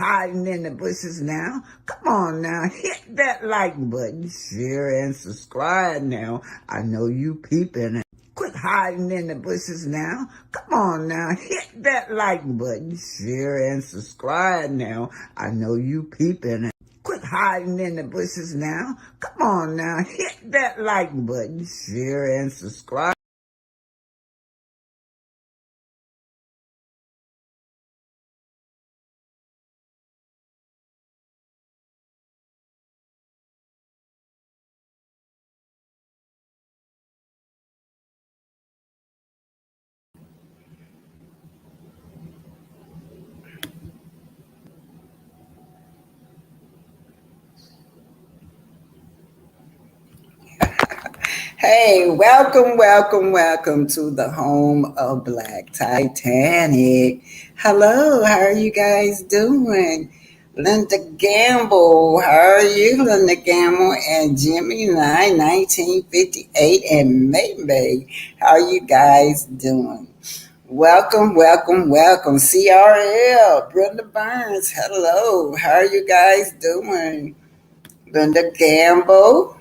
hiding in the bushes now. Come on now, hit that like button, share and subscribe now. I know you peeping it. Quit hiding in the bushes now. Come on now, hit that like button, share and subscribe now. I know you peeping it. Quit hiding in the bushes now. Come on now, hit that like button, share and subscribe. Hey, welcome to the home of Black Titanic. Hello, how are you guys doing? Linda Gamble, how are you, Linda Gamble? And Jimmy 1958, and Maybe, how are you guys doing? Welcome. CRL, Brenda Burns, hello, how are you guys doing? Linda Gamble.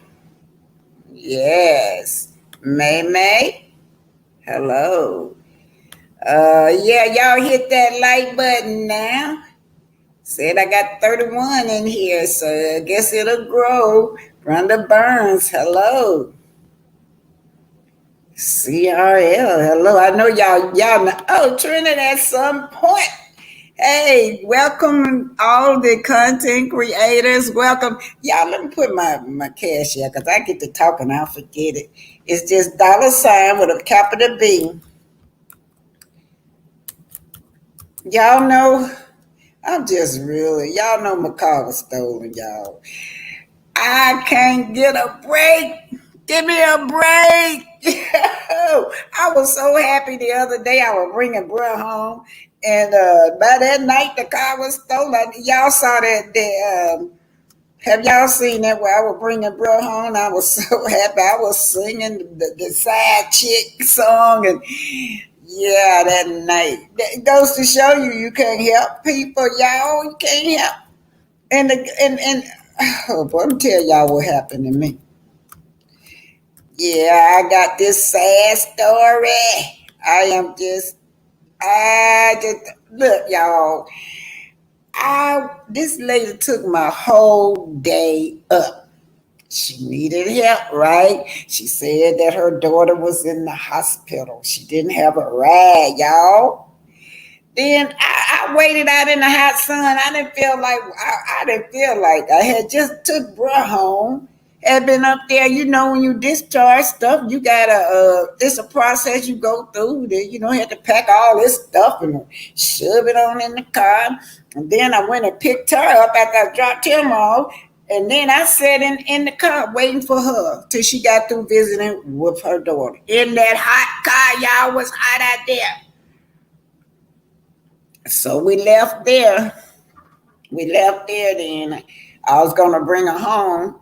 Yes. May. Hello. Yeah, y'all hit that like button now. Said I got 31 in here, so I guess it'll grow. Brenda Burns, hello. CRL, hello. I know y'all know. Oh, Trinidad at some point. Hey, welcome all the content creators. Welcome. Y'all, let me put my cash here because I get to talking, I'll forget it. It's just $ with a capital B. Y'all know, y'all know my car was stolen, y'all. I can't get a break. Give me a break. I was so happy the other day. I was bringing bruh home. And by that night, the car was stolen. Y'all saw that. Have y'all seen that where I was bringing bruh home? I was so happy. I was singing the side chick song. And yeah, that night. That goes to show you can't help people, y'all. You can't help. And oh, boy, I'm tell y'all what happened to me. Yeah, I got this sad story. I just look, y'all. This lady took my whole day up. She needed help, right? She said that her daughter was in the hospital. She didn't have a ride, y'all. Then I waited out in the hot sun. I didn't feel like I had just took bruh home. Had been up there, when you discharge stuff, you gotta it's a process you go through. That had to pack all this stuff and shove it on in the car. And then I went and picked her up after I dropped him off. And then I sat in the car waiting for her till she got through visiting with her daughter. In that hot car, y'all, was hot out there. So we left there. Then. I was going to bring her home.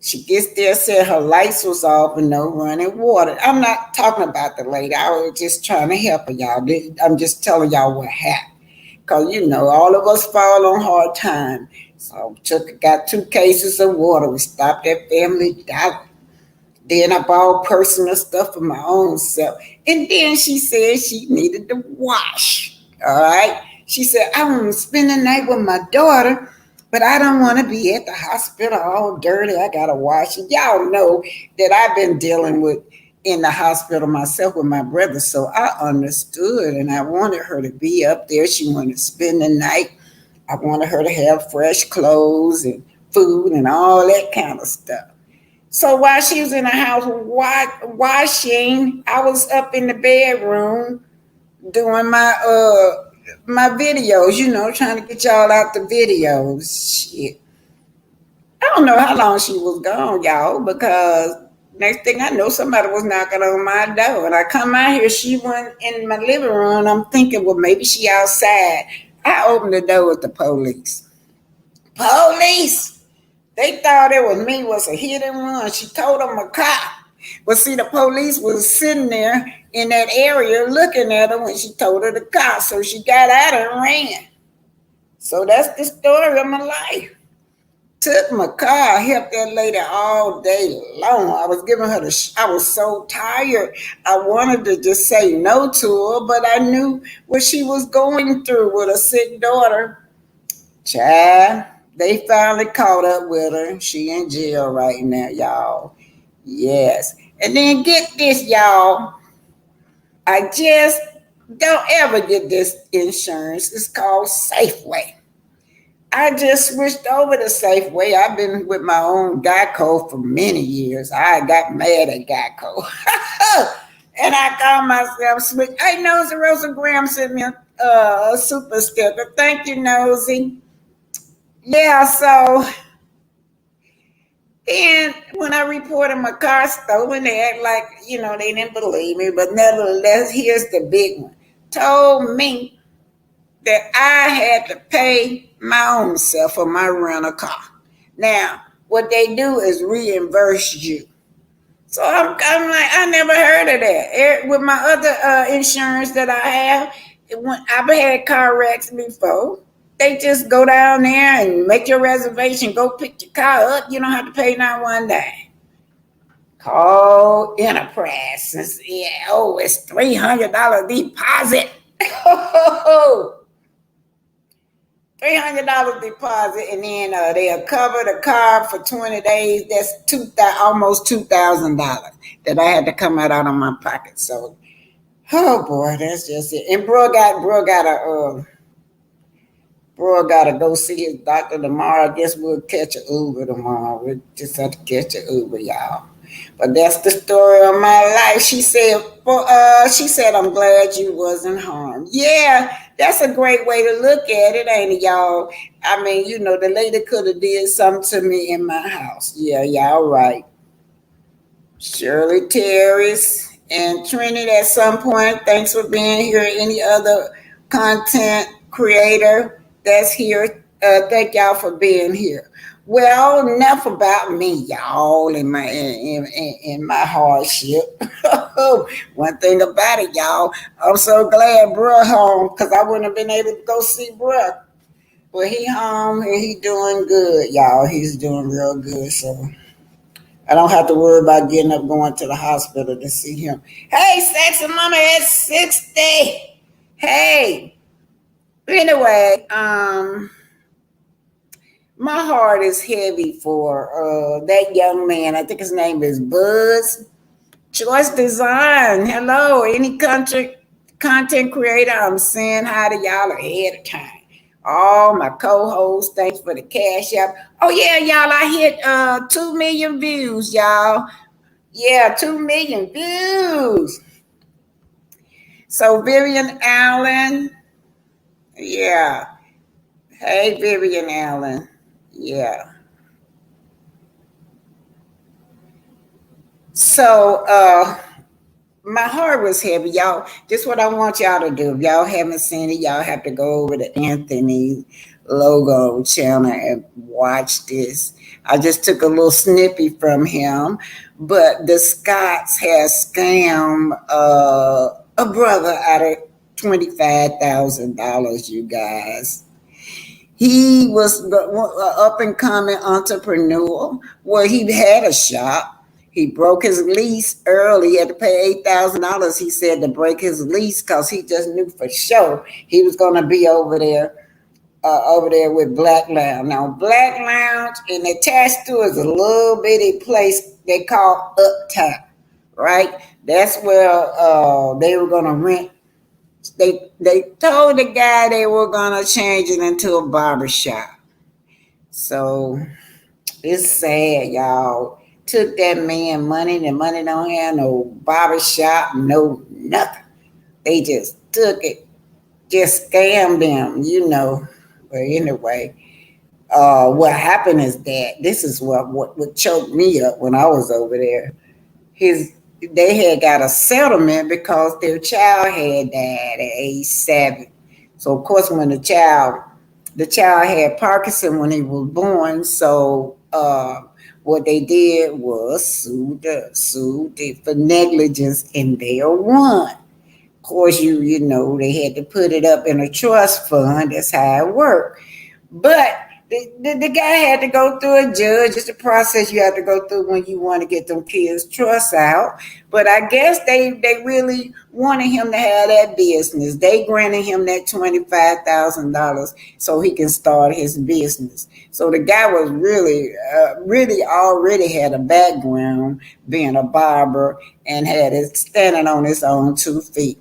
She gets there, said her lights was off and no running water. I'm not talking about the lady. I was just trying to help her, y'all. I'm just telling y'all what happened. Because, all of us fall on hard time. So got 2 cases of water. We stopped at Family Dollar. Then I bought personal stuff for my own self. And then she said she needed to wash. All right. She said, I want to spend the night with my daughter, but I don't want to be at the hospital all dirty. I got to wash it. Y'all know that I've been dealing with in the hospital myself with my brother. So I understood and I wanted her to be up there. She wanted to spend the night. I wanted her to have fresh clothes and food and all that kind of stuff. So while she was in the house washing, I was up in the bedroom doing my videos, trying to get y'all out the videos. Shit. I don't know how long she was gone, y'all, because next thing I know, somebody was knocking on my door. And I come out here, she went in my living room. I'm thinking, well, maybe she outside. I opened the door with the police. Police! They thought it was me, was a hit and run. She told them a cop. But see, the police was sitting there in that area looking at her when she told her the cop. So she got out and ran. So that's the story of my life. Took my car, helped that lady all day long. I was giving her I was so tired. I wanted to just say no to her, but I knew what she was going through with a sick daughter. Child, they finally caught up with her. She in jail right now, y'all. Yes. And then get this, y'all. I just don't ever get this insurance. It's called Safeway. I just switched over to Safeway. I've been with my own Geico for many years. I got mad at Geico. And I called myself switch. Hey, Nosy Rosa Graham sent me a super sticker. Thank you, Nosy. Yeah, so then when I reported my car stolen, they act like, they didn't believe me. But nevertheless, here's the big one. Told me that I had to pay my own self for my rental car. Now, what they do is reimburse you. So I'm like, I never heard of that. With my other insurance that I have, I've had car wrecks before. They just go down there and make your reservation, go pick your car up. You don't have to pay not one dime. Call Enterprise. It's $300 deposit. $300 deposit, and then they'll cover the car for 20 days. That's almost $2,000 that I had to come out of my pocket. So, oh boy, that's just it. And bro gotta go see his doctor tomorrow. I guess we'll catch an Uber tomorrow. We'll just have to catch an Uber, y'all. But that's the story of my life. She said, I'm glad you wasn't harmed. Yeah, that's a great way to look at it, ain't it, y'all? I mean, the lady could have did something to me in my house. Yeah, y'all right. Shirley Terrace and Trinity at some point. Thanks for being here. Any other content creator that's here, thank y'all for being here. Well, enough about me, y'all, in my hardship. One thing about it, y'all, I'm so glad bruh home, because I wouldn't have been able to go see bruh. But he home and he doing good, y'all. He's doing real good, so I don't have to worry about getting up going to the hospital to see him. Hey, sexy mama at 60. Hey. Anyway, my heart is heavy for that young man. I think his name is Buzz. Choice Design. Hello, any content creator. I'm saying hi to y'all ahead of time. All my co-hosts, thanks for the cash app. Oh yeah, y'all, I hit 2 million views, y'all. Yeah, 2 million views. So Vivian Allen. Yeah. Hey, Vivian Allen. Yeah. So my heart was heavy, y'all. This what I want y'all to do. If y'all haven't seen it, y'all have to go over to Anthony Logan channel and watch this. I just took a little snippet from him, but the Scots has scammed a brother out of $25,000, you guys. He was an up and coming entrepreneur where he had a shop. He broke his lease early. He had to pay $8,000. He said to break his lease because he just knew for sure he was going to be over there with Black Lounge. Now, Black Lounge and attached to it is a little bitty place they call Uptown, right? That's where they were going to rent. They told the guy they were going to change it into a barber shop. So it's sad, y'all. Took that man money. The money don't have no barber shop, no nothing. They just took it, just scammed them, But anyway, what happened is that this is what choked me up when I was over there. They had got a settlement because their child had died at age 7. So of course, when the child had Parkinson when he was born, so what they did was sued for negligence, and they won. Of course, they had to put it up in a trust fund. That's how it worked. But the guy had to go through a judge. It's a process you have to go through when you want to get them kids' trust out. But I guess they really wanted him to have that business. They granted him that $25,000 so he can start his business. So the guy was really already had a background being a barber and had it standing on his own 2 feet.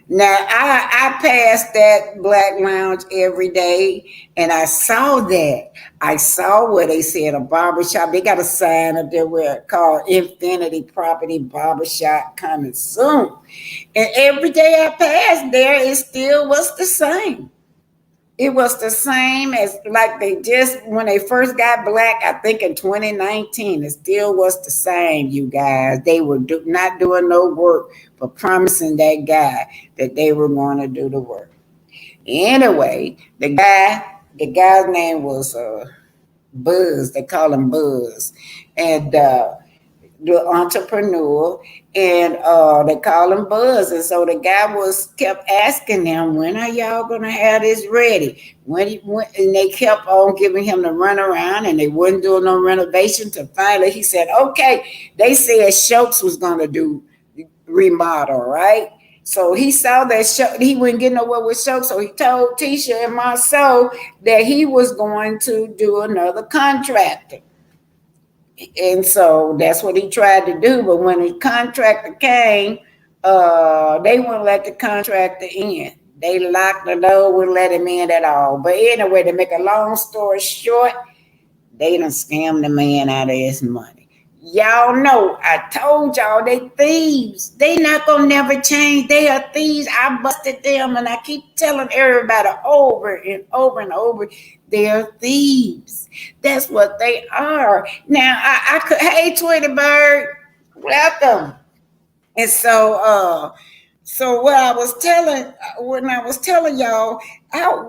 Now I pass that black lounge every day, and I saw that. I saw where they said a barbershop. They got a sign up there where it called Infinity Property Barbershop coming soon. And every day I passed there, it still was the same. It was the same as like they just when they first got black, I think in 2019, it still was the same, you guys. They were not doing no work, but promising that guy that they were going to do the work. Anyway, the guy's name was Buzz. They call him Buzz. And the entrepreneur, and they call him Buzz. And so the guy kept asking them, when are y'all gonna have this ready? And they kept on giving him the runaround, and they wouldn't do no renovation. To finally he said, okay. They said Schultz was gonna do remodel, right? So he saw that he wouldn't get nowhere with Schultz, so he told Tisha and marsau that he was going to do another contractor. And so that's what he tried to do. But when the contractor came, they wouldn't let the contractor in. They locked the door, wouldn't let him in at all. But anyway, to make a long story short, they done scammed the man out of his money. Y'all know, I told y'all they thieves. They not gonna never change. They are thieves. I busted them, and I keep telling everybody over and over and over, they're thieves. That's what they are. Now I could, hey Tweety Bird, welcome. And so what I was telling when I was telling y'all,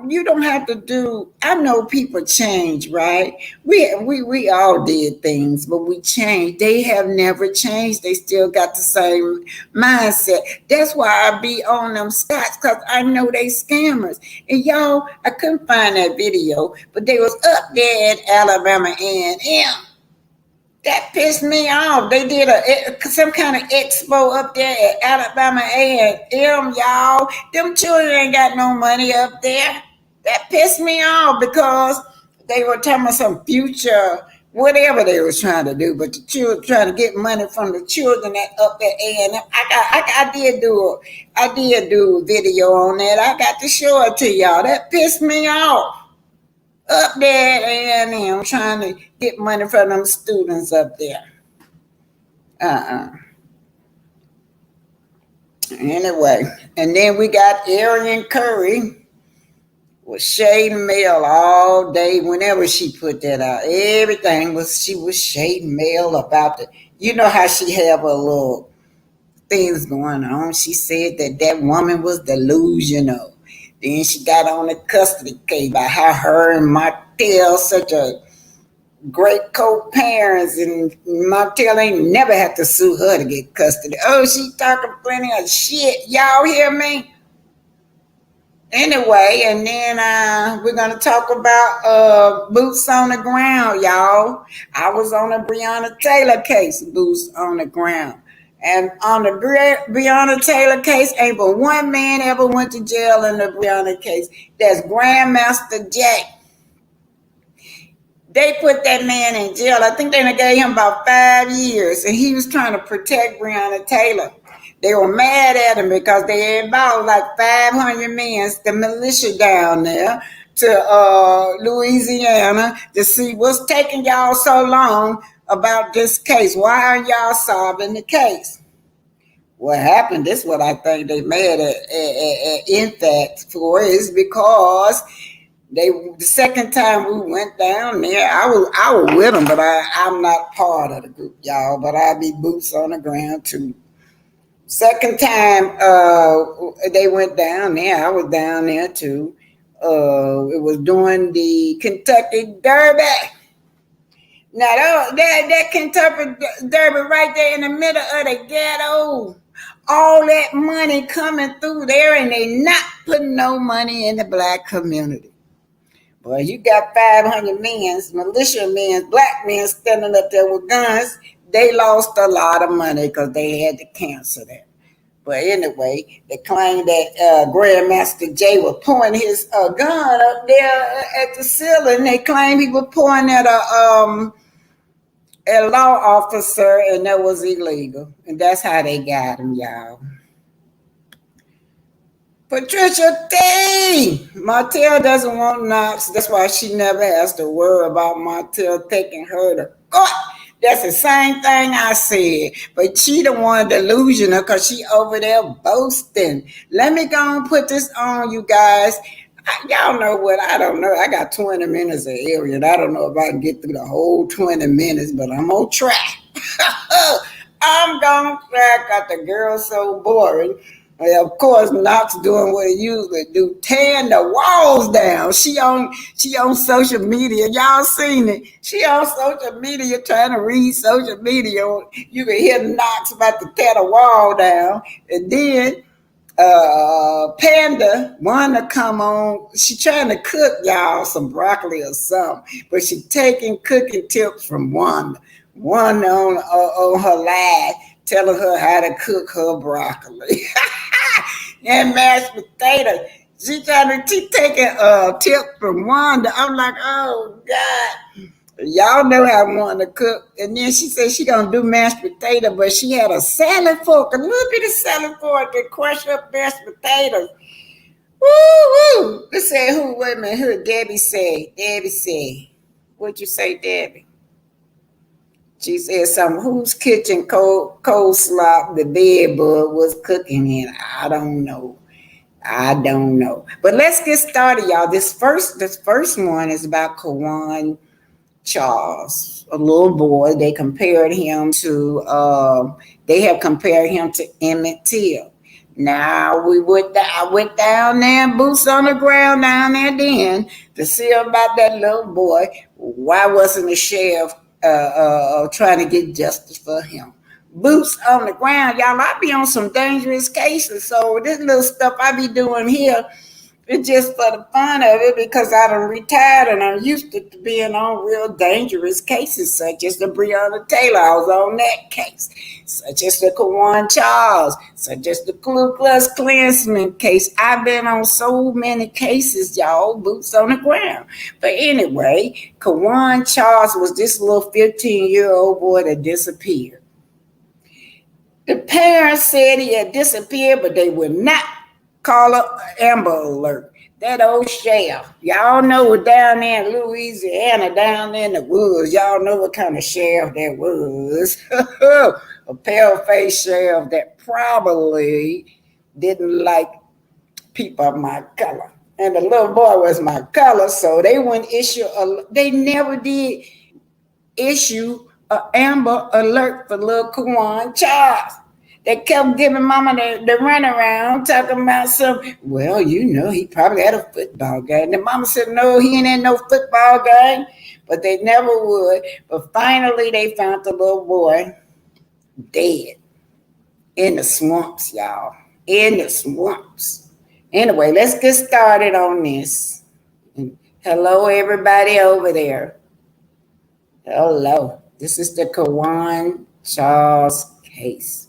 you don't have to do. I know people change, right? We all did things, but we changed. They have never changed. They still got the same mindset. That's why I be on them stats, because I know they scammers. And y'all, I couldn't find that video, but they was up there at Alabama A&M. That pissed me off. They did some kind of expo up there at Alabama A&M, y'all. Them children ain't got no money up there. That pissed me off because they were talking about some future, whatever they was trying to do, but the children trying to get money from the children that up at A&M. I did do a video on that. I got to show it to y'all. That pissed me off. Up there at A&M trying to get money from them students up there. Anyway, and then we got Arian Curry with shading mail all day. Whenever she put that out, she was shading mail about it. You know how she have a little things going on. She said that woman was delusional. Then she got on the custody case by how her and Martell such a great co-parents, and Martell ain't never had to sue her to get custody. Oh, she talking plenty of shit. Y'all hear me? Anyway, and then we're going to talk about boots on the ground, y'all. I was on a Brianna Taylor case, boots on the ground. And on the Brianna Taylor case, ain't but one man ever went to jail in the Brianna case. That's Grandmaster Jay. They put that man in jail. I think they gave him about 5 years, and he was trying to protect Brianna Taylor. They were mad at him because they involved like 500 men, the militia down there, to Louisiana to see what's taking y'all so long about this case. Why aren't y'all solving the case? What happened, this is what I think they mad at in fact for, is because the second time we went down there, I was with them, but I'm not part of the group, y'all, but I be boots on the ground too. Second time they went down there, I was down there too. It was during the Kentucky Derby. Now that Kentucky Derby right there in the middle of the ghetto, all that money coming through there, and they not putting no money in the black community. Well, you got 500 men, militia men, black men standing up there with guns. They lost a lot of money because they had to cancel that. But anyway, they claimed that Grandmaster Jay was pointing his gun up there at the ceiling. They claimed he was pointing at a law officer, and that was illegal. And that's how they got him, y'all. Patricia T. Martell doesn't want Knox. That's why she never has to worry about Martell taking her to court. That's the same thing I said. But she the one delusional because she over there boasting. Let me go and put this on, you guys. Y'all know what? I don't know. I got 20 minutes of area. And I don't know if I can get through the whole 20 minutes, but I'm on track. I'm going to try. Got the girl so boring. And of course, Knox doing what he usually do, tearing the walls down. She on social media. Y'all seen it. She on social media trying to read social media. You can hear Knox about to tear the wall down. And then Panda wanted to come on. She trying to cook y'all some broccoli or something. But she taking cooking tips from Wanda. Wanda on her live telling her how to cook her broccoli. And mashed potato. She taking a tip from Wanda. I'm like, oh God. Y'all know how Wanda cook. And then she said she gonna do mashed potato, but she had a salad fork, a little bit of salad fork to crush up mashed potatoes. Woo woo. Let's say who? Wait a minute. Who? Debbie said. Debbie said. What'd you say, Debbie? She said something. Whose kitchen coleslaw the bed bug was cooking in? I don't know. I don't know. But let's get started, y'all. This first one is about Quawan Charles, a little boy. They compared him to. They have compared him to Emmett Till. Now I went down there, boots on the ground down there then to see about that little boy. Why wasn't the sheriff trying to get justice for him? Boots on the ground, y'all. I be on some dangerous cases, so this little stuff I be doing here, it's just for the fun of it because I done retired and I'm used to being on real dangerous cases, such as the Brianna Taylor. I was on that case, such as the Quawan Charles, such as the Ku Klux Klansman case. I've been on so many cases, y'all, boots on the ground. But anyway, Quawan Charles was this little 15-year-old boy that disappeared. The parents said he had disappeared, but they would not call an Amber Alert. That old sheriff. Y'all know down there in Louisiana, down there in the woods, y'all know what kind of sheriff that was. A pale-faced sheriff that probably didn't like people of my color. And the little boy was my color, so they wouldn't they never did issue an Amber Alert for little Quawan Charles. They kept giving mama the runaround, talking about well, he probably had a football game. And the mama said, no, he ain't had no football game. But they never would. But finally, they found the little boy dead in the swamps, y'all. In the swamps. Anyway, let's get started on this. Hello, everybody over there. Hello. This is the Quawan Charles case.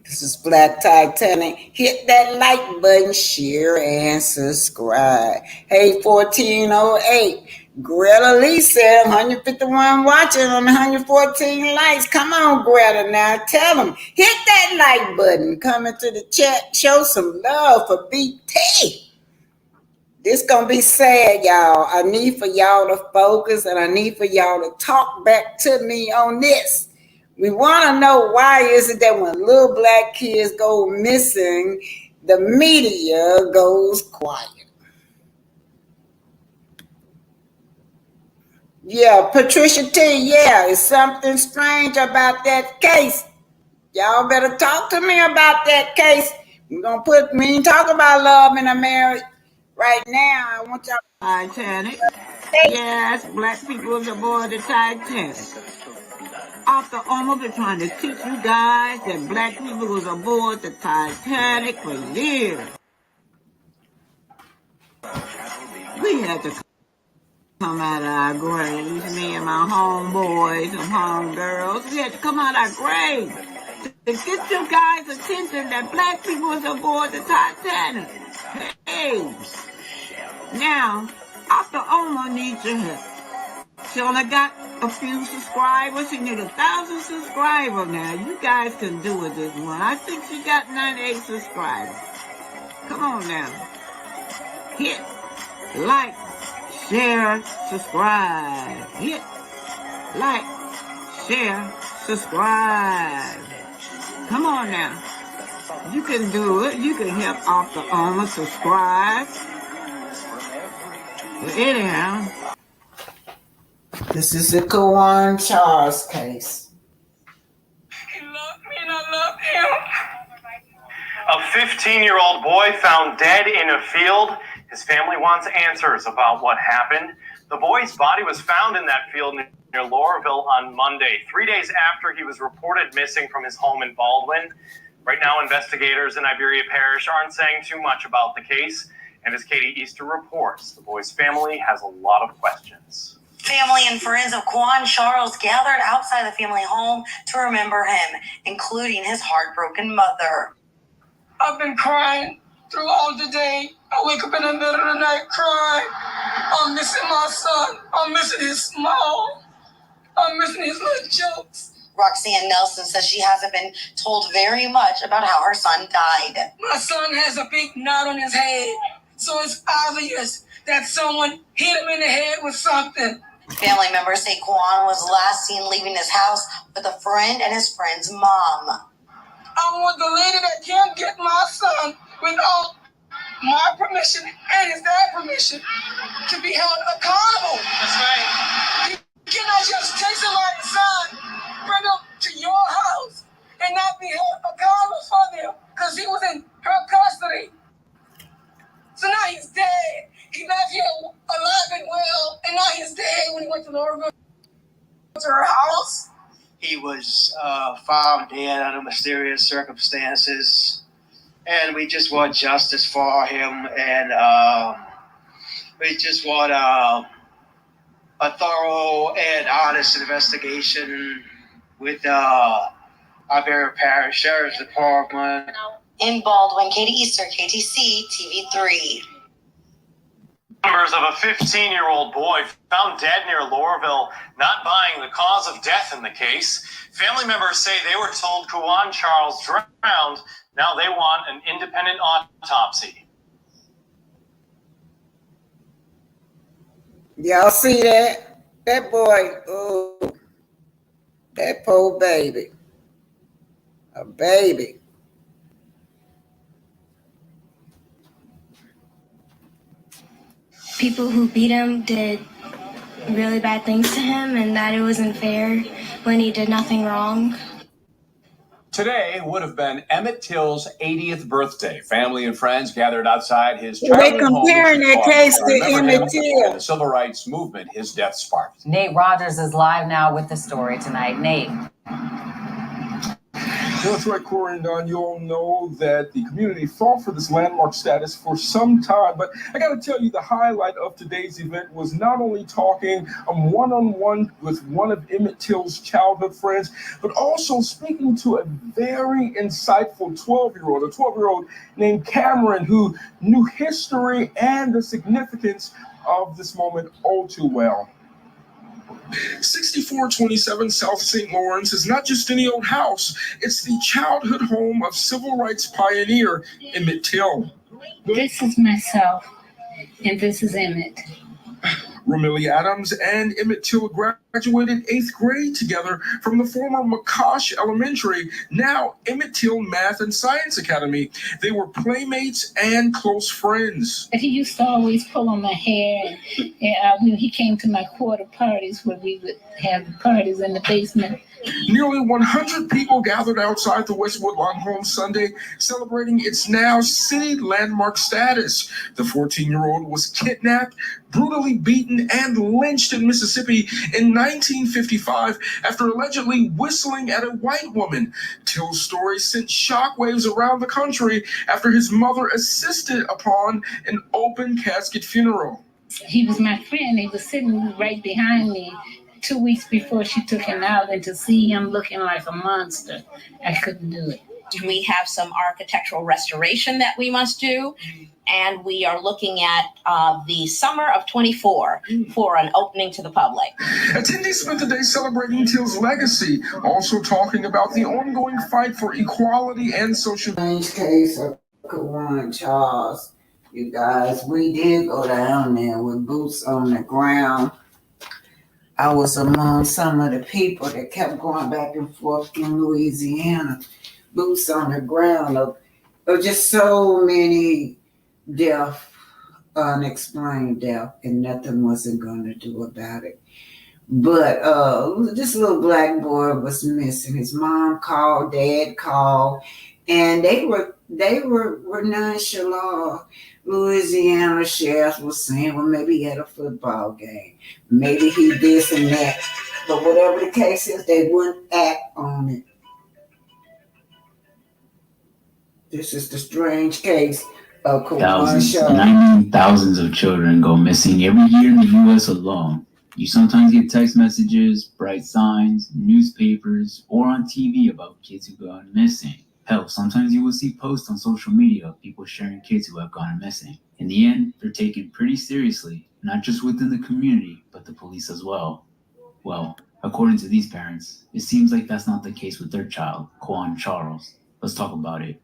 This is Black Titanic. Hit that like button, share, and subscribe. Hey, 1408. Greta Lee said 151 watching on 114 likes. Come on, Greta, now tell them. Hit that like button. Come into the chat. Show some love for BT. This gonna be sad, y'all. I need for y'all to focus and I need for y'all to talk back to me on this. We want to know why is it that when little black kids go missing, the media goes quiet. Yeah, Patricia T. Yeah, it's something strange about that case. Y'all better talk to me about that case. We ain't talk about love in a marriage right now. I want y'all. Titanic. Yes, black people was aboard the Titanic. Author almost been trying to teach you guys that black people was aboard the Titanic for years. We had to come out of our graves, me and my homeboys and homegirls. We had to come out of our graves to get you guys' attention that black people was aboard the Titanic. Hey, now, Author Oma needs your help. She only got a few subscribers. She need 1,000 subscribers now. You guys can do it this one. I think she got 98 subscribers. Come on now. Hit like, share, subscribe. Hit like, share, subscribe. Come on now. You can do it. You can help Author Oma subscribe. But anyhow, This is the Quawan Charles case. He loved me and I loved him. A 15-year-old boy found dead in a field. His family wants answers about what happened. The boy's body was found in that field near Laurelville on Monday, 3 days after he was reported missing from his home in Baldwin. Right now, investigators in Iberia Parish aren't saying too much about the case. And as Katie Easter reports, the boy's family has a lot of questions. Family and friends of Quawan Charles gathered outside the family home to remember him, including his heartbroken mother. I've been crying throughout the day. I wake up in the middle of the night crying. I'm missing my son. I'm missing his smile. I'm missing his little jokes. Roxanne Nelson says she hasn't been told very much about how her son died. My son has a big knot on his head, so it's obvious that someone hit him in the head with something. Family members say Quawan was last seen leaving his house with a friend and his friend's mom. I want the lady that can't get my son without my permission and his dad's permission to be held accountable. That's right. You cannot just take somebody's son, bring him to your house, and not be held accountable for them because he was in her custody. So now he's dead. He left here alive and well, and now he's dead when he went to Laurelville to her house. He was found dead under mysterious circumstances, and we just want justice for him, and we just want a thorough and honest investigation with Iberia Parish Sheriff's Department. In Baldwin, Katie Easter, KTC, TV3. Members of a 15-year-old boy found dead near Laurelville, not buying the cause of death in the case. Family members say they were told Quawan Charles drowned. Now they want an independent autopsy. Y'all see that? That boy, oh, that poor baby. A baby. People who beat him did really bad things to him, and that it wasn't fair when he did nothing wrong. Today would have been Emmett Till's 80th birthday. Family and friends gathered outside his They childhood home. comparing that case to Remember Emmett him Till. and the civil rights movement his death sparked. Nate Rogers is live now with the story tonight. Nate. That's right, Corey and Don. You all know that the community fought for this landmark status for some time, but I got to tell you, the highlight of today's event was not only talking one-on-one with one of Emmett Till's childhood friends, but also speaking to a very insightful 12-year-old named Cameron, who knew history and the significance of this moment all too well. 6427 South St. Lawrence is not just any old house. It's the childhood home of civil rights pioneer Emmett Till. This is myself, and this is Emmett. Romilly Adams and Emmett Till graduated graduated 8th grade together from the former McCosh Elementary, now Emmett Till Math and Science Academy. They were playmates and close friends. He used to always pull on my hair, and when he came to my quarter parties where we would have parties in the basement. Nearly 100 people gathered outside the Westwood Lawn Home Sunday, celebrating its now city landmark status. The 14-year-old was kidnapped, brutally beaten, and lynched in Mississippi in 1955 after allegedly whistling at a white woman. Till's story sent shockwaves around the country after his mother insisted upon an open casket funeral. He was my friend. He was sitting right behind me 2 weeks before she took him out, and to see him looking like a monster, I couldn't do it. We have some architectural restoration that we must do, and we are looking at the summer of 24 for an opening to the public. Attendees spent the day celebrating Till's legacy, also talking about the ongoing fight for equality and social. Strange case of Quawan Charles. You guys, we did go down there with boots on the ground. I was among some of the people that kept going back and forth in Louisiana, boots on the ground of just so many death, unexplained death, and nothing wasn't going to do about it. But this little black boy was missing. His mom called, dad called, and they were nonchalant. Louisiana sheriff was saying, well, maybe he had a football game. Maybe he this and that. But whatever the case is, they wouldn't act on it. This is the strange case of Quawan Charles. Thousands of children go missing every year in the U.S. alone. You sometimes get text messages, bright signs, newspapers, or on TV about kids who go missing. Hell, sometimes you will see posts on social media of people sharing kids who have gone missing. In the end, they're taken pretty seriously, not just within the community, but the police as well. Well, according to these parents, it seems like that's not the case with their child, Quawan Charles. Let's talk about it.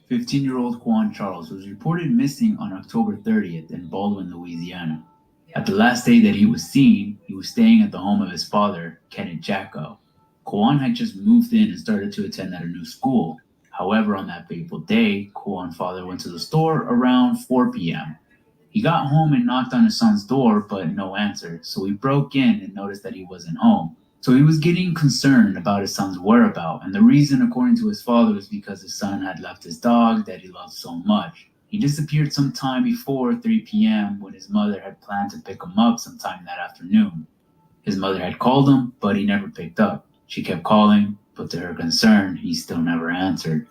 15-year-old Quawan Charles was reported missing on October 30th in Baldwin, Louisiana. At the last day that he was seen, he was staying at the home of his father, Kenneth Jacko. Quawan had just moved in and started to attend at a new school. However, on that fateful day, Quawan's father went to the store around 4 p.m. He got home and knocked on his son's door, but no answer, so he broke in and noticed that he wasn't home. So he was getting concerned about his son's whereabouts, and the reason, according to his father, was because his son had left his dog that he loved so much. He disappeared sometime before 3 p.m. when his mother had planned to pick him up sometime that afternoon. His mother had called him, but he never picked up. She kept calling, but to her concern, he still never answered.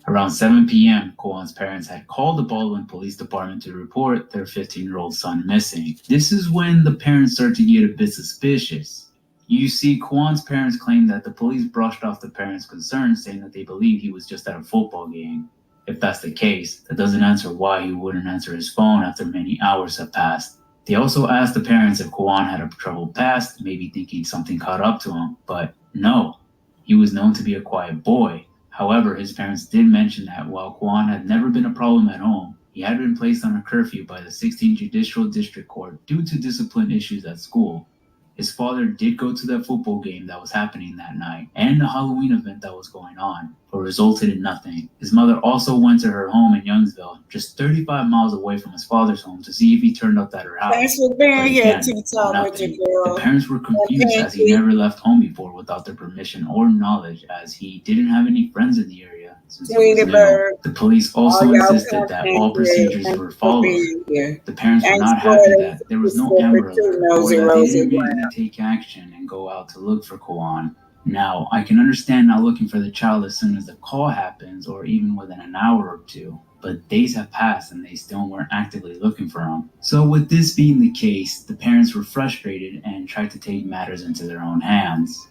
Around 7 p.m., Quawan's parents had called the Baldwin Police Department to report their 15-year-old son missing. This is when the parents started to get a bit suspicious. You see, Quawan's parents claimed that the police brushed off the parents' concerns, saying that they believed he was just at a football game. If that's the case, that doesn't answer why he wouldn't answer his phone after many hours have passed. They also asked the parents if Quawan had a troubled past, maybe thinking something caught up to him, but no. He was known to be a quiet boy. However, his parents did mention that while Quawan had never been a problem at home, he had been placed on a curfew by the 16th Judicial District Court due to discipline issues at school. His father did go to that football game that was happening that night and the Halloween event that was going on, but resulted in nothing. His mother also went to her home in Youngsville, just 35 miles away from his father's home, to see if he turned up at her house. Thanks for being here, T-Talk with your girl. The parents were confused as he never left home before without their permission or knowledge, as he didn't have any friends in the area. Sweetie bird. The police also insisted that all procedures were followed. The parents were not happy that there was no Amber Alert, or that they didn't immediately take action and go out to look for Quawan. Now, I can understand not looking for the child as soon as the call happens, or even within an hour or two, but days have passed and they still weren't actively looking for him. So with this being the case, the parents were frustrated and tried to take matters into their own hands.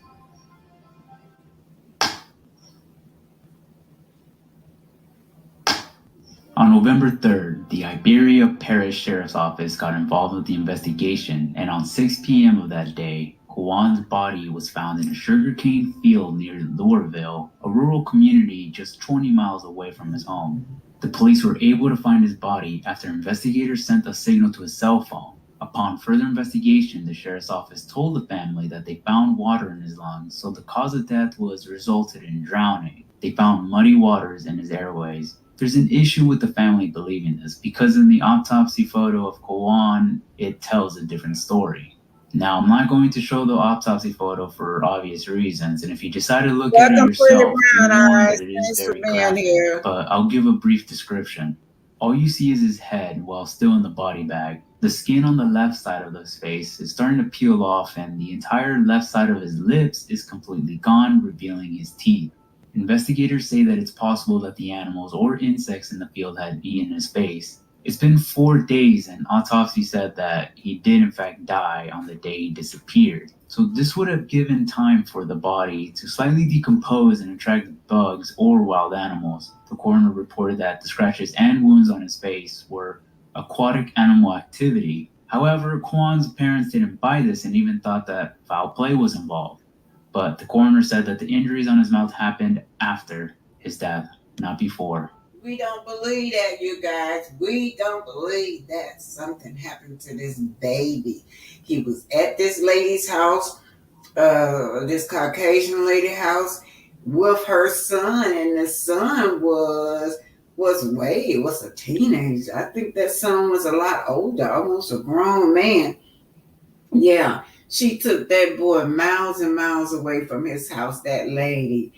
On November 3rd, the Iberia Parish Sheriff's Office got involved with the investigation, and on 6 p.m. of that day, Quawan's body was found in a sugarcane field near Lourville, a rural community just 20 miles away from his home. The police were able to find his body after investigators sent a signal to his cell phone. Upon further investigation, the sheriff's office told the family that they found water in his lungs, so the cause of death was resulted in drowning. They found muddy waters in his airways. There's an issue with the family believing this, because in the autopsy photo of Quawan, it tells a different story. Now, I'm not going to show the autopsy photo for obvious reasons, and if you decide to look at it yourself, you know that it is very graphic, but I'll give a brief description. All you see is his head while still in the body bag. The skin on the left side of his face is starting to peel off, and the entire left side of his lips is completely gone, revealing his teeth. Investigators say that it's possible that the animals or insects in the field had eaten his face. It's been 4 days, and autopsy said that he did in fact die on the day he disappeared. So this would have given time for the body to slightly decompose and attract bugs or wild animals. The coroner reported that the scratches and wounds on his face were aquatic animal activity. However, Quawan's parents didn't buy this and even thought that foul play was involved. But the coroner said that the injuries on his mouth happened after his death, not before. We don't believe that, you guys. We don't believe that something happened to this baby. He was at this lady's house, this Caucasian lady house, with her son, and the son was a teenager. I think that son was a lot older, almost a grown man. Yeah, she took that boy miles and miles away from his house, that lady.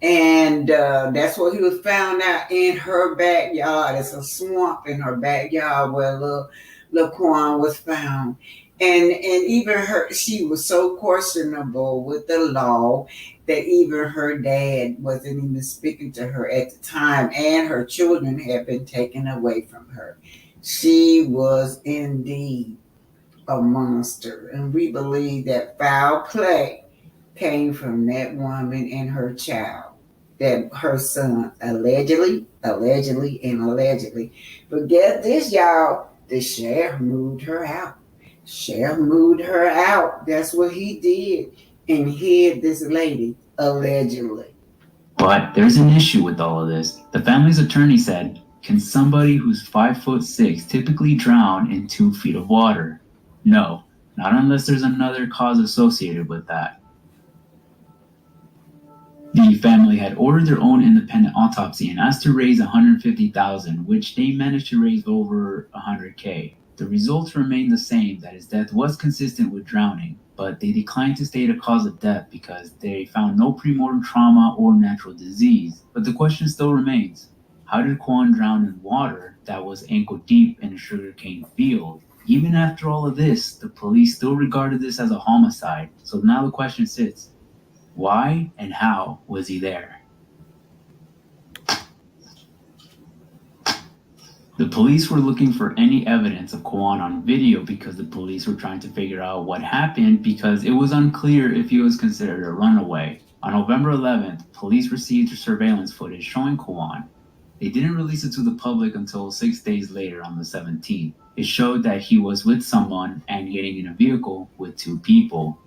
And that's what he was found out in her backyard. It's a swamp in her backyard where little Quawan was found. And even she was so questionable with the law that even her dad wasn't even speaking to her at the time, and her children had been taken away from her. She was indeed a monster, and we believe that foul play came from that woman and her child, that her son allegedly. But get this, y'all, the sheriff moved her out. That's what he did, and hid this lady, allegedly. But there's an issue with all of this. The family's attorney said, can somebody who's 5'6" typically drown in 2 feet of water? No, not unless there's another cause associated with that. The family had ordered their own independent autopsy and asked to raise $150,000, which they managed to raise over $100K. The results remained the same, that his death was consistent with drowning, but they declined to state a cause of death because they found no premortem trauma or natural disease. But the question still remains, how did Quawan drown in water that was ankle deep in a sugarcane field? Even after all of this, the police still regarded this as a homicide. So now the question sits, why and how was he there? The police were looking for any evidence of Quawan on video because the police were trying to figure out what happened because it was unclear if he was considered a runaway. On November 11th, police received surveillance footage showing Quawan. They didn't release it to the public until 6 days later on the 17th. It showed that he was with someone and getting in a vehicle with 2 people.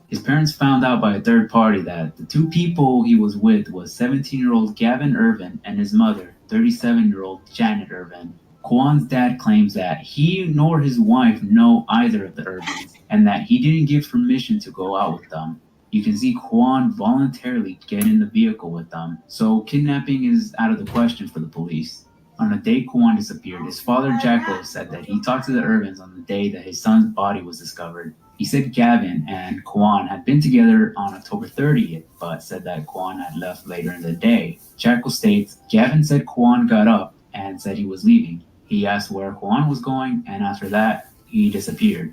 His parents found out by a third party that the 2 people he was with was 17-year-old Gavin Irvin and his mother, 37-year-old Janet Irvin. Quawan's dad claims that he nor his wife know either of the Irvins and that he didn't give permission to go out with them. You can see Quawan voluntarily get in the vehicle with them, so kidnapping is out of the question for the police. On the day Quawan disappeared, his father Jacko said that he talked to the Irvins on the day that his son's body was discovered. He said Gavin and Quawan had been together on October 30th, but said that Quawan had left later in the day. Jacko states, Gavin said Quawan got up and said he was leaving. He asked where Quawan was going, and after that, he disappeared.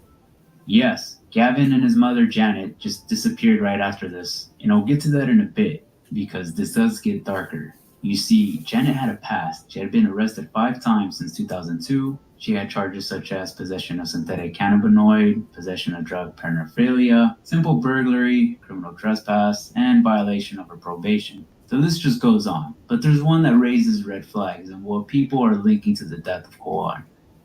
Yes, Gavin and his mother Janet just disappeared right after this, and I'll get to that in a bit, because this does get darker. You see, Janet had a past. She had been arrested 5 times since 2002. She had charges such as possession of synthetic cannabinoid, possession of drug paraphernalia, simple burglary, criminal trespass, and violation of her probation. The list just goes on, but there's one that raises red flags and what people are linking to the death of Quawan.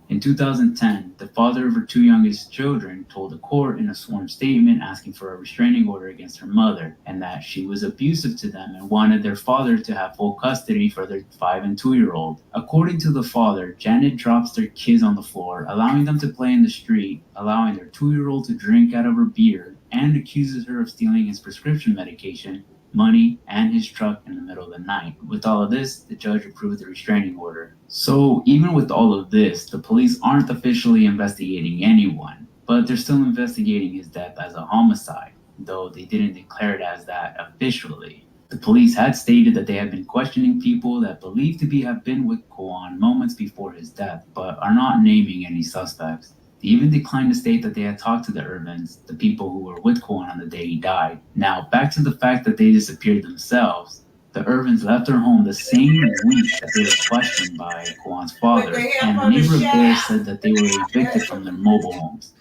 In 2010, the father of her two youngest children told the court in a sworn statement asking for a restraining order against her mother and that she was abusive to them and wanted their father to have full custody for their 5 and 2-year-old. According to the father, Janet drops their kids on the floor, allowing them to play in the street, allowing their 2-year-old to drink out of her beer, and accuses her of stealing his prescription medication, money, and his truck in the middle of the night. With all of this, the judge approved the restraining order. So even with all of this, the police aren't officially investigating anyone, but they're still investigating his death as a homicide, though they didn't declare it as that officially. The police had stated that they had been questioning people that believed to have been with Quawan moments before his death, but are not naming any suspects. They even declined to state that they had talked to the Irvins, the people who were with Quawan on the day he died. Now, back to the fact that they disappeared themselves. The Irvins left their home the same week that they were questioned by Quawan's father, and the neighbor of theirs said that they were evicted from their mobile homes.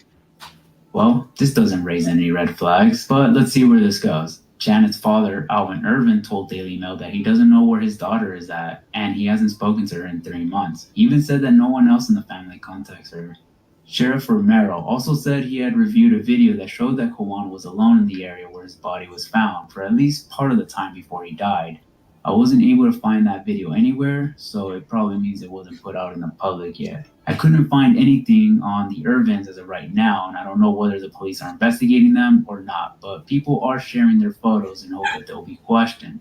Well, this doesn't raise any red flags, but let's see where this goes. Janet's father, Alvin Irvin, told Daily Mail that he doesn't know where his daughter is at, and he hasn't spoken to her in 3 months. He even said that no one else in the family contacts her. Sheriff Romero also said he had reviewed a video that showed that Quawan was alone in the area where his body was found for at least part of the time before he died. I wasn't able to find that video anywhere, so it probably means it wasn't put out in the public yet. I couldn't find anything on the Irvins as of right now, and I don't know whether the police are investigating them or not, but people are sharing their photos in hope that they'll be questioned.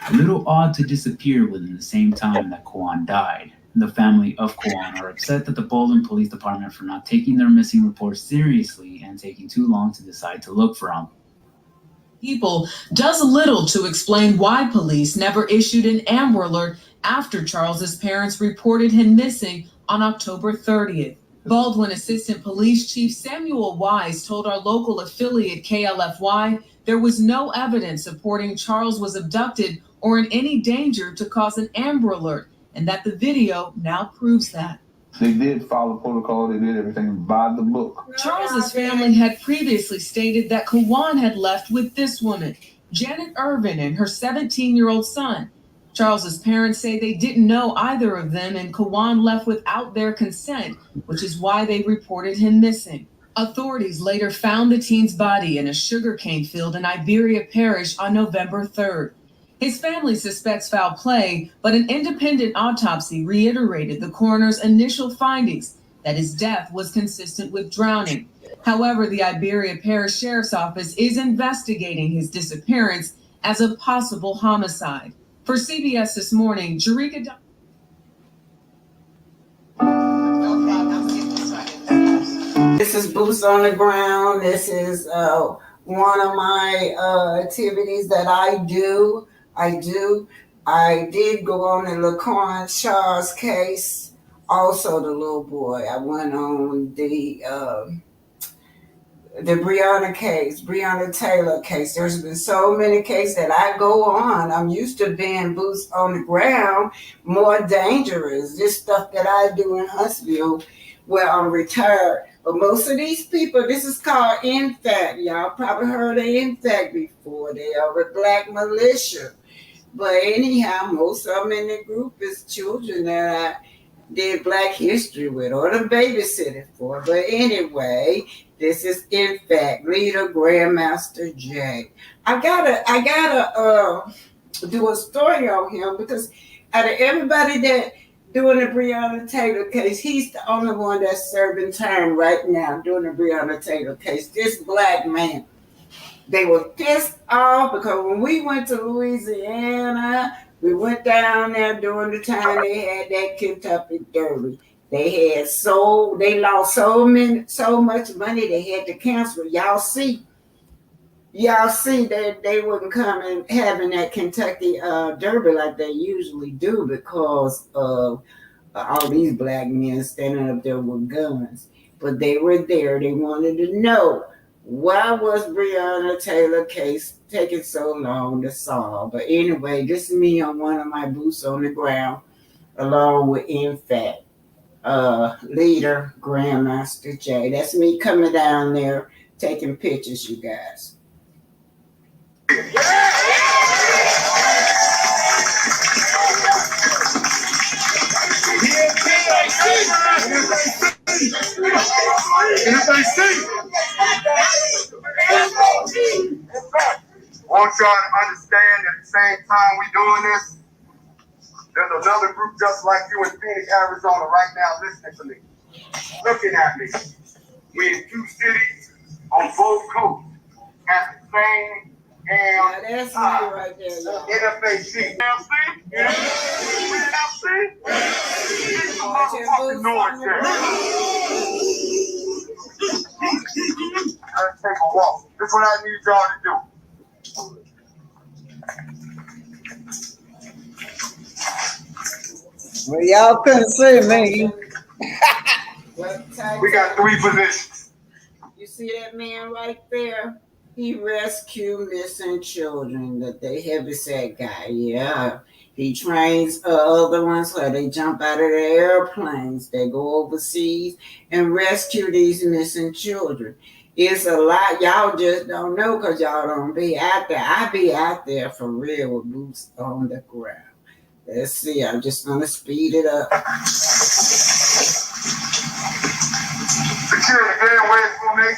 A little odd to disappear within the same time that Quawan died. The family of Quawan are upset that the Baldwin Police Department for not taking their missing reports seriously and taking too long to decide to look for him. People does little to explain why police never issued an Amber Alert after Charles's parents reported him missing on October 30th. Baldwin Assistant Police Chief Samuel Wise told our local affiliate KLFY there was no evidence supporting Charles was abducted or in any danger to cause an Amber Alert, and that the video now proves that. They did follow protocol. They did everything by the book. Charles's family had previously stated that Quawan had left with this woman, Janet Irvin, and her 17-year-old son. Charles's parents say they didn't know either of them, and Quawan left without their consent, which is why they reported him missing. Authorities later found the teen's body in a sugarcane field in Iberia Parish on November 3rd. His family suspects foul play, but an independent autopsy reiterated the coroner's initial findings that his death was consistent with drowning. However, the Iberia Parish Sheriff's Office is investigating his disappearance as a possible homicide. For CBS This Morning, Jarika. This is Boots on the Ground. This is one of my activities that I do. I did go on the Quawan Charles case, also the little boy. I went on the Brianna Taylor case. There's been so many cases that I go on. I'm used to being boots on the ground, more dangerous. This stuff that I do in Huntsville, where I'm retired. But most of these people, this is called INFAC. Y'all probably heard of INFAC before. They are a black militia. But anyhow, most of them in the group is children that I did Black History with or the babysitting for. But anyway, this is INFAC, leader Grandmaster Jay. I gotta do a story on him because out of everybody that doing the Brianna Taylor case, he's the only one that's serving time right now doing the Brianna Taylor case. This black man. They were pissed off because when we went to Louisiana, we went down there during the time they had that Kentucky Derby. They lost so much money they had to cancel. Y'all see that they wouldn't come and having that Kentucky Derby like they usually do because of all these black men standing up there with guns. But they were there. They wanted to know, why was Brianna Taylor case taking so long to solve? But anyway, this is me on one of my boots on the ground, along with INFAC, leader Grandmaster Jay. That's me coming down there taking pictures, you guys. Yeah. Want y'all to understand at the same time we doing this, there's another group just like you in Phoenix, Arizona right now listening to me, looking at me. We in two cities on both coasts at the same damn time. Right there, y'all. NFAC. Make some motherfucking noise there. Let's take a walk. This is what I need y'all to do. Well, y'all couldn't see me. We got three positions. You see that man right there? He rescued missing children. That they heavyset guy. Yeah. He trains other ones where they jump out of their airplanes. They go overseas and rescue these missing children. It's a lot y'all just don't know because y'all don't be out there. I be out there for real with boots on the ground. Let's see. I'm just going to speed it up. Secure the gateway for me.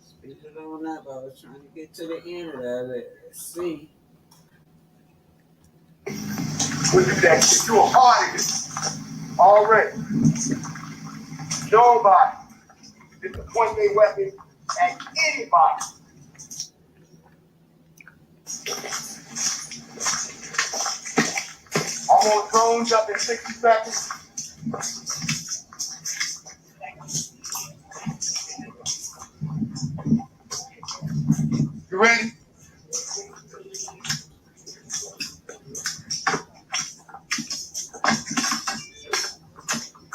Speed it on up. I was trying to get to the end of it. Let's see. We'll do that. Get you a part of this. Already. Nobody get to point their weapon at anybody. I'm on drones up in 60 seconds. You ready?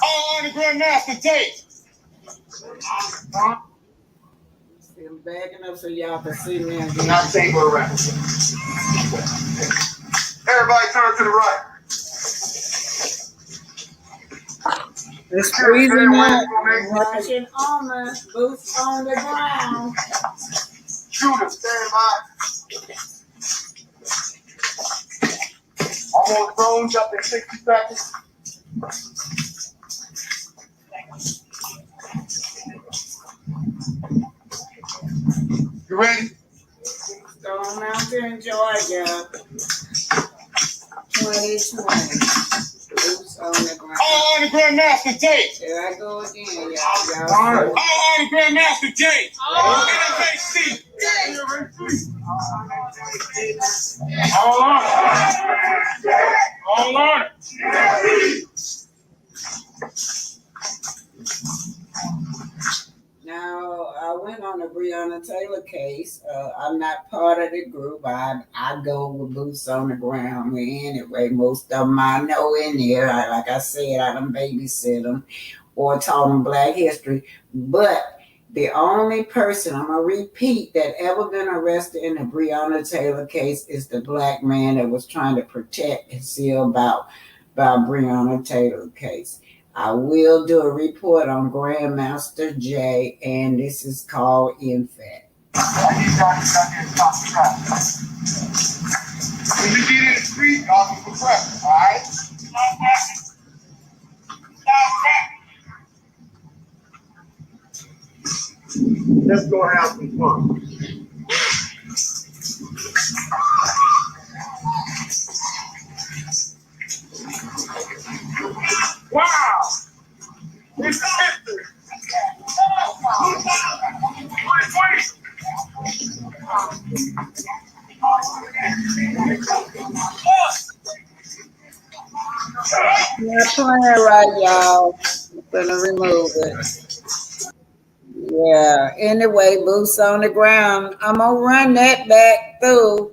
All on the Grandmaster Jay. I'm backing up so y'all can see me again. Not safe for a rep. Everybody turn to the right. It's freezing out. Watching armor, boots on the ground. Shooter, stand by. I'm on drones up in 60 seconds. You ready? Stone Mountain, Georgia. 2020. Boots on the ground. All on the Grandmaster Jay. There I go again, y'all. All on the Grandmaster Jay. NFAC. All on it. All on it. Now, I went on the Brianna Taylor case. I'm not part of the group. I go with boots on the ground. Anyway, most of them I know in there. Like I said, I done babysit them or taught them Black history. But the only person, I'm going to repeat, that ever been arrested in the Brianna Taylor case is the Black man that was trying to protect and see about Brianna Taylor case. I will do a report on Grandmaster Jay, and this is called In Fact. When you get in the street, y'all can press, all right? Let's go have some fun. Wow! It's history! Not playing right, y'all. I'm gonna remove it. Yeah. Anyway, boots on the ground. I'm gonna run that back through.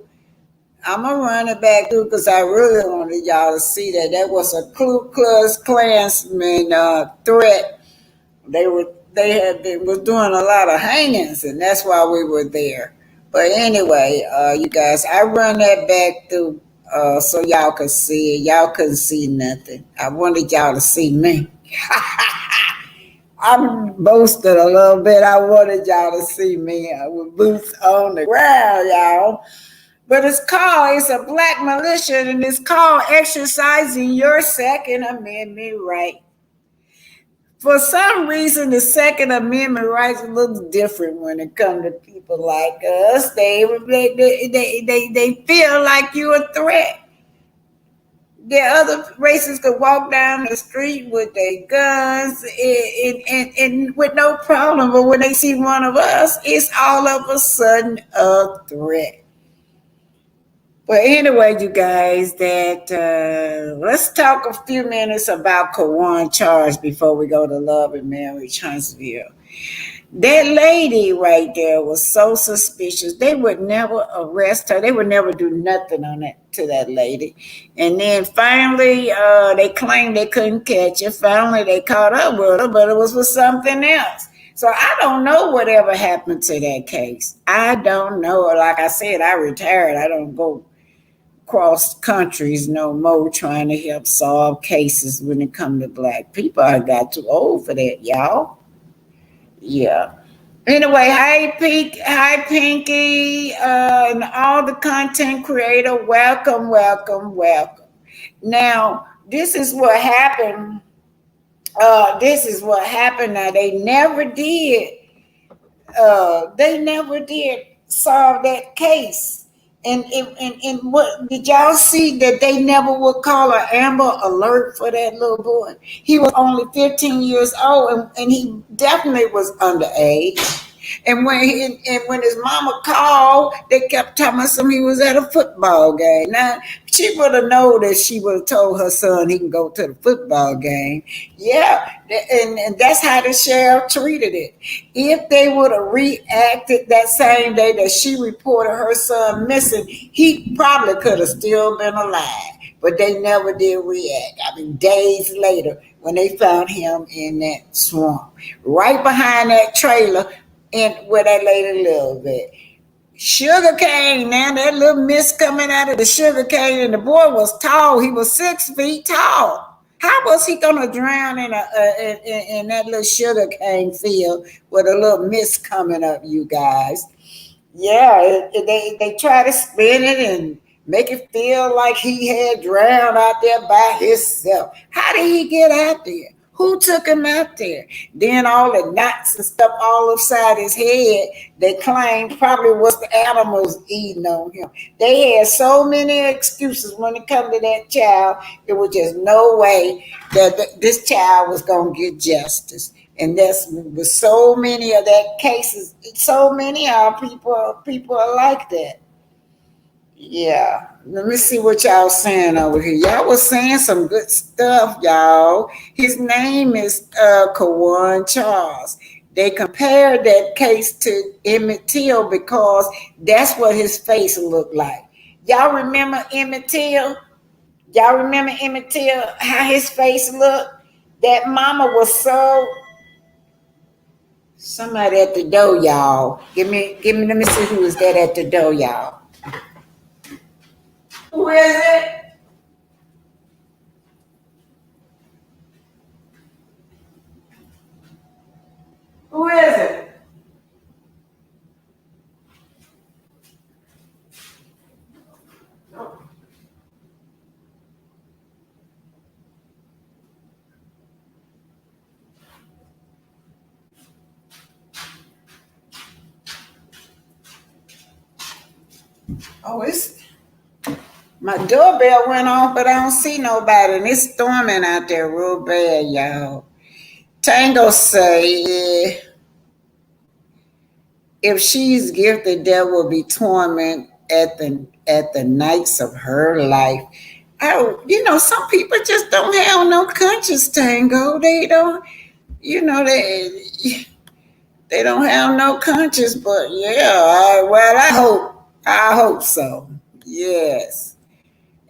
I'm gonna run it back through because I really wanted y'all to see that was a Ku Klux Klansman threat. They were doing a lot of hangings, and that's why we were there. But anyway, you guys, I run that back through so y'all could see it. Y'all couldn't see nothing. I wanted y'all to see me. I'm boasting a little bit. I wanted y'all to see me with boots on the ground, y'all. But it's a black militia, and it's called exercising your Second Amendment right. For some reason, the Second Amendment rights looks different when it comes to people like us. They feel like you're a threat. The other races could walk down the street with their guns and with no problem, but when they see one of us, it's all of a sudden a threat. But anyway, you guys, let's talk a few minutes about Quawan Charles before we go to Love and Marriage Huntsville. That lady right there was so suspicious. They would never arrest her. They would never do nothing to that lady. And then finally, they claimed they couldn't catch her. Finally, they caught up with her, but it was for something else. So I don't know whatever happened to that case. I don't know. Like I said, I retired. I don't go cross countries no more trying to help solve cases when it comes to black people. I got too old for that, y'all. Yeah. Anyway, hi Pinky, and all the content creator. Welcome. Now, this is what happened. Now, they never did solve that case. And what did y'all see that they never would call an Amber Alert for that little boy? He was only 15 years old, and he definitely was underage. And when his mama called, they kept telling us he was at a football game. Now, she would have known that she would have told her son he can go to the football game. Yeah, and that's how the sheriff treated it. If they would have reacted that same day that she reported her son missing, he probably could have still been alive. But they never did react. I mean, days later, when they found him in that swamp, right behind that trailer, and where that lady lived at. Sugar cane, now that little mist coming out of the sugar cane, and the boy was tall. He was 6 feet tall. How was he gonna drown in that little sugar cane field with a little mist coming up, you guys? Yeah, they try to spin it and make it feel like he had drowned out there by himself. How did he get out there? Who took him out there? Then all the knots and stuff all upside his head, they claimed probably was the animals eating on him. They had so many excuses when it come to that child. There was just no way that this child was going to get justice. And that's with so many of that cases, so many people are like that. Yeah, let me see what y'all saying over here. Y'all was saying some good stuff, y'all. His name is Quawan Charles. They compared that case to Emmett Till because that's what his face looked like. Y'all remember Emmett Till? How his face looked? That mama was so... Somebody at the door, y'all. Let me see who is that at the door, y'all. Who is it? Who is it? Oh, it's... My doorbell went off, but I don't see nobody, and it's storming out there real bad, y'all. Tango say, if she's gifted, there will be torment at the nights of her life. Some people just don't have no conscience, Tango. They don't, they don't have no conscience. But yeah, I hope so. Yes.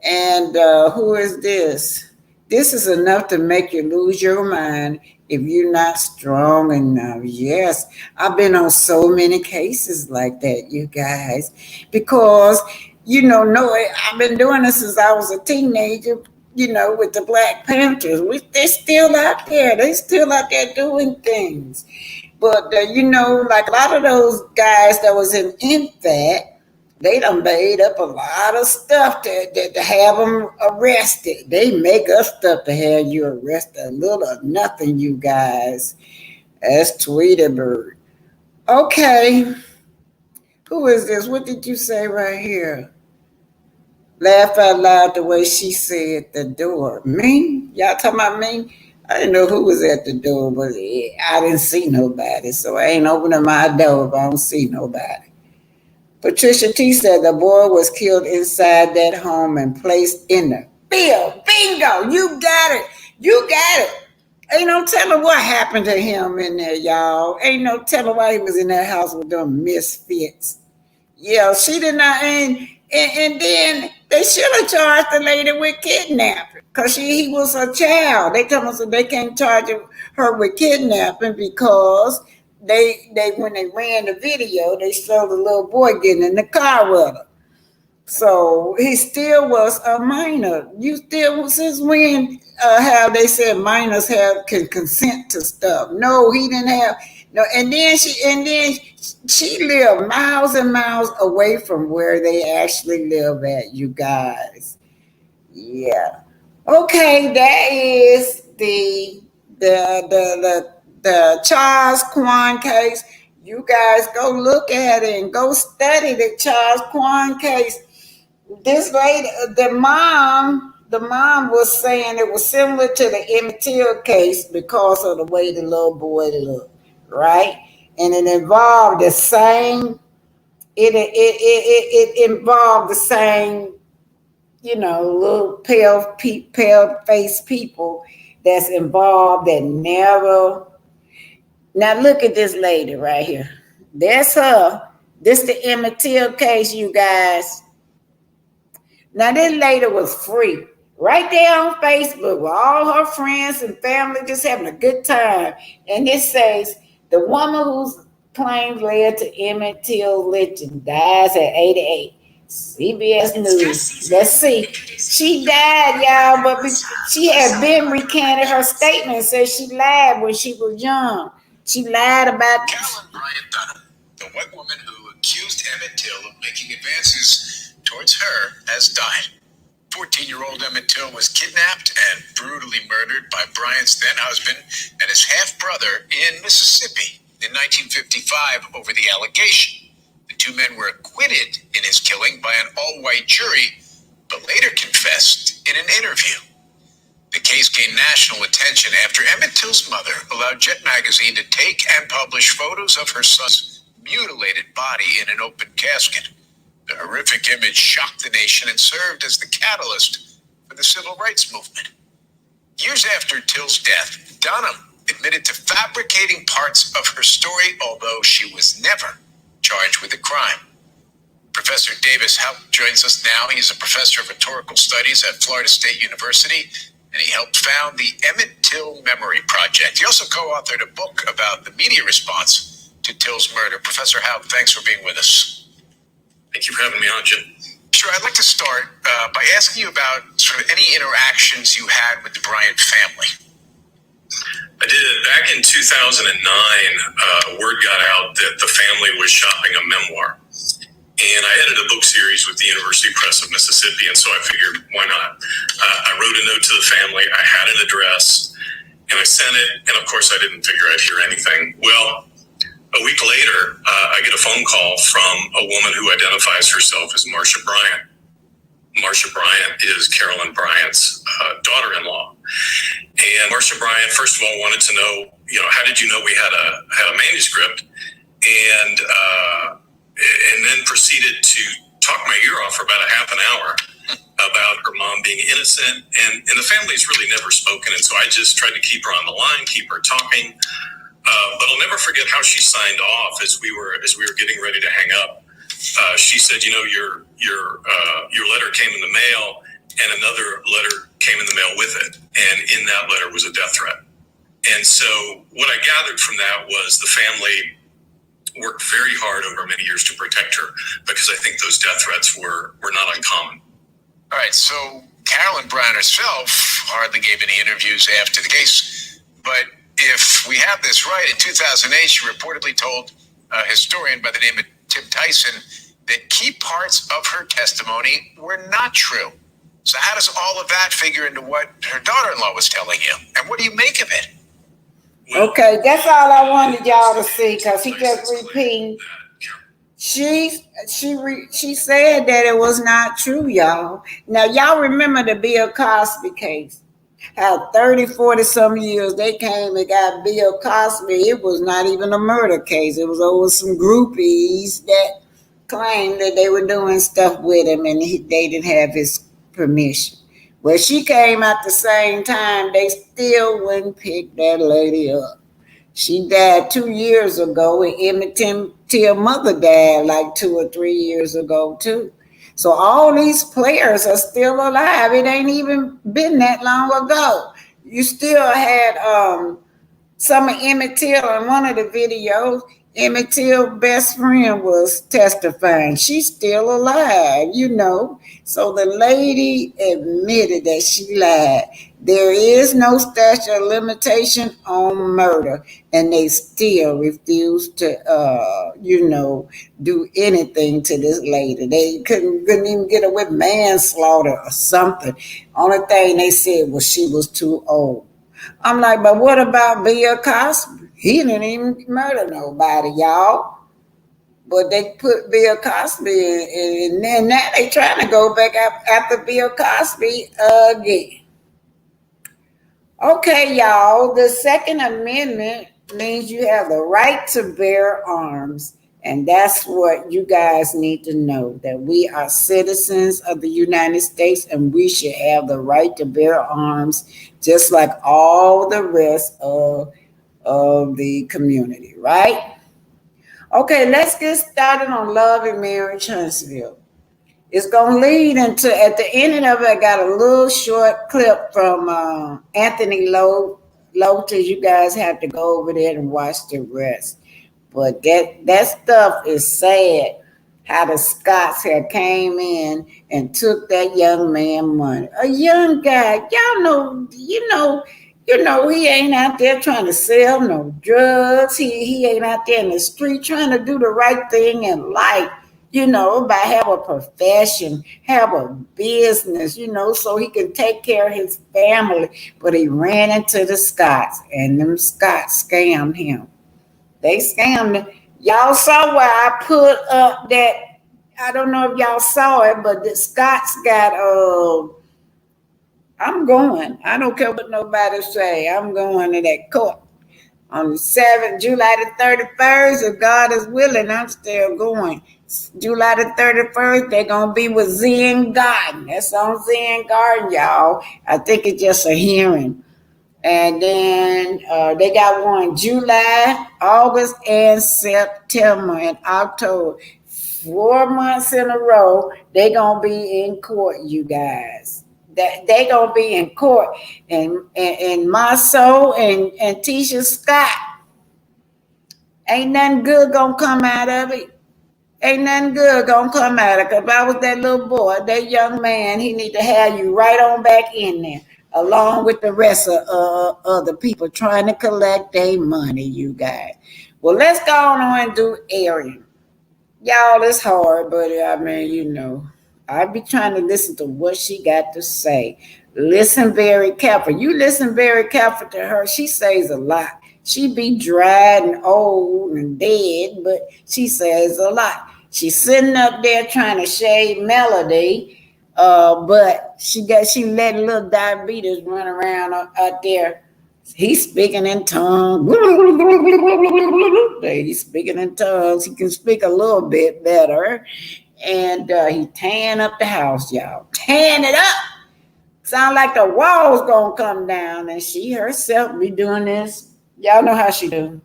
And who is this? This is enough to make you lose your mind if you're not strong enough. Yes, I've been on so many cases like that, you guys, because, I've been doing this since I was a teenager, with the Black Panthers. They're still out there. They're still out there doing things. But, like a lot of those guys that was in that, They done made up a lot of stuff to have them arrested. They make up stuff to have you arrested. A little or nothing, you guys. That's Tweeterberg. Okay. Who is this? What did you say right here? Laugh out loud the way she said the door. Me? Y'all talking about me? I didn't know who was at the door, but I didn't see nobody. So I ain't opening my door if I don't see nobody. Patricia T said the boy was killed inside that home and placed in the field. Bingo! You got it. You got it. Ain't no telling what happened to him in there, y'all. Ain't no telling why he was in that house with them misfits. Yeah, she did not. And then they should have charged the lady with kidnapping because he was a child. They told us that they can't charge her with kidnapping because they when they ran the video, they showed the little boy getting in the car with her. So he still was a minor. You still, since when have they said minors can consent to stuff? No, he didn't have no. And then she lived miles and miles away from where they actually live at. You guys, yeah. Okay, that is the Charles Quawan case. You guys go look at it and go study the Charles Quawan case. This lady, the mom was saying it was similar to the Emmett Till case because of the way the little boy looked, right? And it involved the same. It involved the same, little pale face people that's involved that never. Now look at this lady right here. That's her. This the Emmett Till case, you guys. Now, this lady was free right there on Facebook with all her friends and family just having a good time. And it says, the woman whose claims led to Emmett Till lynching dies at 88. CBS News. Let's see. She died, y'all, but she had been recanted her statement. Says she lied when she was young. She lied about Carolyn Bryant Dunham, the white woman who accused Emmett Till of making advances towards her, has died. 14-year-old Emmett Till was kidnapped and brutally murdered by Bryant's then-husband and his half-brother in Mississippi in 1955 over the allegation. The two men were acquitted in his killing by an all-white jury, but later confessed in an interview. The case gained national attention after Emmett Till's mother allowed Jet magazine to take and publish photos of her son's mutilated body in an open casket. The horrific image shocked the nation and served as the catalyst for the civil rights movement. Years after Till's death, Dunham admitted to fabricating parts of her story, although she was never charged with a crime. Professor Davis Haupt joins us now. He's a professor of rhetorical studies at Florida State University, and he helped found the Emmett Till Memory Project. He also co-authored a book about the media response to Till's murder. Professor Haupt, thanks for being with us. Thank you for having me on, Jim. Sure. I'd like to start by asking you about sort of any interactions you had with the Bryant family. I did. Back in 2009, word got out that the family was shopping a memoir. And I edited a book series with the University Press of Mississippi, and so I figured, why not? I wrote a note to the family. I had an address, and I sent it, and of course I didn't figure I'd hear anything. Well, a week later, I get a phone call from a woman who identifies herself as Marsha Bryant. Marsha Bryant is Carolyn Bryant's daughter-in-law. And Marsha Bryant, first of all, wanted to know, how did you know we had a manuscript? And then proceeded to talk my ear off for about a half an hour about her mom being innocent. And the family's really never spoken. And so I just tried to keep her on the line, keep her talking. But I'll never forget how she signed off as we were getting ready to hang up. She said, your letter came in the mail, and another letter came in the mail with it. And in that letter was a death threat. And so what I gathered from that was the family worked very hard over many years to protect her, because I think those death threats were not uncommon. All right, so Carolyn Bryant herself hardly gave any interviews after the case, but if we have this right, in 2008, she reportedly told a historian by the name of Tim Tyson that key parts of her testimony were not true. So how does all of that figure into what her daughter-in-law was telling you? And what do you make of it? Okay, that's all I wanted y'all to see, because he just repeating. She said that it was not true, y'all. Now, y'all remember the Bill Cosby case? How 30, 40 some years they came and got Bill Cosby. It was not even a murder case. It was over some groupies that claimed that they were doing stuff with him and they didn't have his permission. Well, she came at the same time. They still wouldn't pick that lady up. She died 2 years ago, and Emmett Till mother died like 2 or 3 years ago too. So all these players are still alive. It ain't even been that long ago. You still had some of Emmett Till in one of the videos. Emmett Till's best friend was testifying. She's still alive, you know. So the lady admitted that she lied. There is no statute of limitation on murder, and they still refuse to, do anything to this lady. They couldn't even get away with manslaughter or something. Only thing they said was she was too old. I'm like, but what about Bill Cosby? He didn't even murder nobody, y'all. But they put Bill Cosby in, and then now they trying to go back after Bill Cosby again. Okay, y'all, the Second Amendment means you have the right to bear arms. And that's what you guys need to know, that we are citizens of the United States and we should have the right to bear arms just like all the rest of the community, right? Okay, let's get started on Love and Marriage Huntsville. It's going to lead into, at the ending of it, I got a little short clip from Anthony Logan. You guys have to go over there and watch the rest. But that stuff is sad, how the Scots had came in and took that young man money. A young guy, y'all know, you know, he ain't out there trying to sell no drugs. He ain't out there in the street trying to do the right thing in life, by have a profession, have a business, so he can take care of his family. But he ran into the Scots, and them Scots scammed him. They scammed him. Y'all saw where I put up that, I don't know if y'all saw it, but the Scots got, I'm going. I don't care what nobody say. I'm going to that court. On the 7th, July the 31st, if God is willing, I'm still going. July the 31st, they're going to be with Zen Garden. That's on Zen Garden, y'all. I think it's just a hearing. And then they got one July, August, and September, and October. 4 months in a row, they're going to be in court, you guys. They're going to be in court. And marsau and Tisha Scott, ain't nothing good going to come out of it. Ain't nothing good going to come out of it. Because if I was that little boy, that young man, he need to have you right on back in there, along with the rest of the people trying to collect their money, you guys. Well, let's go on and do Arian. Y'all, it's hard, but I mean, I be trying to listen to what she got to say. Listen very careful. You listen very careful to her. She says a lot. She be dry and old and dead, but she says a lot. She's sitting up there trying to shade Melody, but she let little diabetes run around out there. He's speaking in tongues. He's speaking in tongues. He can speak a little bit better. And he tearing up the house, y'all. Tearing it up. Sound like the wall's gonna come down. And she herself be doing this. Y'all know how she do.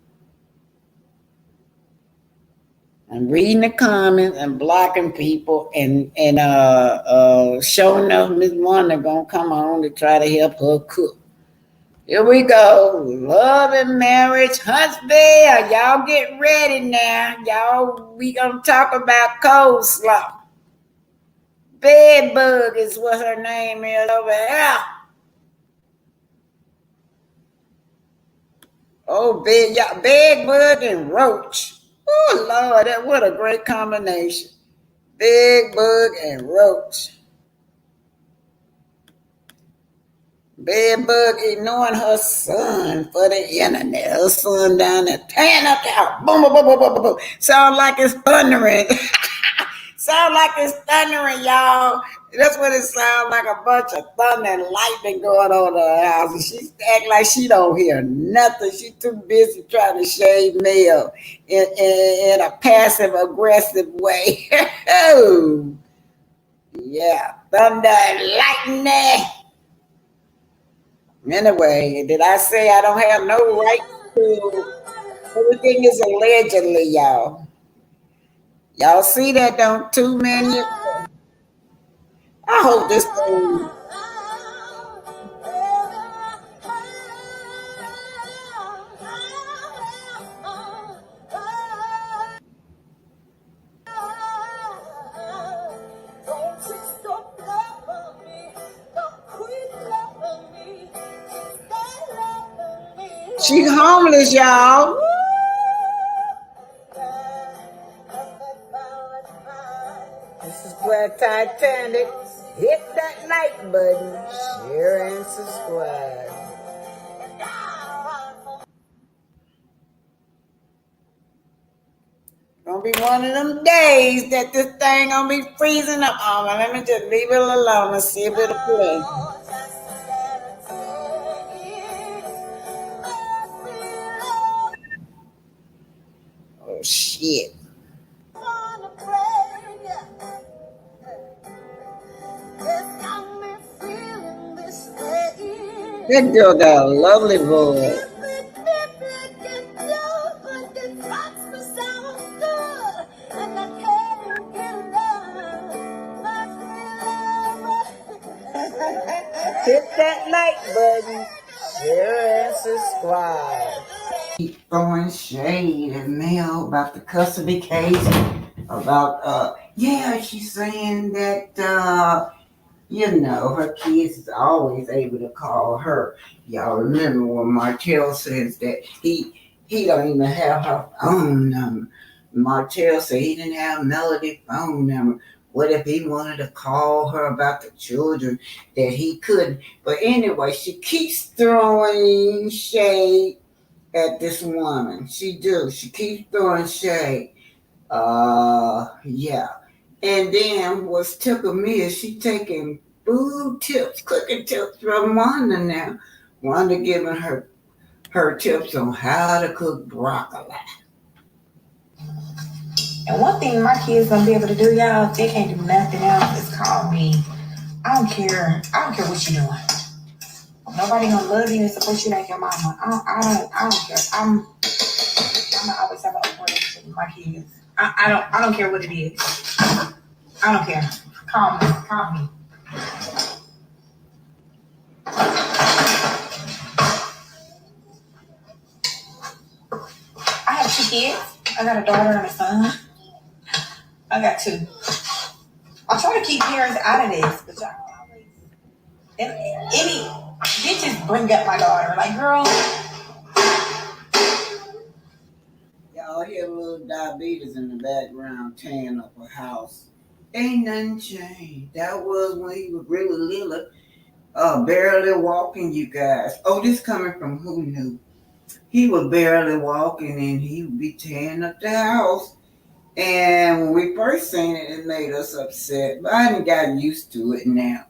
And reading the comments and blocking people and showing up Miss Wanda gonna come on to try to help her cook. Here we go. Love and Marriage Huntsville. Y'all get ready now. Y'all, we gonna talk about coleslaw. Bedbug is what her name is over here. Oh, bedbug and roach. Oh, Lord, what a great combination. Big bug and roach. Bed bug ignoring her son for the internet. Her son down there tearing up the house. Boom, boom, boom, boom, boom, boom, boom. Sound like it's thundering. Sound like it's thundering, y'all. That's what it sounds like, a bunch of thunder and lightning going on in her house. And she act like she don't hear nothing. She too busy trying to shave Mel in a passive aggressive way. Oh, yeah, thunder and lightning. Anyway, did I say I don't have no right to? Everything is allegedly, y'all. Y'all see that? Don't too many. I hope this thing. She homeless, y'all. This is where Titanic hit that like button, share and subscribe. Gonna be one of them days that this thing gonna be freezing up on me. Let me just leave it alone and see if it'll play. Oh shit. That girl got a lovely voice. Hit that like button, share and subscribe. Keep throwing shade at Mel about the custody case. About she's saying that her kids is always able to call her. Y'all remember when Martell says that he don't even have her phone number. Martell said he didn't have Melody's phone number. What if he wanted to call her about the children that he couldn't? But anyway, she keeps throwing shade at this woman. She keeps throwing shade. Yeah. And then what's tickled me is she taking food tips, cooking tips from Wanda now. Wanda giving her tips on how to cook broccoli. And one thing my kids gonna be able to do, y'all, they can't do nothing else, is call me. I don't care what you're doing. Nobody gonna love you and support you like your mama. I don't care. I'm gonna always have an open relationship with my kids. I don't care what it is. I don't care. Call me. I have 2 kids. I got a daughter and a son. I got 2. I try to keep parents out of this, but y'all always, any bitches bring up my daughter. Like, girl. Y'all hear a little diabetes in the background tearing up her house. Ain't nothing changed. That was when he was really little. Barely walking, you guys. Oh, this coming from who knew? He was barely walking and he would be tearing up the house. And when we first seen it, it made us upset. But I done gotten used to it now.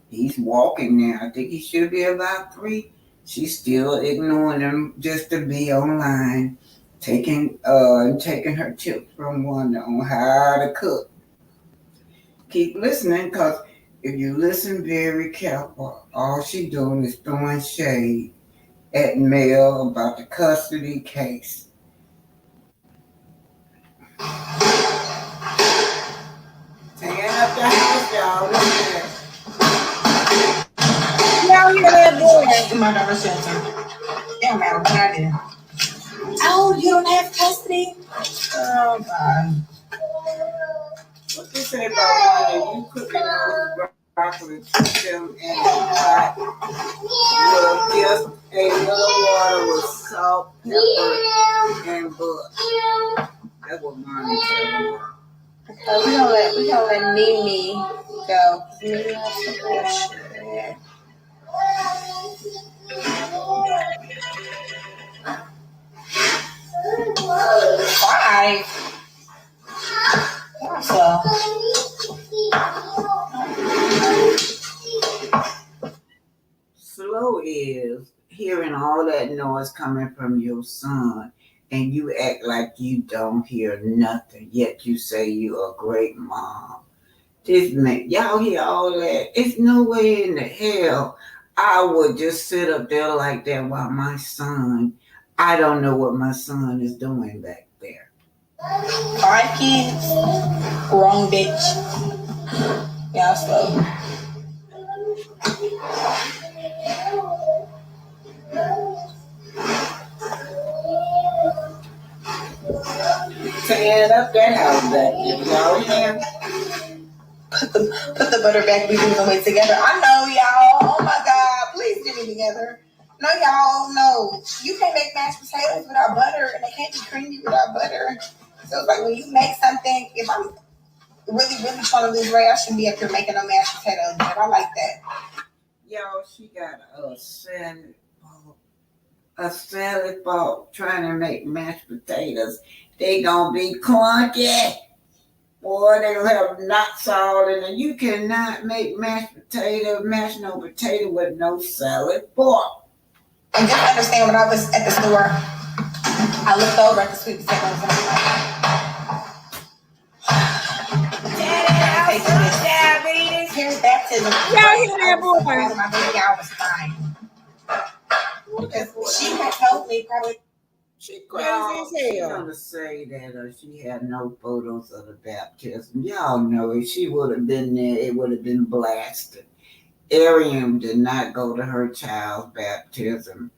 He's walking now. I think he should be about 3. She's still ignoring him just to be online, taking her tips from Wanda on how to cook. Keep listening, because if you listen very careful, all she doing is throwing shade at Mel about the custody case. Tearing up the house, y'all. Look at that. Y'all hear that voice? My daughter shelter. It don't matter what I do. Oh, you don't have custody? Oh, God. What they say about Wanda? You cooking those broccoli, put them in the pot with just a little water with salt, pepper, and butter. That's what Mommy told me. We gonna let Mimi go. Mimi wants to bullshit. Why? So. Slow is hearing all that noise coming from your son, and you act like you don't hear nothing, yet you say you're a great mom. This man, y'all hear all that? It's no way in the hell I would just sit up there like that while my son, I don't know what my son is doing back there. 5 kids, wrong bitch. Y'all slow. Tearing up that house back there, y'all hear? Put the butter back. We do them together. I know, y'all. Oh my God, please get me together. No, y'all, no. You can't make mashed potatoes without butter, and they can't be creamy without butter. So it's like when you make something, if I'm really trying to lose weight, I shouldn't be up here making no mashed potatoes, but I like that. Y'all, she got a salad bowl trying to make mashed potatoes. They gonna be clunky. Boy, they gonna have knots all in it. You cannot make mashed no potato with no salad bowl. And just understand, when I was at the store, I looked over at the sweet potatoes and I'm like, diabetes. Here's baptism. Y'all hear that boy? My baby, I was crying. Because she had told me probably. She crazy as hell. She gonna say that she had no photos of the baptism. Y'all know if she would have been there, it would have been blasted. Ariam did not go to her child's baptism.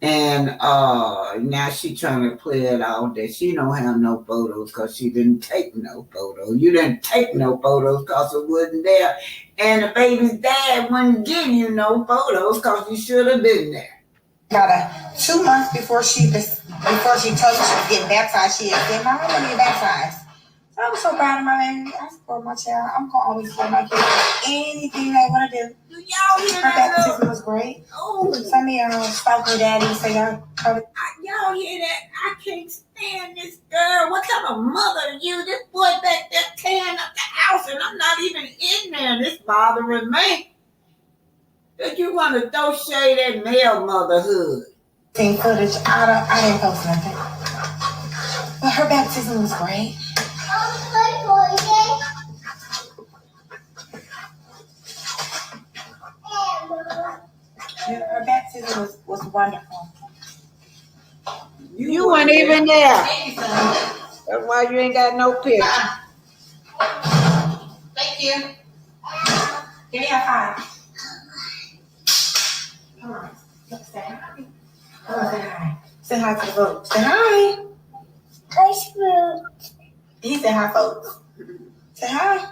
And now she trying to play it off that she don't have no photos because she didn't take no photos. You didn't take no photos because it wasn't there. And the baby's dad wouldn't give you no photos because you should have been there. About 2 months before she told me she was getting baptized, she had said, "Mom, I want to get baptized." So I was so proud of my baby. I support my child. I'm gonna always support my kids. Anything they want to do. Y'all hear her that? baptism was great. Oh, some of y'all stalk her daddy, so y'all hear that? I can't stand this girl. What type of mother are you? This boy back there tearing up the house, and I'm not even in there. This bothering me. That you want to throw shade at male motherhood. Seen footage. I didn't post nothing. But her baptism was great. Her baptism was wonderful. You weren't even there. That's why you ain't got no picture. Thank you. Give me a high. Come on. Say hi. Come on, say hi. Say hi to the folks. Say hi. He said hi, folks. Say hi.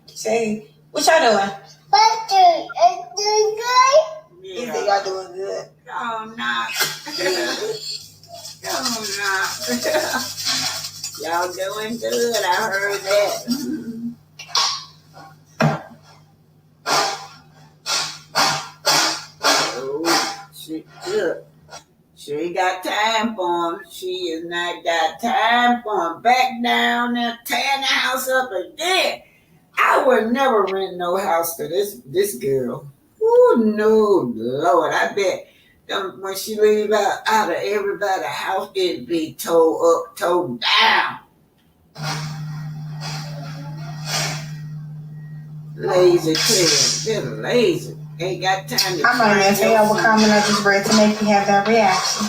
Say, what y'all doing? I'm doing good. He said y'all doing good. Oh, nah. Oh, nah. Y'all doing good. I heard that. Oh, she good. She ain't got time for him. She has not got time for him. Back down there, tearing the house up again. I would never rent no house to this girl. Oh, no, Lord. I bet when she leave out of everybody's house, it'd be towed up, towed down. Lazy kid. They're lazy. Ain't got time to I'm not going to tell y'all what comment I just read to make you have that reaction.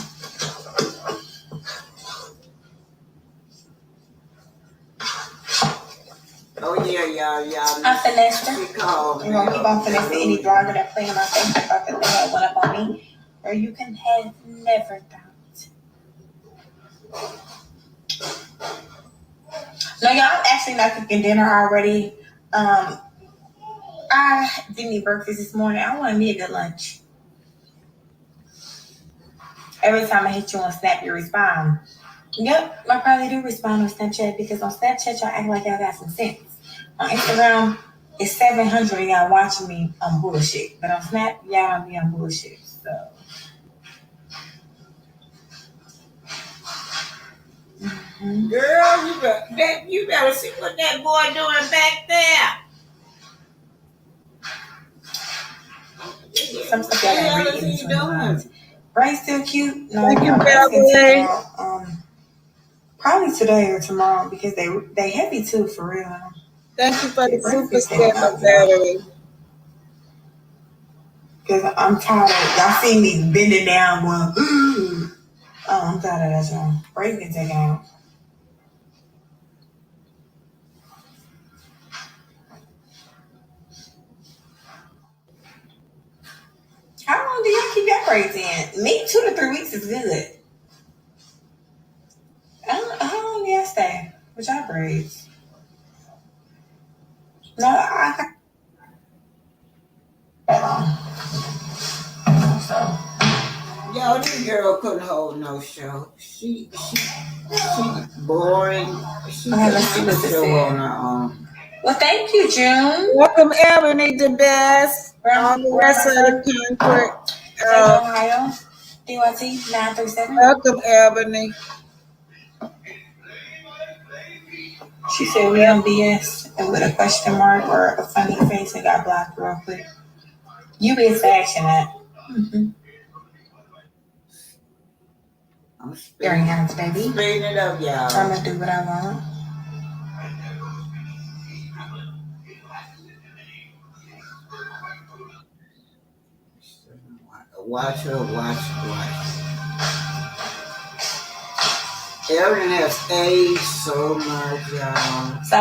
Oh, yeah, y'all. I finessed her. She called me. You're going to keep on finessing any blogger that play in my face. I thought that they had one up on me. Or you can have never doubt. No, y'all, I'm actually not cooking dinner already. I didn't eat breakfast this morning. I want me a good lunch. Every time I hit you on Snap, you respond. Yep, I probably do respond on Snapchat because on Snapchat y'all act like y'all got some sense. On Instagram, it's 700 of y'all watching me on bullshit, but on Snap, y'all be on bullshit. So. Mm-hmm. Girl, you better see what that boy doing back there. Some stuff y'all gotta read in sometimes. Bray's still cute. No, Thank you, Beverly. Probably today or tomorrow because they heavy too for real. Thank you for the super step of battery. Because I'm tired of y'all see me bending down going, ooh. Oh, I'm tired of that, y'all. Bray's getting taken out. How long do y'all keep your braids in? Me, 2 to 3 weeks is good. How long do y'all stay with y'all braids? No, I so. Yo, this girl couldn't hold no show. She boring. She couldn't hold no show on her own. Well, thank you, June. Welcome, Ebony, the best. All the rest of the Concord. Ohio, DYT 937. Welcome, Ebony. She said we on BS and with a question mark or a funny face and got blocked real quick. You be action that. Mm-hmm. I'm Very nice, baby. Speeding it up, y'all. I'm gonna do what I want. Watch her, watch. Erin has aged so much, y'all. So,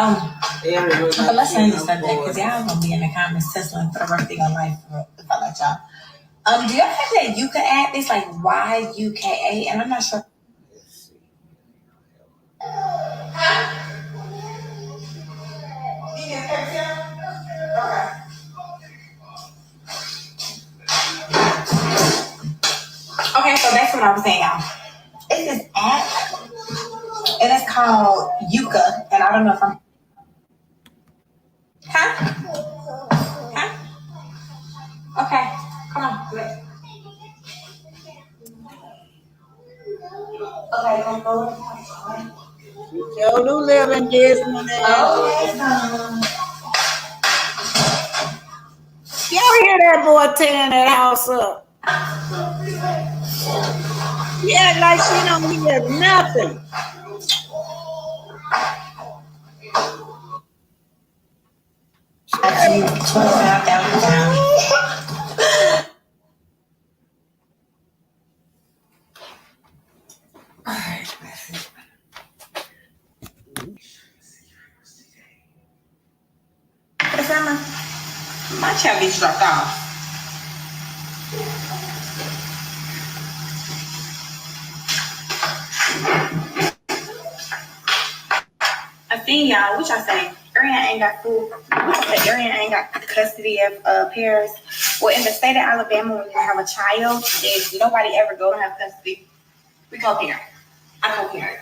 but let's end this subject because y'all gonna be in the comments tussling for the rest of your life if I let y'all. Do y'all have that Yuka app? It's like YUKA, and I'm not sure. Okay, so that's what I was saying, y'all. It's this app, and it's called Yuka, and I don't know if I'm. Huh? Okay, come on, wait. Okay, I'm going. Yo, do live in Disney. Y'all hear that boy tearing that house up? Yeah, like she don't hear nothing. After you 25,000 pounds. My child gets dropped off. I think y'all, what y'all say? Arian ain't got food. Arian ain't got custody of Paris. Well, in the state of Alabama, when you have a child, if nobody ever go to have custody, we co-parent. I co-parent.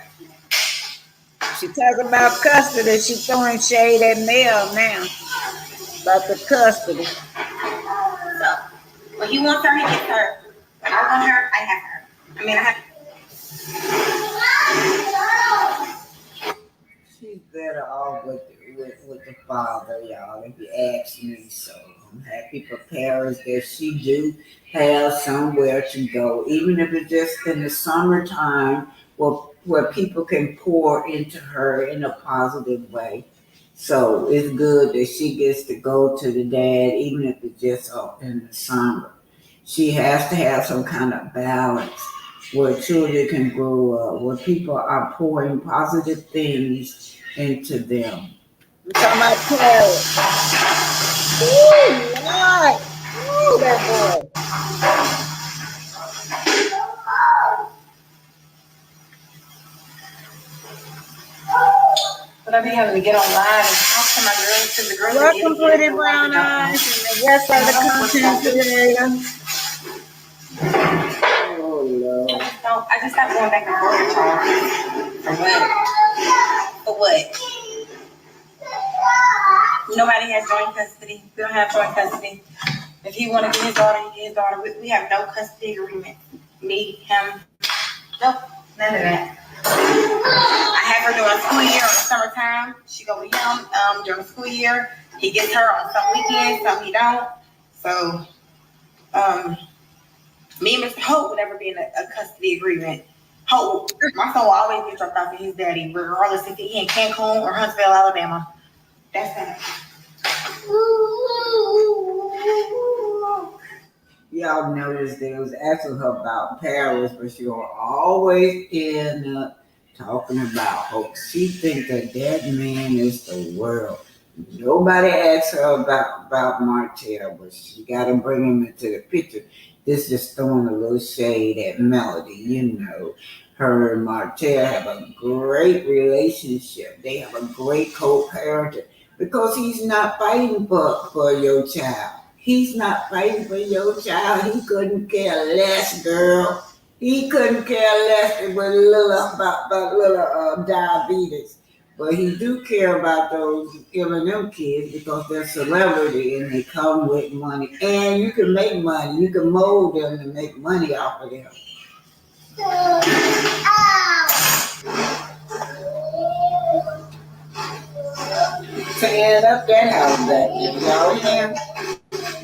She talking about custody. She throwing shade at Mel now about the custody. So, when he wants her, he gets her. When I want her, I have her. I mean, I have. She's better off with the father, y'all, if you ask me. So I'm happy for Paris that she do have somewhere to go, even if it's just in the summertime where people can pour into her in a positive way. So it's good that she gets to go to the dad, even if it's just up in the summer. She has to have some kind of balance where children can grow up, where people are pouring positive things into them. I'm talking about Paris. Ooh, Lord. Ooh, that boy. But I be having to get online and talk to my girls because the girls. Welcome, Pretty Brown Eyes, and the rest of the content creator. I I just stopped going back and forth, Charles. For what? For what? Nobody has joint custody. We don't have joint custody. If he want to get his daughter, he get his daughter. We have no custody agreement. Me, him. Nope, none of that. I have her during school year on the summertime. She go with him during the school year. He gets her on some weekends, some he don't. So, me and Mr. Hope would never be in a custody agreement. Hope, my son will always get dropped off with his daddy, regardless if he in Cancun or Huntsville, Alabama. That's that. Y'all noticed they was asking her about Paris, but she will always end up talking about Hope. She thinks that man is the world. Nobody asks her about Martell, but she got to bring him into the picture. This is throwing a little shade at Melody. You know, her and Martell have a great relationship. They have a great co-parenting because he's not fighting for your child. He's not fighting for your child. He couldn't care less, girl. He couldn't care less about little diabetes. But he do care about those M&M kids because they're celebrity and they come with money. And you can make money. You can mold them and make money off of them. Tearing up that house back there. Y'all hear?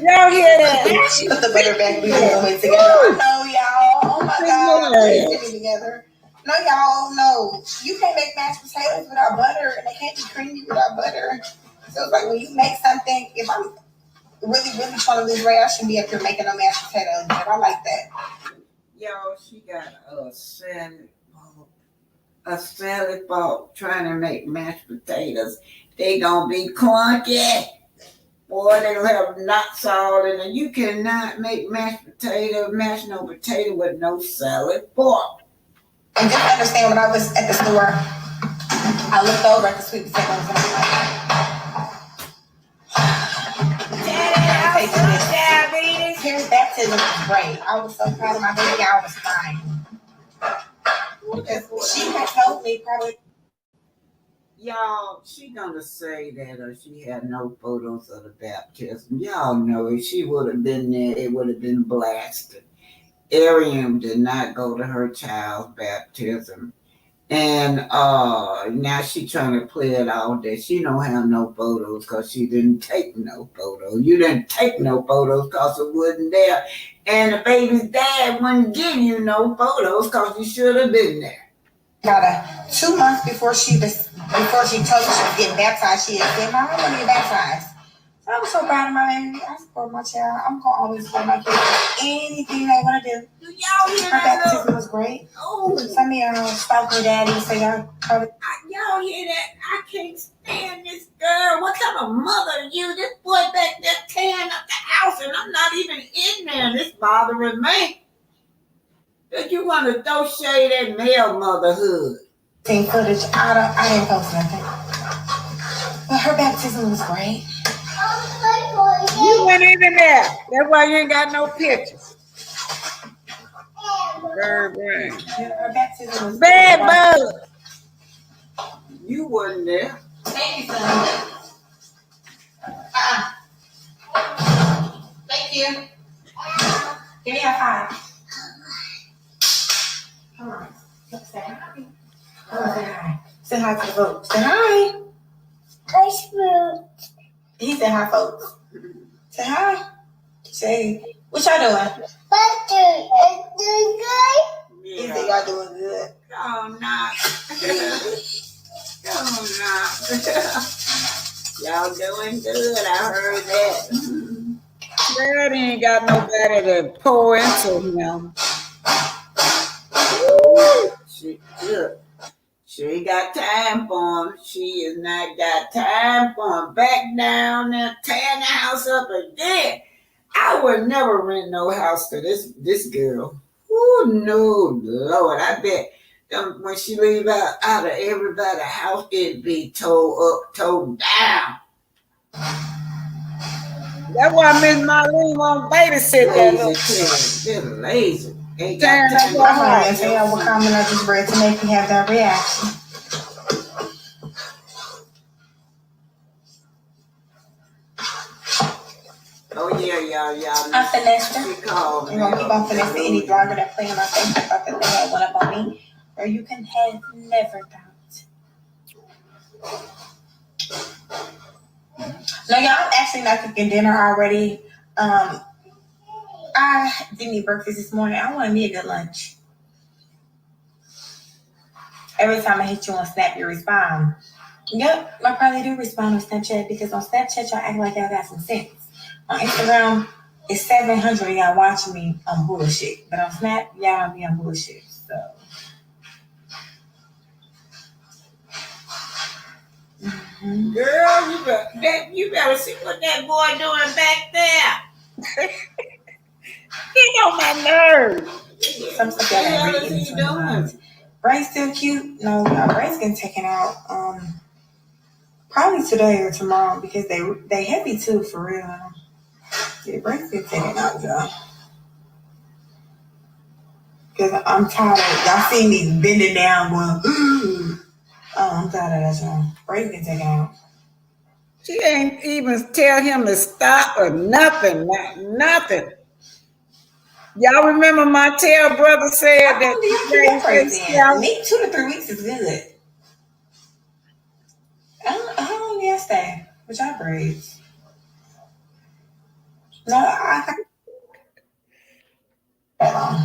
Y'all hear that? She put the butter back we went together. I know, y'all. Oh my God. We're sitting together. No, y'all, no. You can't make mashed potatoes without butter, and they can't be creamy without butter. So it's like when you make something, if I'm really, really trying to lose weight, I shouldn't be up here making no mashed potatoes, but I like that. Yo, she got a salad bowl trying to make mashed potatoes. They gonna be clunky. Boy, they gonna have nuts all in it. You cannot make mash no potato with no salad bowl. And just understand, when I was at the store, I looked over at the sweet potatoes and I'm like, diabetes. His baptism was great. I was so proud of my baby. I was crying. Because she had told me probably. Y'all, she gonna say that she had no photos of the baptism. Y'all know if she would have been there, it would have been blasted. Ariam did not go to her child's baptism. And now she trying to play it off that she don't have no photos because she didn't take no photos. You didn't take no photos because it wasn't there. And the baby's dad wouldn't give you no photos because you should have been there. About 2 months before she told me she was getting baptized, she had said, "Mom, I want to get baptized." So I was so proud of my baby. I support my child. I'm gonna always support my kids. Anything they want to do. Y'all hear her that? baptism was great. Oh, some of y'all stalk her daddy, so y'all. Y'all hear that? I can't stand this girl. What kind of mother are you? This boy back there tearing up the house, and I'm not even in there. And it's bothering me. That you want to throw shade at male motherhood. Same footage. I didn't post nothing. But her baptism was great. You weren't even there. That's why you ain't got no pictures. Her baptism was bad bug. You wasn't there. Thank you, son. Thank you. Give me a high. Come on. Say hi. Come on, say hi. Say hi to the folks. Say hi. He said hi, folks. Say hi. Say, what y'all doing? Doing good. Yeah. He said y'all doing good. Oh, not. Oh, no. Y'all doing good. I heard that. Dad ain't got nobody to pour into him. She ain't got time for him. She has not got time for him. Back down there, tearing the house up again. I would never rent no house to this girl. Oh, no, Lord. I bet when she leave out of everybody's house, it'd be towed up, towed down. That's why Miss Marlene won't babysit that little kid. Just lazy. They I'm got time going to tell you what comment I just read to make you have that reaction. Oh yeah, y'all. I'm finessed. She called me. I'm gonna keep on finessing any blogger that play on my Facebook. I think they had one up on me, or you can have never doubt. No, y'all, I'm actually not cooking dinner already. I didn't eat breakfast this morning. I wanted me a good lunch. Every time I hit you on Snap, you respond. Yep, I probably do respond on Snapchat because on Snapchat, y'all act like y'all got some sense. On Instagram, it's 700 of y'all watching me on bullshit. But on Snap, y'all don't be on bullshit. So. Mm-hmm. Girl, you better see what that boy doing back there. Get on my nerves. Some stuff y'all ain't really doing. Bray's still cute. No, Bray's getting taken out. Probably today or tomorrow because they heavy too, for real. Yeah, Bray's getting taken out, y'all. Because I'm tired of y'all see me bending down going, oh, I'm tired of that, y'all. Bray's getting taken out. She ain't even tell him to stop or nothing. Nothing. Y'all remember my tail brother said that me 2 to 3 weeks is good. How long do y'all stay with y'all braids? No, I got that long.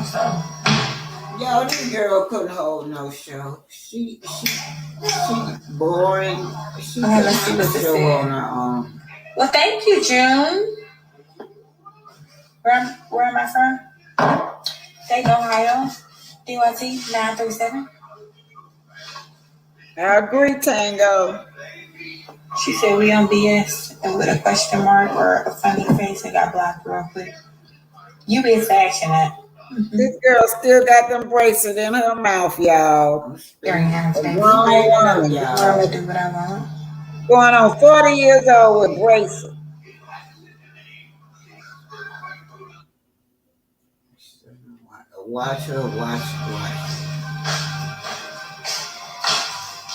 So. Yo, this girl couldn't hold no show. She boring. She couldn't hold a show on her own. Well, thank you, June. Where am I from? Dayton, Ohio. DYT 937. I agree, Tango. She said we on BS and with a question mark or a funny face and got blocked real quick. You be action that. Mm-hmm. This girl still got them bracelets in her mouth, y'all. Very nice, baby. I'm gonna do what I want. Going on 40 years old with bracelets. Watch her.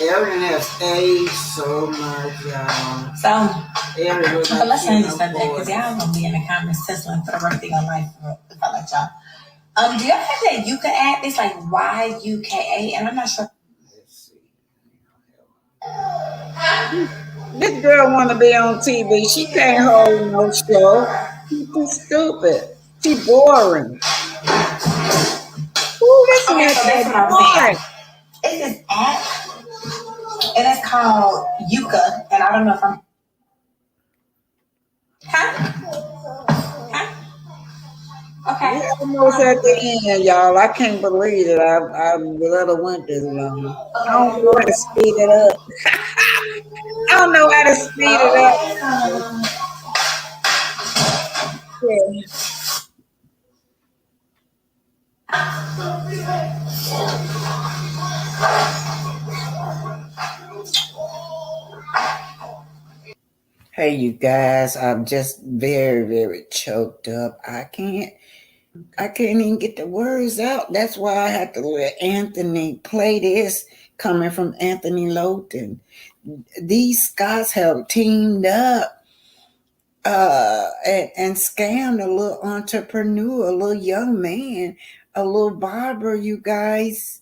Erin has aged so much, y'all. So, let's change that because y'all gonna be in the comments tussling for the rest of your life if I let y'all. Do y'all have that Yuka app? It's like YUKA, and I'm not sure. This girl want to be on TV. She can't hold no show. She's too stupid. She boring. Ooh, listen Okay, so that's what I'm saying. It's this app, and it's called Yuka, and I don't know if I'm. Okay. We're almost at the end, y'all. I can't believe it. I let her went this long. I don't know how to speed it up. I don't know how to speed it up. Yeah. Hey, you guys, I'm just very, very choked up. I can't even get the words out. That's why I have to let Anthony play this coming from Anthony Logan. These Scots have teamed up and scammed a little entrepreneur, a little young man, a little barber, you guys.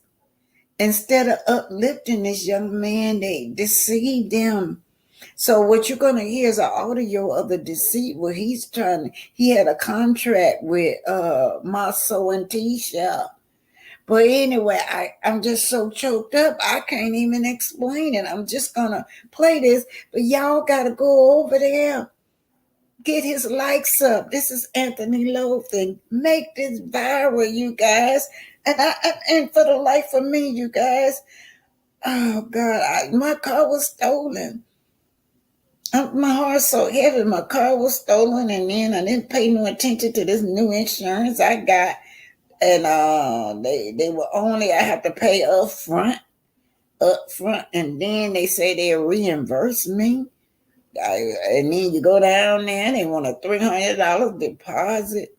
Instead of uplifting this young man, they deceived him. So what you're going to hear is an audio of the deceit where he had a contract with marsau and tisha. But anyway, I'm just so choked up, I can't even explain it. I'm just going to play this, but y'all got to go over there. Get his likes up. This is Anthony Logan. Make this viral, you guys. And for the life of me, you guys, oh God, my car was stolen. My heart's so heavy. My car was stolen, and then I didn't pay no attention to this new insurance I got. And they were only, I have to pay up front, and then they say they'll reimburse me. And then you go down there, they want a $300 deposit.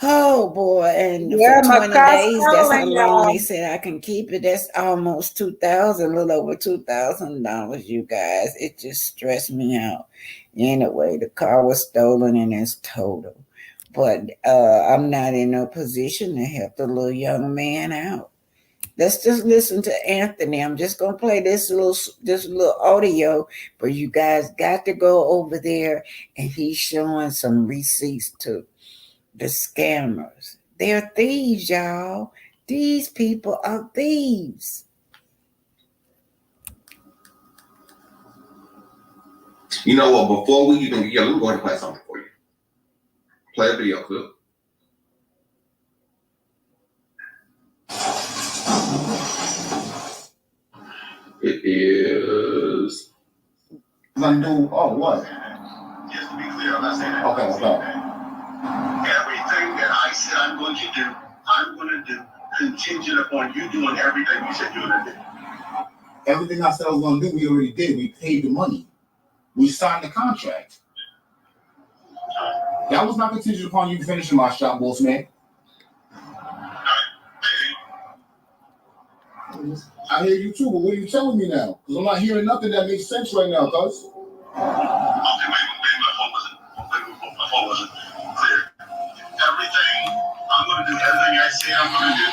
Oh boy, and for Yeah, my 20 car's days, that's how calling, long they y'all. said I can keep it. That's almost 2,000, a little over $2,000, you guys. It just stressed me out. Anyway, the car was stolen and it's total. But I'm not in a position to help the little young man out. Let's just listen to Anthony. I'm just gonna play this little audio, but you guys got to go over there, and he's showing some receipts too. The scammers. They're thieves, y'all. These people are thieves. You know what? Before we even let me go ahead and play something for you. Play a video clip. It is. Undo. Oh, what? Just to be clear, I'm not saying that. Okay. Everything that I said I'm going to do, I'm going to do contingent upon you doing everything you said you're going to do. Everything I said I was going to do, we already did. We paid the money. We signed the contract. That was not contingent upon you finishing my shop, boss man. I hear you too, but what are you telling me now? Because I'm not hearing nothing that makes sense right now, cuz. Okay, my phone wasn't clear. Everything, I'm going to do everything I say I'm going to do.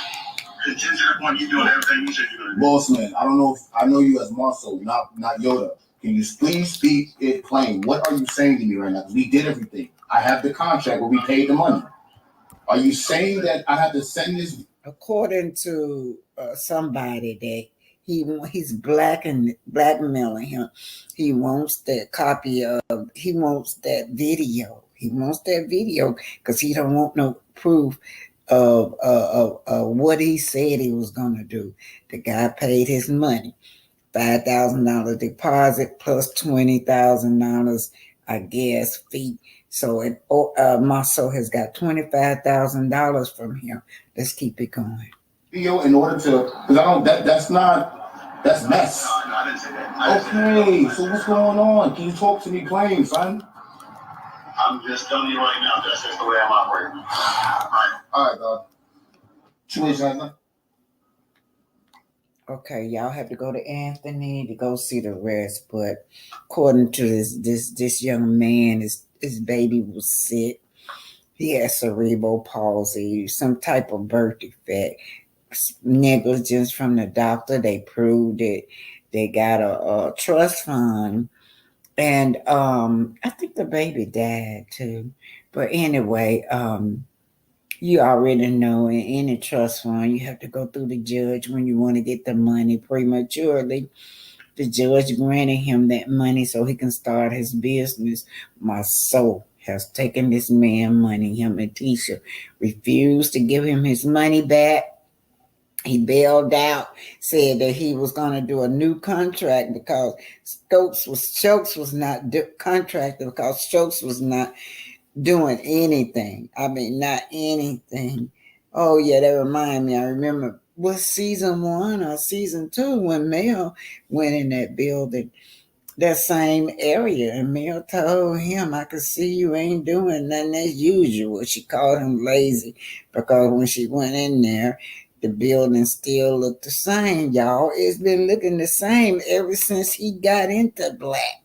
Contingent upon you doing everything you said you're going to do. Boss man, I don't know if I know you as Marsau, not Yoda. Can you please speak it plain? What are you saying to me right now? Because we did everything. I have the contract where we paid the money. Are you saying that I have to send this? According to somebody that he's blackmailing him. He wants that copy of. He wants that video. He wants that video because he don't want no proof of what he said he was going to do. The guy paid his money. $5,000 deposit plus $20,000, I guess, fee. So Marsau has got $25,000 from him. Let's keep it going. Video in order to, because I don't. That's mess. No, I didn't say that. Okay, so what's going on? Can you talk to me plain, son? I'm just telling you right now. That's just the way I'm operating. All right, God. 2 days later. Okay, y'all have to go to Anthony to go see the rest. But according to this young man, his baby was sick. He had cerebral palsy, some type of birth defect, negligence from the doctor. They proved it. They got a trust fund, and I think the baby died too. But anyway, you already know in any trust fund, you have to go through the judge when you want to get the money prematurely. The judge granted him that money so he can start his business. Marsau has taken this man money. Him and Tisha refused to give him his money back. He bailed out, said that he was going to do a new contract because Stokes was not contracted because Stokes was not doing anything. I mean, not anything. Oh yeah, that remind me. I remember was season 1 or season 2 when Mel went in that building, that same area, and Mel told him, "I could see you ain't doing nothing as usual." She called him lazy because when she went in there, the building still looked the same, y'all. It's been looking the same ever since he got into black.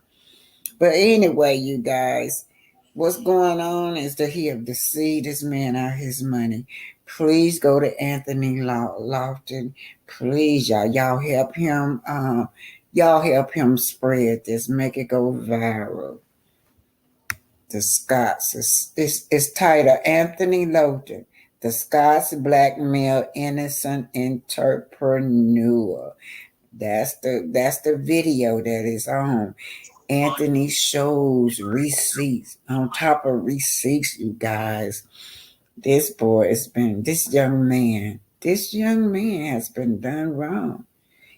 But anyway, you guys, what's going on is that he have deceived this man out of his money. Please go to Anthony Lofton. Please, y'all help him. Y'all help him spread this. Make it go viral. The Scots. It's titled Anthony Logan. The Scots blackmail innocent entrepreneur. That's the video that is on. Anthony shows receipts on top of receipts, you guys. This young man has been done wrong.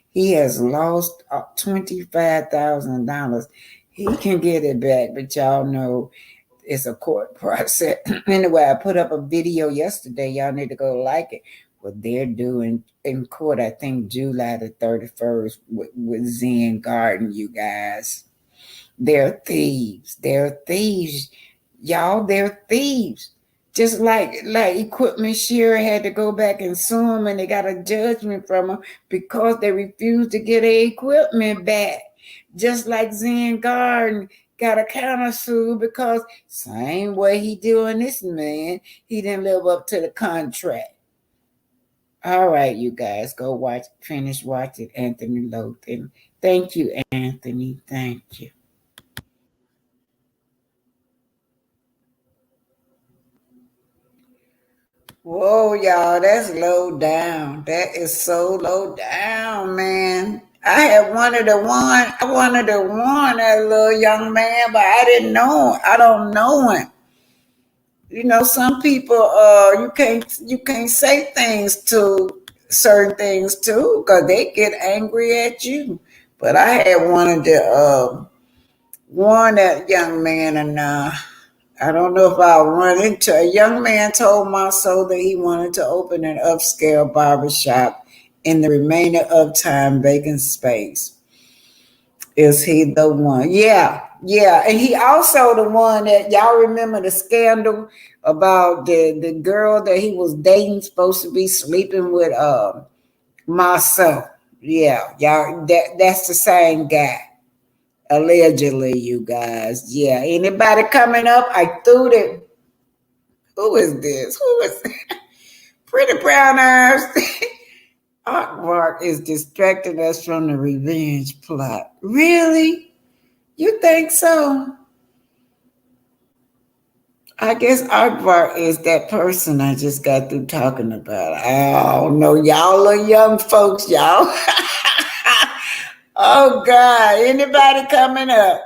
He has lost $25,000. He can get it back, but y'all know it's a court process. Anyway, I put up a video yesterday. Y'all need to go like it. What they're doing in court, I think July the 31st with Zen Garden, you guys. They're thieves. Y'all, they're thieves. Just like Equipment Shearer had to go back and sue them, and they got a judgment from them because they refused to get their equipment back. Just like Zen Garden got a counter sue because same way he doing this man, he didn't live up to the contract. All right, you guys, go finish watching Anthony Logan. Thank you, Anthony. Thank you. Whoa, y'all, that's low down. That is so low down, man. I wanted to warn that little young man, but I didn't know him. I don't know him. You know, some people you can't say things to certain things too, because they get angry at you. But I had wanted to warn that young man, and I don't know if I'll run into a young man told my soul that he wanted to open an upscale barbershop in the remainder of time vacant space. Is he the one? Yeah. And he also the one that y'all remember the scandal about the girl that he was dating, supposed to be sleeping with marsau. Yeah, y'all that's the same guy. Allegedly, you guys. Yeah. Anybody coming up? I threw it. Who is this? Who is Pretty Brown Eyes? Aardvark is distracting us from the revenge plot. Really? You think so? I guess Aardvark is that person I just got through talking about. I don't know. Y'all are young folks, y'all. Oh, God. Anybody coming up?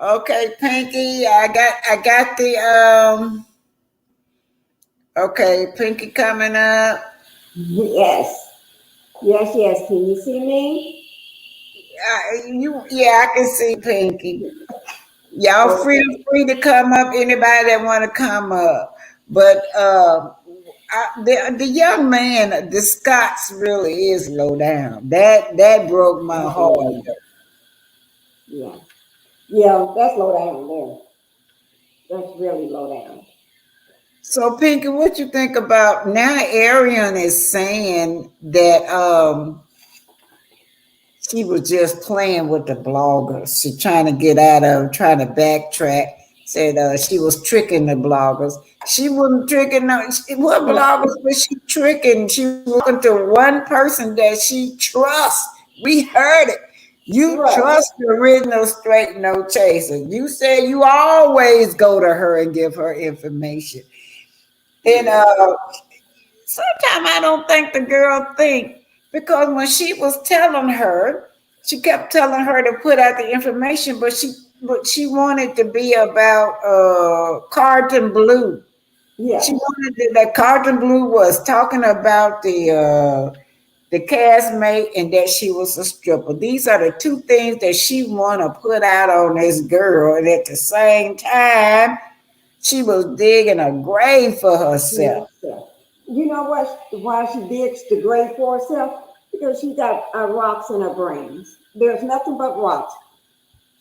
Okay, Pinky, I got the okay, Pinky coming up. Yes. Can you see me? I can see Pinky. Y'all free to come up. Anybody that want to come up, but the young man, the Scots really is low down. That broke my heart. Yeah, that's low down there. That's really low down. So, Pinky, what you think about now? Arian is saying that she was just playing with the bloggers. She trying to get out of, trying to backtrack. Said she was tricking the bloggers. She wasn't tricking. What bloggers was she tricking? She was looking to one person that she trusts. We heard it. You trust the original straight no chaser. You said you always go to her and give her information. And sometimes I don't think the girl think, because when she was telling her, she kept telling her to put out the information, but she wanted to be about Carton Blue. Yeah. She wanted that Carton Blue was talking about the castmate and that she was a stripper. These are the two things that she want to put out on this girl, and at the same time, she was digging a grave for herself. You know why she digs the grave for herself? Because she got rocks in her brains. There's nothing but rocks.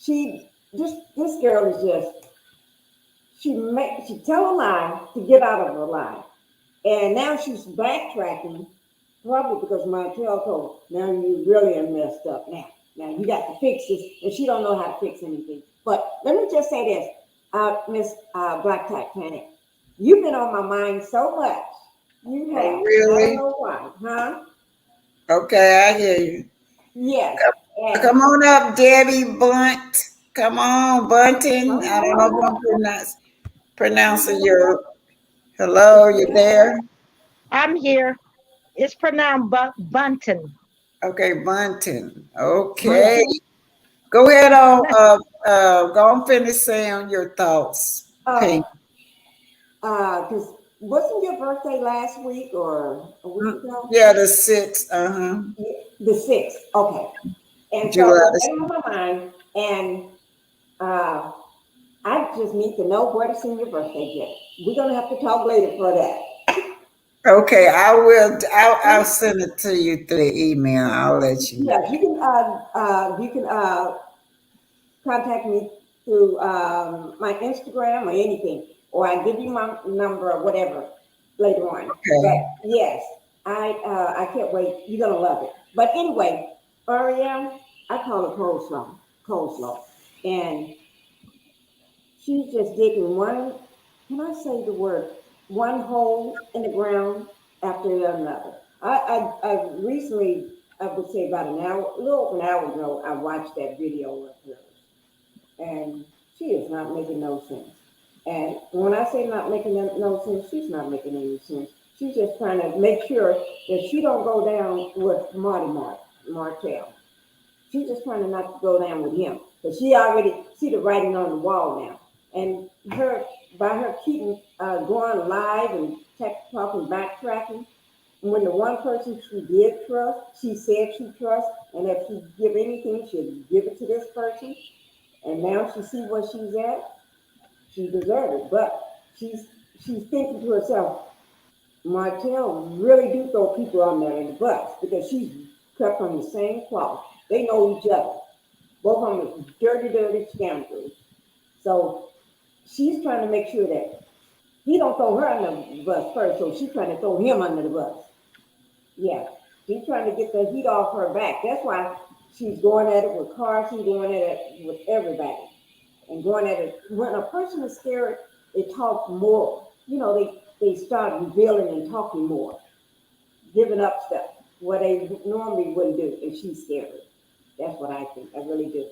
This girl is just, she tell a lie to get out of a lie. And now she's backtracking, probably because Montel told her, now you really are messed up now. Now you got to fix this, and she don't know how to fix anything. But let me just say this, Miss Black Titanic, you've been on my mind so much. You have. Really? I don't know why, huh? Okay, I hear you. Yes. Come on up, Debbie Bunt. Come on, Bunting. I don't know if I'm pronouncing your. Hello, you there? I'm here. It's pronounced Bunton. Okay, Bunton. Okay. Go ahead on. Go and finish saying your thoughts. Because wasn't your birthday last week or a week ago? Yeah, the 6th. The 6th. Okay. And so it's on my mind, and I just need to know where to send your birthday gift. We're gonna have to talk later for that. Okay, I will. I'll send it to you through the email. I'll let you know. Yeah, you can contact me through my Instagram or anything, or I give you my number or whatever later on. Okay. But yes, I can't wait. You're gonna love it. But anyway, Ariel, I call her coleslaw, and she's just digging one. Can I say the word? One hole in the ground after another. I recently, I would say about an hour, a little over an hour ago, I watched that video of hers, and she is not making no sense. And when I say not making no sense, she's not making any sense. She's just trying to make sure that she don't go down with Martell. She's just trying to not go down with him, but she already see the writing on the wall now. And by her keeping going live and talking, backtracking, when the one person she did trust, she said she trusts, and if she give anything, she'd give it to this person. And now she see where she's at. She deserves it, but she's thinking to herself, Martell really do throw people on there in the bus because she's cut from the same cloth. They know each other. Both of them are dirty scoundrels. So she's trying to make sure that he don't throw her under the bus first, so she's trying to throw him under the bus. Yeah, she's trying to get the heat off her back. That's why she's going at it with cars, she's going at it with everybody. And going at it, when a person is scared, they talk more. You know, they start revealing and talking more, giving up stuff, what they normally wouldn't do if she's scared. That's what I think. I really do.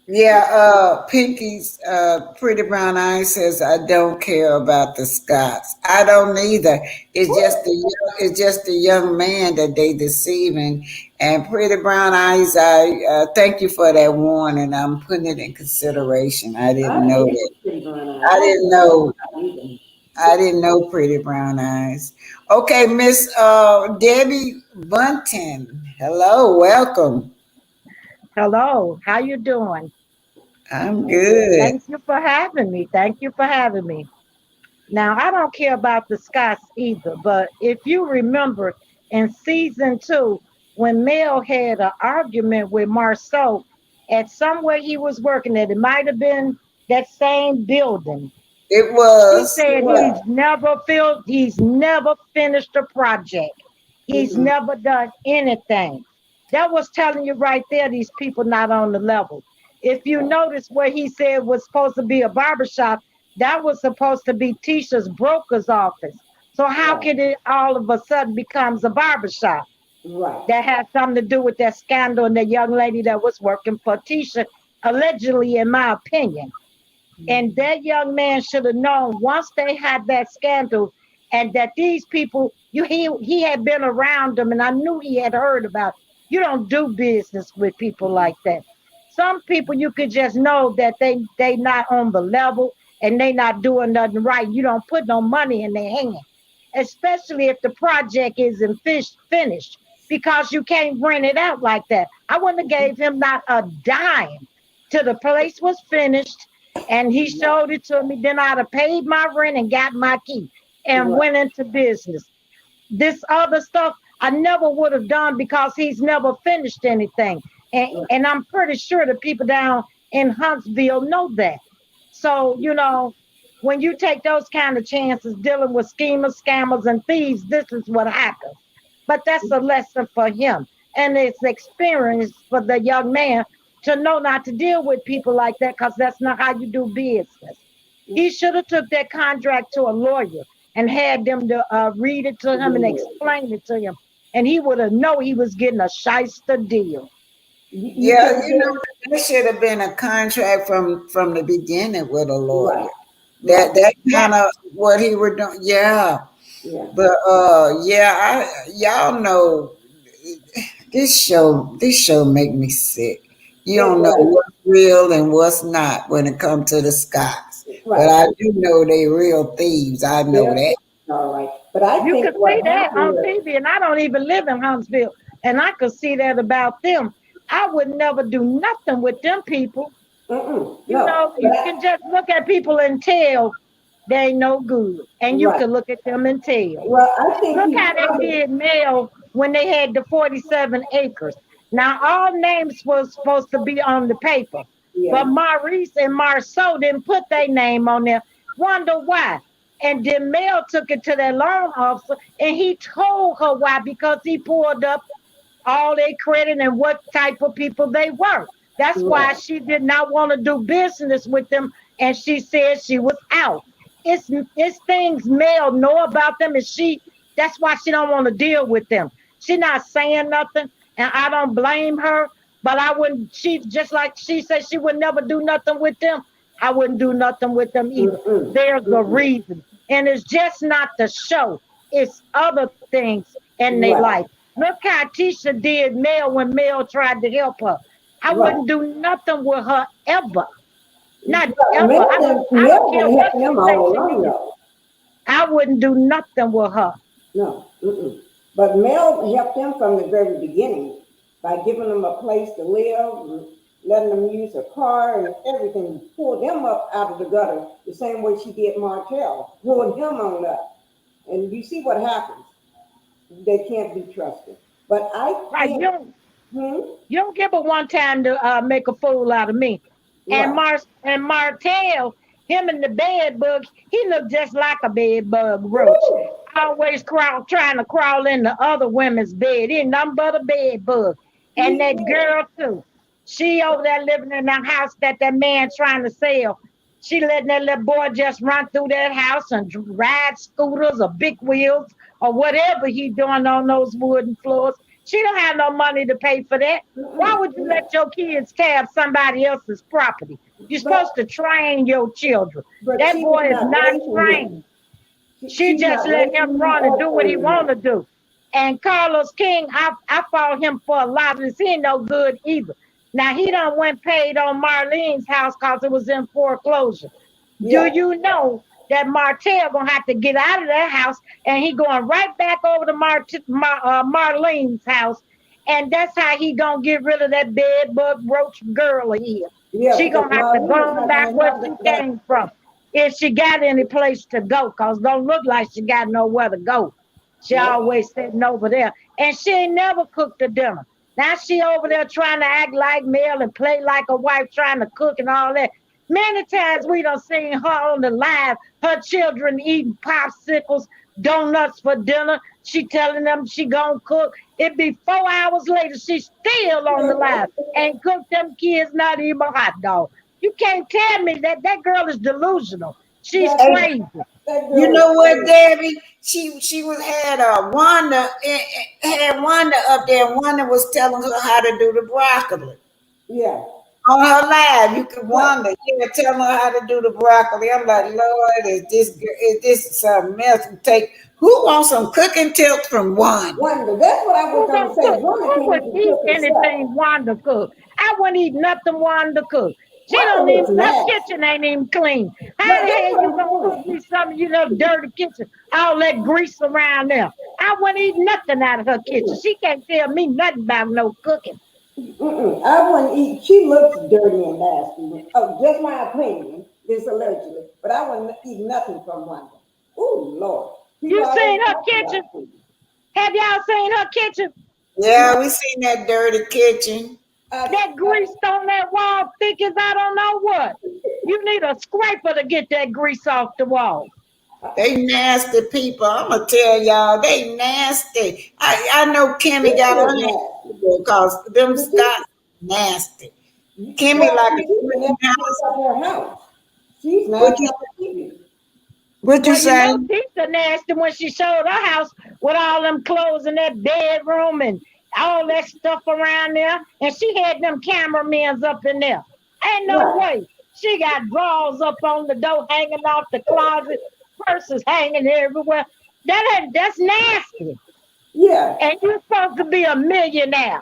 Yeah, Pinky's Pretty Brown Eyes says, I don't care about the Scots. I don't either. It's just the young man that they deceiving. And Pretty Brown Eyes, I thank you for that warning. I'm putting it in consideration. I didn't know that. I didn't know Pretty Brown Eyes. Okay, Miss Debbie Bunton. Hello, welcome. Hello, how you doing? I'm good. Thank you for having me. Now, I don't care about the Scots either, but if you remember in season 2, when Mel had an argument with Marsau at somewhere he was working at, it might have been that same building. It was. He said he's never finished a project. He's never done anything. That was telling you right there, these people not on the level. If you notice where he said was supposed to be a barbershop, that was supposed to be Tisha's broker's office. So how can it all of a sudden becomes a barbershop? Right. That had something to do with that scandal and the young lady that was working for Tisha, allegedly, in my opinion. And that young man should have known once they had that scandal and that these people, he had been around them, and I knew he had heard about it. You don't do business with people like that. Some people you could just know that they not on the level and they not doing nothing right. You don't put no money in their hand, especially if the project isn't finished, because you can't rent it out like that. I wouldn't have gave him not a dime till the place was finished and he showed it to me. Then I'd have paid my rent and got my key and went into business. This other stuff I never would have done because he's never finished anything. And I'm pretty sure the people down in Huntsville know that. So, you know, when you take those kind of chances dealing with schemers, scammers, and thieves, this is what happens. But that's a lesson for him. And it's experience for the young man to know not to deal with people like that, because that's not how you do business. He should have took that contract to a lawyer and had them to read it to him and explain it to him. And he would have known he was getting a shyster deal. Yeah, you know, there should have been a contract from the beginning with a lawyer. Right. That kind of what he were doing. Yeah. But y'all know this show make me sick. You don't know what's real and what's not when it comes to the Scots. Right. But I do know they real thieves. I know that. All right. But you can see that on TV, and I don't even live in Huntsville, and I could see that about them. I would never do nothing with them people. You know, you can just look at people and tell they ain't no good. And you can look at them and tell. Well, I think look how they did Mel when they had the 47 acres. Now, all names was supposed to be on the paper. But Maurice and Marsau didn't put their name on there Wonder why. And then Mel took it to that loan officer and he told her why, because he pulled up all their credit and what type of people they were. That's why she did not want to do business with them, and she said she was out. It's things Mel know about them, and that's why she don't want to deal with them. She not saying nothing, and I don't blame her. But I wouldn't. She just like she said she would never do nothing with them. I wouldn't do nothing with them either. There's a reason, and it's just not the show. It's other things in their life. Look how Tisha did Mel when Mel tried to help her. I wouldn't do nothing with her ever. Not ever. I don't care what she said. I wouldn't do nothing with her. No. But Mel helped them from the very beginning by giving them a place to live, letting them use a car and everything, pulled them up out of the gutter the same way she did Martell, pulling him on up. And you see what happens. They can't be trusted. But you don't give her one time to make a fool out of me. And Martell, him and the bed bug, he looked just like a bed bug roach. Always trying to crawl in the other women's bed. He nothing but a bed bug. And that girl too. She over there living in the house that man trying to sell. She letting that little boy just run through that house and ride scooters or big wheels or whatever he doing on those wooden floors. She don't have no money to pay for that. Why would you let your kids tab somebody else's property? You're supposed to train your children. That boy is not trained. She just let him run and do what he want to do. And Carlos King, I fought him for a lot of this. He ain't no good either. Now, he done went paid on Marlene's house because it was in foreclosure. Do you know that Martell gonna have to get out of that house and he going right back over to Marlene's house, and that's how he gonna get rid of that bed bug roach girl here. She gonna have to go back where she came from if she got any place to go, cause don't look like she got nowhere to go. She always sitting over there, and she ain't never cooked a dinner. Now she over there trying to act like Mel and play like a wife, trying to cook and all that. Many times we done seen her on the live, her children eating popsicles, donuts for dinner. She telling them she gonna cook. It be 4 hours later, she's still on the live. Ain't cooked them kids not even a hot dog. You can't tell me that girl is delusional. She's crazy. You know what, Debbie? She had Wanda up there, and Wanda was telling her how to do the broccoli. Yeah. On her live, you could wonder. You were telling her how to do the broccoli. I'm like, Lord, is this something else? Who wants some cooking tips from Wanda? Wanda, that's what I was going to say. Who would eat anything Wanda cook? I wouldn't eat nothing Wanda cook. She don't even, her kitchen ain't even clean. How the hell you gonna cook me something, dirty kitchen, all that grease around there? I wouldn't eat nothing out of her kitchen. She can't tell me nothing about no cooking. I wouldn't eat. She looks dirty and nasty. Oh, just my opinion. This allegedly, but I wouldn't eat nothing from Wanda. Oh Lord! You seen her kitchen? Have y'all seen her kitchen? Yeah, we seen that dirty kitchen. That grease on that wall thick as I don't know what. You need a scraper to get that grease off the wall. They nasty people. I'm gonna tell y'all, they nasty. I know Kimmy got her nasty because them Scots nasty. Kimmy like her house. She's nasty. What you say? Tisha nasty when she showed her house with all them clothes in that bedroom and all that stuff around there, and she had them cameramen up in there. Ain't no way. She got drawers up on the door hanging off the closet, purses hanging everywhere. That's nasty. Yeah. And you're supposed to be a millionaire.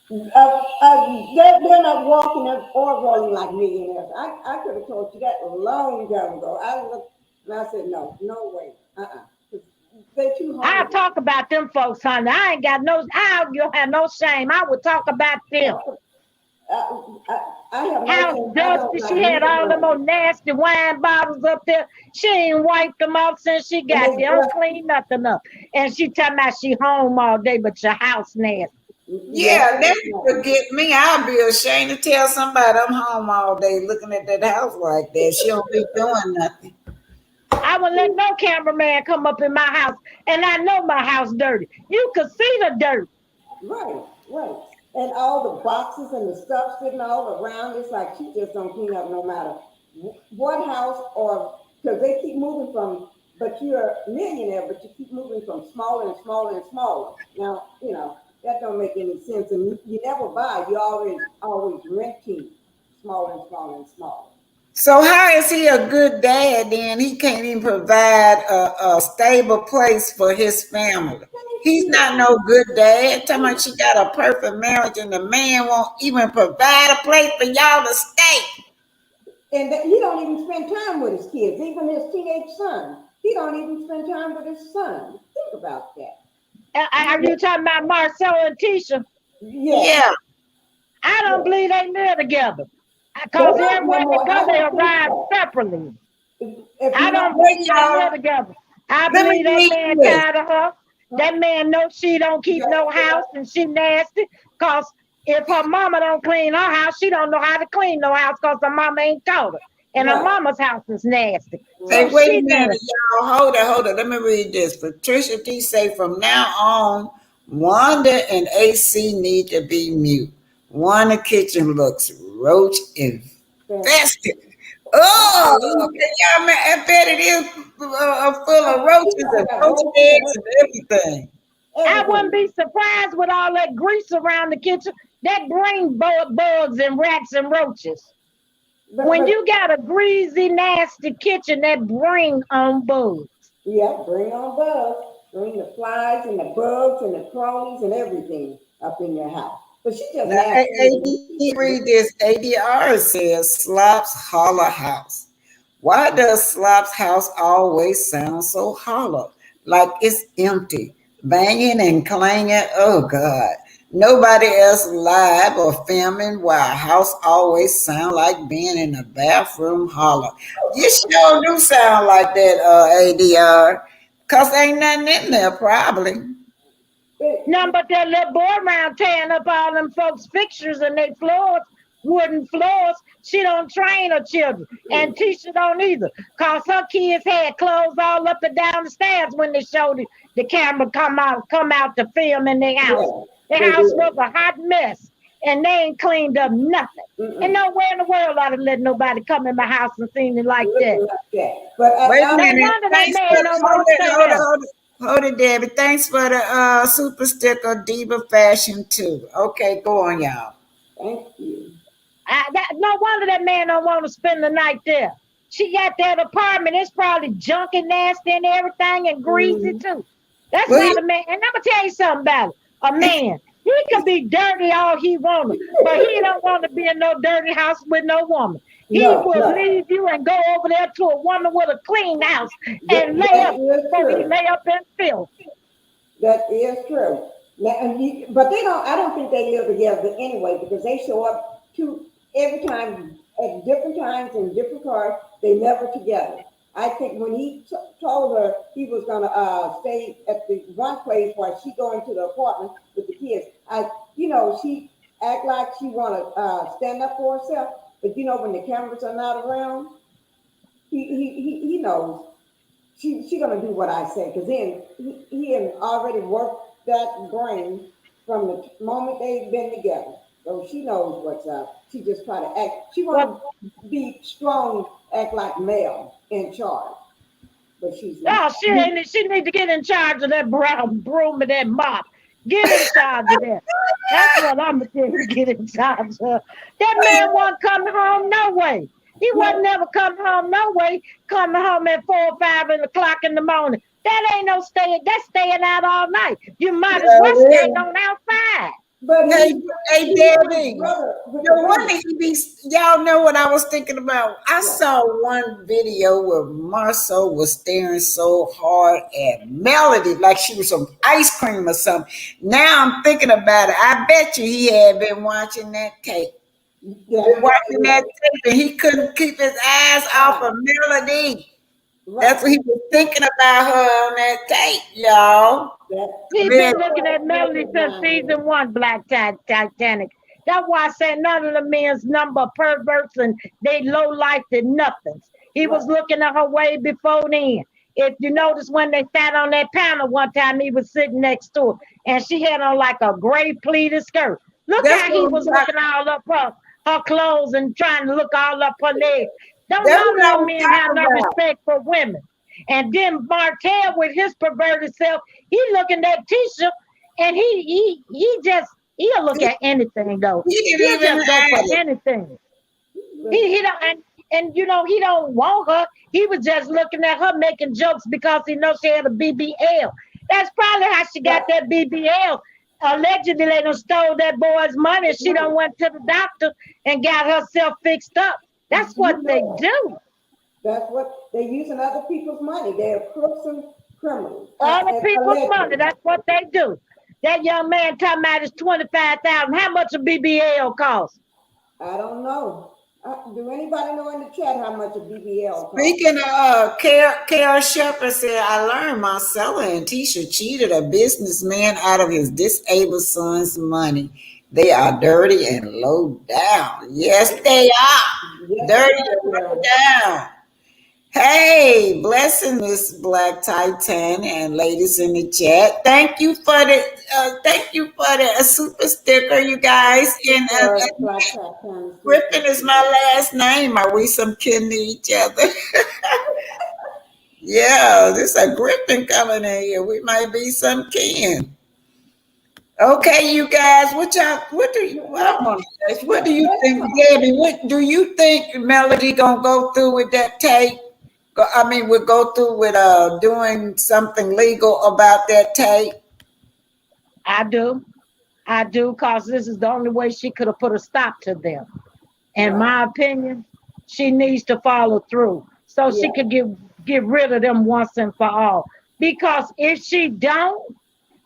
They're not walking or rolling like millionaires. I could have told you that a long time ago. I looked and I said, no way. They're too hard. I'll talk about them folks, honey. I don't have no shame. I would talk about them. How dusty. She had all them old nasty wine bottles up there. She ain't wiped them out since she got there. Don't clean nothing up. And she talking about she home all day, but your house nasty. Yeah, that would get me. I'd be ashamed to tell somebody I'm home all day looking at that house like that. She don't be doing nothing. I wouldn't let no cameraman come up in my house, and I know my house dirty. You could see the dirt. Right, right. And all the boxes and the stuff sitting all around, it's like she just don't clean up no matter what house or, because they keep moving from, but you're a millionaire, but you keep moving from smaller and smaller and smaller. Now, that don't make any sense. And you never buy, you always renting smaller and smaller and smaller. So how is he a good dad then? He can't even provide a stable place for his family. He's not no good dad. Talking about she got a perfect marriage and the man won't even provide a place for y'all to stay. And he don't even spend time with his kids, even his teenage son. He don't even spend time with his son. Think about that. Are you talking about Marsau and Tisha? Yeah. I don't believe they live together. Because everywhere they go, they arrive separately. I don't believe they live together. I believe that man tired of her. That man knows she don't keep no house and she nasty. Because if her mama don't clean her house, she don't know how to clean no house because her mama ain't taught her. And her mama's house is nasty. Hey, wait a minute, y'all. Hold it. Let me read this. Patricia D say from now on, Wanda and AC need to be mute. Wanda kitchen looks roach infested. Oh, y'all, man, I bet it is full of roaches and roach eggs and everything. I wouldn't be surprised with all that grease around the kitchen. That bring bugs and rats and roaches. When you got a greasy, nasty kitchen, that bring on bugs. Yeah, bring on bugs. Bring the flies and the bugs and the crawlies and everything up in your house. But she just read this. ADR says Slop's Holler House. Why does Slop's house always sound so hollow? Like it's empty, banging and clanging. Oh God. Nobody else live or filming while a house always sound like being in a bathroom hollow. You sure do sound like that, ADR. Cause ain't nothing in there probably. No, but that little boy around tearing up all them folks' fixtures and they floors, wooden floors. She don't train her children. And Tisha don't either. Cause her kids had clothes all up and down the stairs when they showed the camera come out to film in their house. Their house was a hot mess. And they ain't cleaned up nothing. And nowhere in the world I'd have let nobody come in my house and seen it like that. But wait a minute. Hold it, Debbie. Thanks for the super sticker diva fashion too. Okay, go on, y'all. Thank you. No wonder that man don't want to spend the night there. She got that apartment. It's probably junk and nasty and everything and greasy too. That's not a man. And I'm gonna tell you something about it. A man. He can be dirty all he wants, but he don't want to be in no dirty house with no woman. He will leave you and go over there to a woman with a clean house and lay up before he lay up in filth. That is true. But they don't. I don't think they live together anyway because they show up every time at different times in different cars. They never together. I think when he told her he was gonna stay at the one place while she go into the apartment with the kids, she act like she wanna stand up for herself, but when the cameras are not around, he knows she gonna do what I say because then he had already worked that brain from the moment they've been together. So she knows what's up. She just try to act. She want to be strong, act like male in charge. But she's not. She need to get in charge of that brown broom and that mop. Get in charge of that. That's what I'm gonna tell you. Get in charge of. That man wasn't coming home no way. He wasn't never coming home no way. Coming home at 4 or 5 o'clock in the morning. That ain't no staying. That's staying out all night. You might as well stay on outside. But hey, Debbie, y'all know what I was thinking about? I saw one video where Marceau was staring so hard at Melody like she was some ice cream or something. Now I'm thinking about it. I bet you he had been watching that tape. Watching that tape and he couldn't keep his eyes off of Melody. That's what he was thinking about her on that tape, y'all. He's been looking at Melody since season 1, Black Titanic. That's why I say none of the men's number perverts and they low life and nothings. He was looking at her way before then. If you notice when they sat on that panel one time, he was sitting next to her, and she had on like a gray pleated skirt. Look That's how what he I'm was talking. looking all up her clothes and trying to look all up her legs. Don't That's none what I of them was men have talking no about. respect for women. And then Martell with his perverted self, he looking at Tisha, and he'll look at anything though. He didn't He'll even just go for hide it. anything. He don't and you know he don't want her. He was just looking at her making jokes because he knows she had a BBL. That's probably how she got that BBL. Allegedly, they done stole that boy's money. She done went to the doctor and got herself fixed up. That's what they do. That's what they're using other people's money. They're crooks and criminals. Other people's money. That's what they do. That young man talking about is $25,000. How much a BBL cost? I don't know. Do anybody know in the chat how much a BBL costs? Speaking of Kara Shepherd said, I learned Marcella and Tisha cheated a businessman out of his disabled son's money. They are dirty and low down. Yes, they are. Yes, Dirty and low down. Hey, blessing Miss Black Titan and ladies in the chat. Thank you for the super sticker, you guys. And Griffin is my last name. Are we some kin to each other? Yeah, this a Griffin coming in here. We might be some kin. Okay, you guys, what do you think, Debbie? What do you think Melody gonna go through with that tape? We'll go through with doing something legal about that tape. I do, because this is the only way she could have put a stop to them. In my opinion, she needs to follow through so she could get rid of them once and for all. Because if she don't,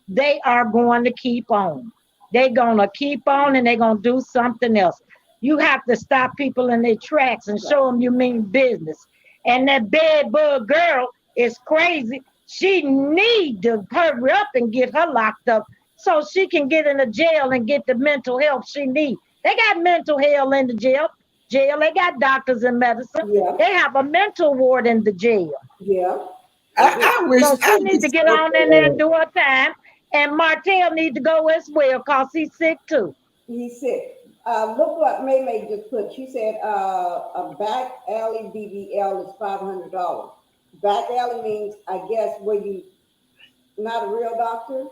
they are going to keep on. They're going to keep on and they're going to do something else. You have to stop people in their tracks and show them you mean business. And that bed bug girl is crazy. She need to hurry up and get her locked up so she can get in the jail and get the mental help she needs. They got mental health in the jail. They got doctors in medicine. Yeah. They have a mental ward in the jail. Yeah. I wish so she needs to get on in there and do her time. And Martell needs to go as well because he's sick too. He's sick. Look what May just put. She said a back alley BBL is $500. Back alley means, I guess, were you not a real doctor?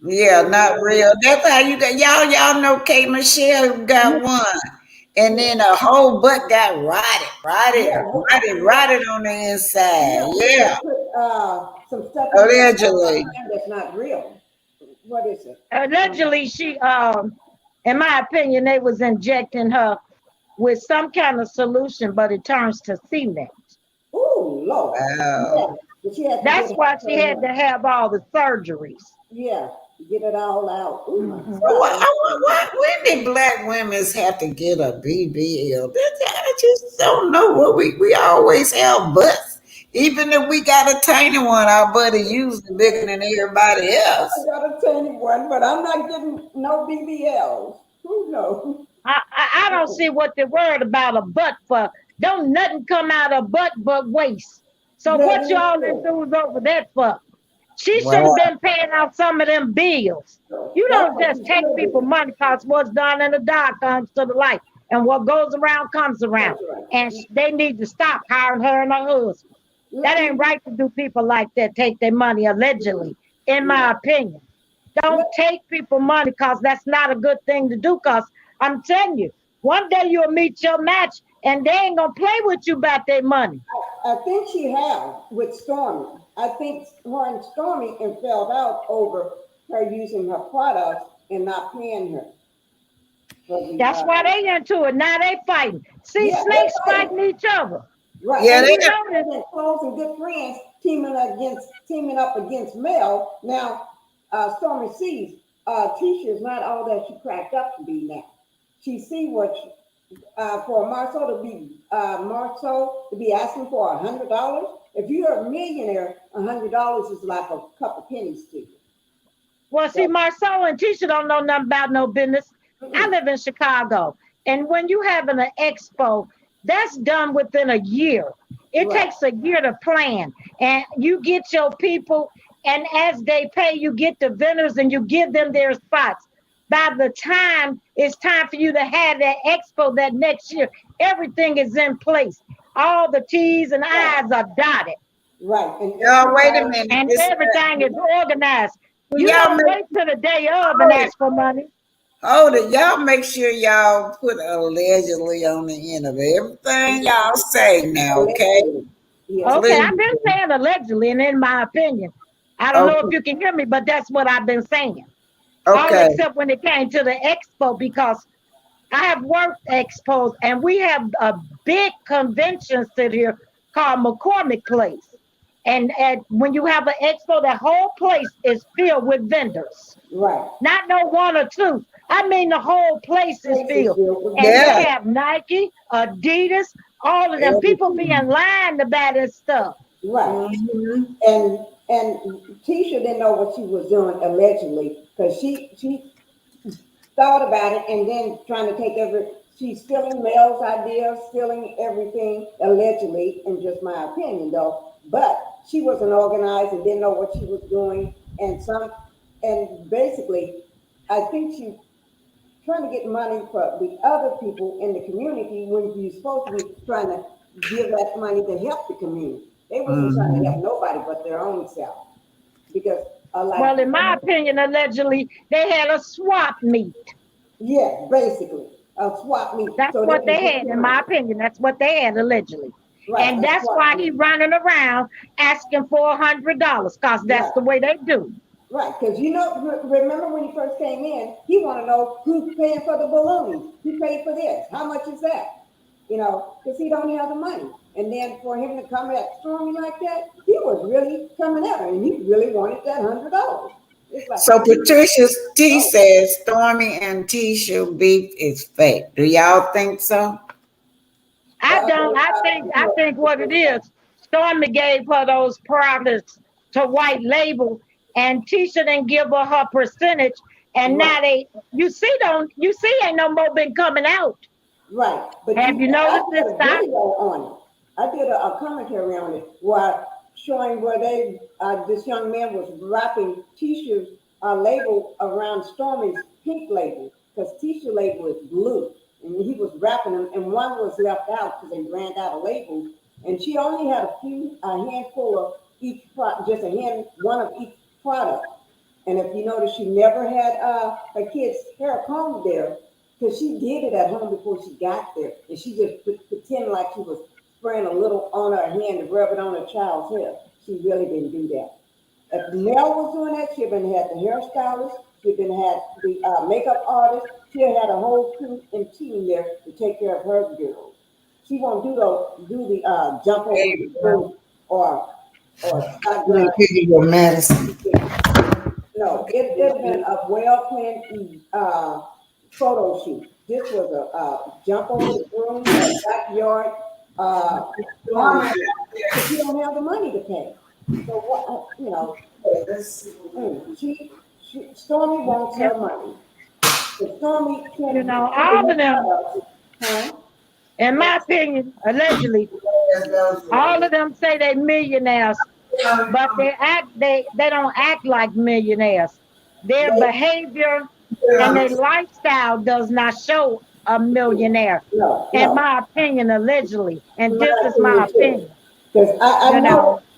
Yeah, not real. That's how you got y'all know K Michelle got one. And then a whole butt got rotted on the inside. Yeah. Some stuff allegedly. That's not real. What is it? Allegedly, she in my opinion, they was injecting her with some kind of solution, but it turns to cement. Oh, Lord. Wow. Yeah. That's why she had to have all the surgeries. Yeah, get it all out. Mm-hmm. When did black women have to get a BBL? I just don't know what we always have butts. Even if we got a tiny one, our butt is usually bigger than everybody else. I got a tiny one, but I'm not getting no BBLs. Who knows? I don't see what they're worried about a butt for. Don't nothing come out of butt but waste. So what y'all enthused over that for? She should have been paying out some of them bills. You don't just take people money because what's done in the dark comes to the light. And what goes around comes around. And they need to stop hiring her and her husband. That ain't right to do people like that, take their money allegedly, in my opinion. Don't take people money because that's not a good thing to do because I'm telling you, one day you'll meet your match and they ain't going to play with you about their money. I think she have with Stormy. I think her and Stormy fell out over her using her products and not paying her. That's why they into it. Now they fighting. See, snakes fighting each other. Right. Yeah, they are close and good friends teaming up against Mel. Now, Stormy sees Tisha is not all that she cracked up to be now. She see what for Marsau to be asking for $100. If you're a millionaire, $100 is like a couple pennies to you. Well, see, Marsau and Tisha don't know nothing about no business. I live in Chicago, and when you having an expo, that's done within a year. It takes a year to plan, and you get your people, and as they pay, you get the vendors and you give them their spots. By the time it's time for you to have that expo that next year, everything is in place. All the T's and I's are dotted. Right. And Y'all, wait a minute. And This- everything is organized. You y'all don't make- wait till the day of and ask for money. Hold it. Y'all make sure y'all put allegedly on the end of everything y'all say now, okay? Okay, I've been saying allegedly, and in my opinion, I don't know if you can hear me, but that's what I've been saying. All Okay. except when it came to the expo, because I have worked expos, and we have a big convention center here called McCormick Place. And when you have an expo, the whole place is filled with vendors. Right. Not no one or two. I mean, the whole place is filled. And Yeah. they have Nike, Adidas, all of them. People be in line to buy this stuff. Right. And Tisha didn't know what she was doing allegedly, because she thought about it and then trying to take she's stealing Mel's ideas, stealing everything allegedly, in just my opinion though. But she wasn't organized and didn't know what she was doing, and basically, I think she trying to get money for the other people in the community when you're supposed to be trying to give that money to help the community. They wasn't trying to help nobody but their own self. Because well, in my opinion, allegedly, they had a swap meet. Yeah, basically, a swap meet. That's so what they had, in my opinion. That's what they had, allegedly. Right, and that's why he's running around asking for $100, because that's the way they do. Right, because remember when he first came in, he want to know who's paying for the balloons, who paid for this, how much is that? Because he don't have the money. And then for him to come at Stormy like that, he was really coming at her, and he really wanted that $100. Like, so Patricia T says Stormy and Tisha beef is fake. Do y'all think so? I don't. I think what it is, Stormy gave her those products to White Label, and Tisha didn't give her percentage. And now you see, ain't no more been coming out. Right. But have you noticed this stuff? On it. I did a commentary on it where showing where this young man was wrapping Tisha's label around Stormy's pink label, because Tisha label is blue. And he was wrapping them, and one was left out because they ran out of labels. And she only had a handful of each product, just one of each product. And if you notice, she never had her kid's hair combed there, because she did it at home before she got there. And she just pretended like she was spraying a little on her hand to rub it on her child's hair. She really didn't do that. If Mel was doing that, she'd been had the hairstylist, she'd been had the makeup artist, she had a whole crew and team there to take care of her girls. She won't do the jump over the room or give you your medicine. No, it's been a well-planned photo shoot. This was a jump over the room, a backyard. You don't have the money to pay. So what? Stormy wants her money. Stormy, all of them. In my opinion, allegedly, all of them say they millionaires, but they don't act like millionaires. Their behavior and their lifestyle does not show a millionaire. In my opinion, allegedly, and this is my opinion. Because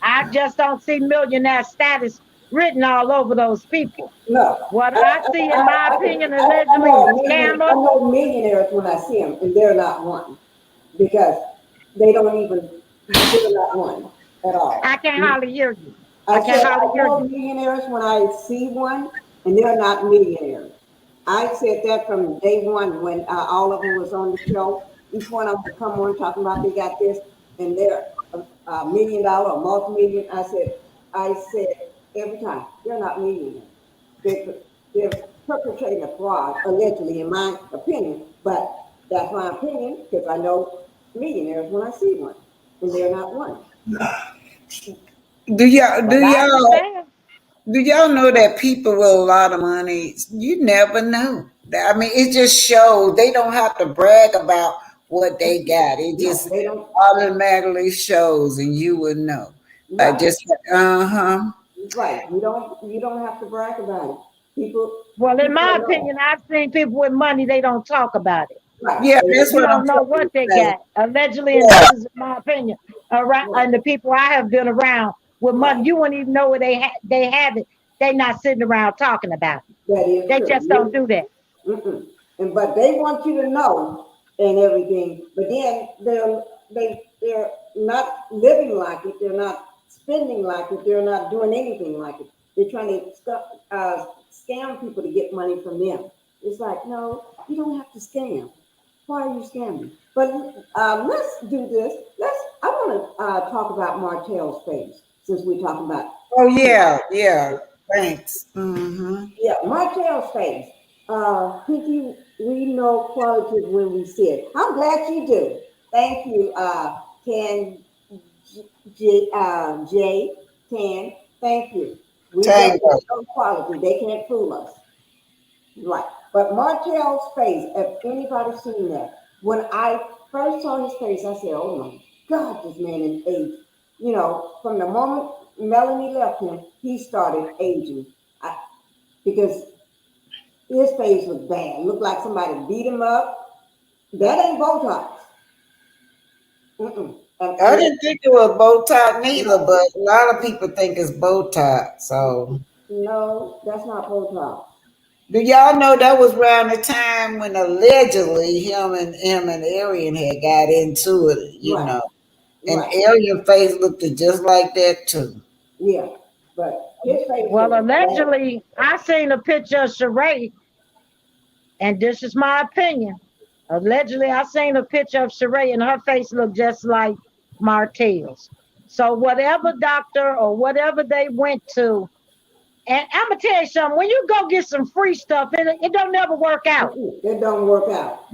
I just don't see millionaire status written all over those people. What I see, in my opinion, allegedly, is scammers. I know millionaires when I see them, and they're not one, because they're not one at all. I can't hardly hear you. I know millionaires when I see one, and they're not millionaires. I said that from day one when all of them was on the show. Each one of them would come on talking about they got this, and they're $1 million or multi-million. I said every time, they're not millionaires. They're perpetrating a fraud, allegedly, in my opinion. But that's my opinion, because I know millionaires when I see one, and they're not one. Do y'all know that people with a lot of money, you never know. I mean, it just shows they don't have to brag about what they got. It just they don't. automatically shows, and you would know. I Right. just Right. You don't have to brag about it. Well, in People my know. opinion, I've seen people with money, they don't talk about it. Right. Yeah, that's You what I'm don't know trying what to they say. got. Allegedly, and Yeah. this is my opinion. Around and the people I have been around with money, you wouldn't even know where they have it. They not sitting around talking about it. That is They true. just don't do that. But they want you to know and everything. But then they're not living like it. They're not spending like it. They're not doing anything like it. They're trying to scam people to get money from them. It's like, no, you don't have to scam. Why are you scamming? But let's do this. I want to talk about Martell's face since we're talking about. Oh yeah. Thanks. Mm-hmm. Yeah, Martell's face. Pinky, we know quality when we see it. I'm glad you do. Thank you, Jay, thank you. We know quality. They can't fool us. Right. But Martell's face, if anybody's seen that, when I first saw his face, I said, oh my God, this man is aged. You know, from the moment Melanie left him, he started aging. Because his face was bad. Looked like somebody beat him up. That ain't Botox. I didn't think it was Botox neither, but a lot of people think it's Botox. So no, that's not Botox. Do y'all know that was around the time when allegedly him and Arian had got into it, you know. And Arian face looked just like that too. Yeah, but his face. Well, allegedly, I seen a picture of Sheree, and this is my opinion. Allegedly, I seen a picture of Sheree, and her face looked just like Martell's. So whatever doctor or whatever they went to, and I'm gonna tell you something. When you go get some free stuff, it don't never work out. It don't work out.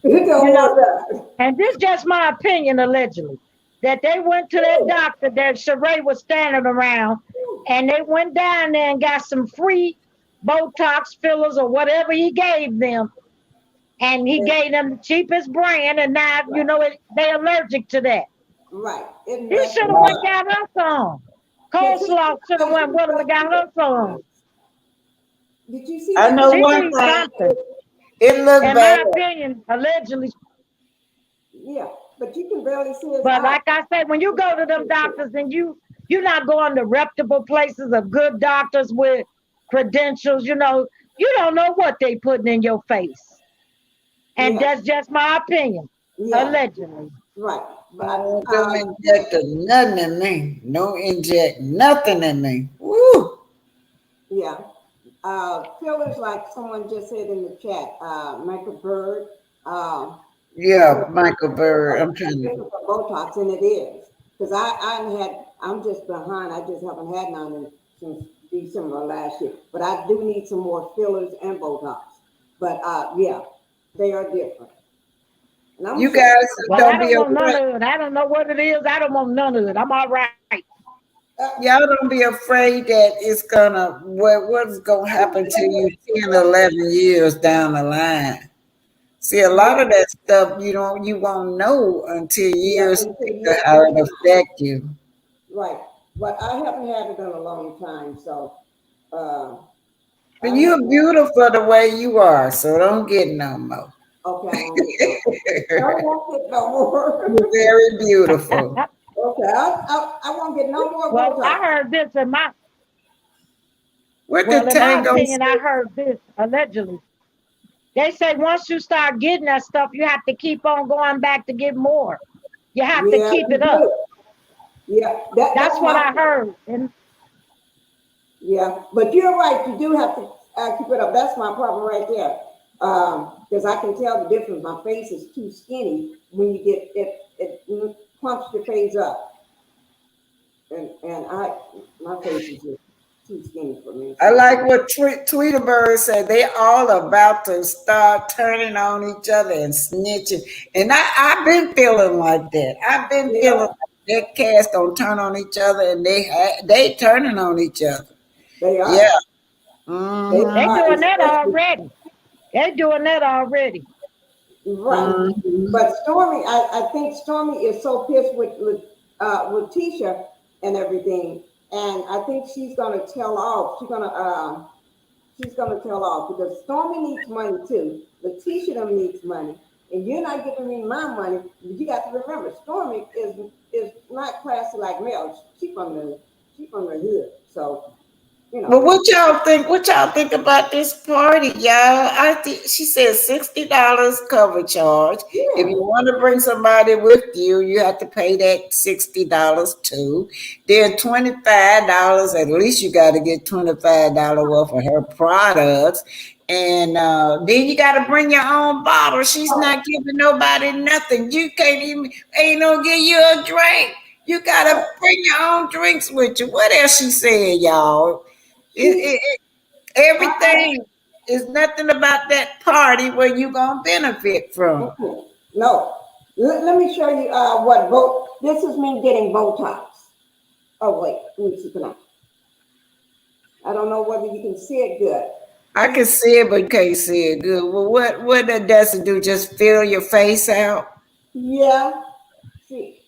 It don't work out. And this is just my opinion, allegedly, that they went to that doctor that Sheree was standing around, and they went down there and got some free Botox fillers or whatever he gave them, and he gave them the cheapest brand, and now you know they're allergic to that. Right. He should have went down her some. Coleslaw should have went with him and got her some. Did you see? I know she one needs thing. something. It looked in bad. my opinion, allegedly. Yeah, but you can barely see it. But like I said, when you go to them doctors and you're not going to reputable places of good doctors with credentials, you know, you don't know what they putting in your face. And that's just my opinion. Allegedly. Right. But don't inject nothing in me. No inject nothing in me. Woo. Yeah. Fillers, like someone just said in the chat, Michael Bird. Yeah, Michael Bird. I'm trying to. Botox, and it is. Because I'm just behind. I just haven't had none since December last year. But I do need some more fillers and Botox. But yeah, they are different. You guys don't be want none of it. I don't know what it is. I don't want none of it. I'm all right. Y'all don't be afraid that it's gonna what's gonna happen to you 10, 11 years down the line. See, a lot of that stuff you won't know until years later how it affect you. Right. But I haven't had it in a long time, so but you're beautiful the way you are, so don't get no more. Okay, I won't get no more. You're very beautiful. Okay, I won't get no more. Well, I heard this in my. What well, the in my tango opinion, I heard this allegedly. They say once you start getting that stuff, you have to keep on going back to get more. You have to keep it up. Yeah, that's what I heard. Yeah, but you're right. You do have to keep it up. That's my problem right there. Because I can tell the difference. My face is too skinny when you get it pumps your face up, and my face is just too skinny for me. I like what Tweeterberg said. They all about to start turning on each other and snitching, and I've been feeling like that. I've been feeling like that cast don't turn on each other, and they turning on each other. They are. Yeah. They doing that already. They're doing that already. Right. But Stormy, I think Stormy is so pissed with Tisha and everything, and I think she's gonna tell off. She's gonna tell off because Stormy needs money too. Letitia them needs money, and you're not giving me my money. You got to remember, Stormy is not classy like Mel. She from the hood, so you know. But what y'all think? What y'all think about this party, y'all? I think she said $60 cover charge. If you want to bring somebody with you, you have to pay that $60 too. Then $25. At least you got to get $25 worth of her products. And then you got to bring your own bottle. She's not giving nobody nothing. You can't even, ain't no give you a drink. You got to bring your own drinks with you. What else she said, y'all? Everything is nothing about that party where you gonna benefit from. No. Let me show you what this is me getting Botox. Oh wait, let me see tonight. I don't know whether you can see it good. I can see it, but you can't see it good. Well, what that does to do? Just fill your face out? Yeah. See,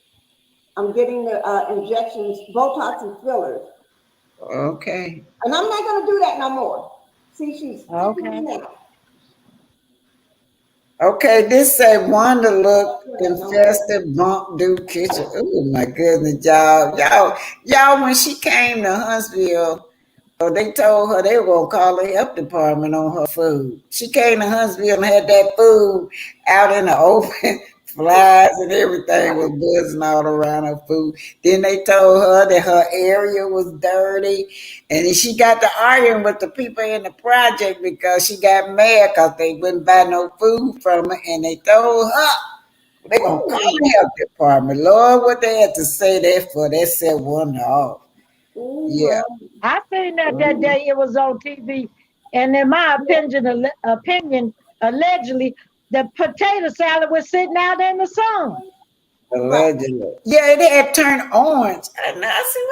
I'm getting the injections, Botox and fillers. Okay. And I'm not gonna do that no more. See, she's okay. Now. Okay, this say Wanda look infested bump do kitchen. Oh my goodness, y'all. When she came to Huntsville, they told her they were gonna call the health department on her food. She came to Huntsville and had that food out in the open. Flies and everything was buzzing all around her food. Then they told her that her area was dirty. And then she got to arguing with the people in the project because she got mad because they wouldn't buy no food from her. And they told her they gonna call the health department. Lord, what they had to say that for, that set one off. Yeah. I seen that day it was on TV. And in my opinion, allegedly, the potato salad was sitting out in the sun. Allegedly. Yeah, it had turned orange. And I said,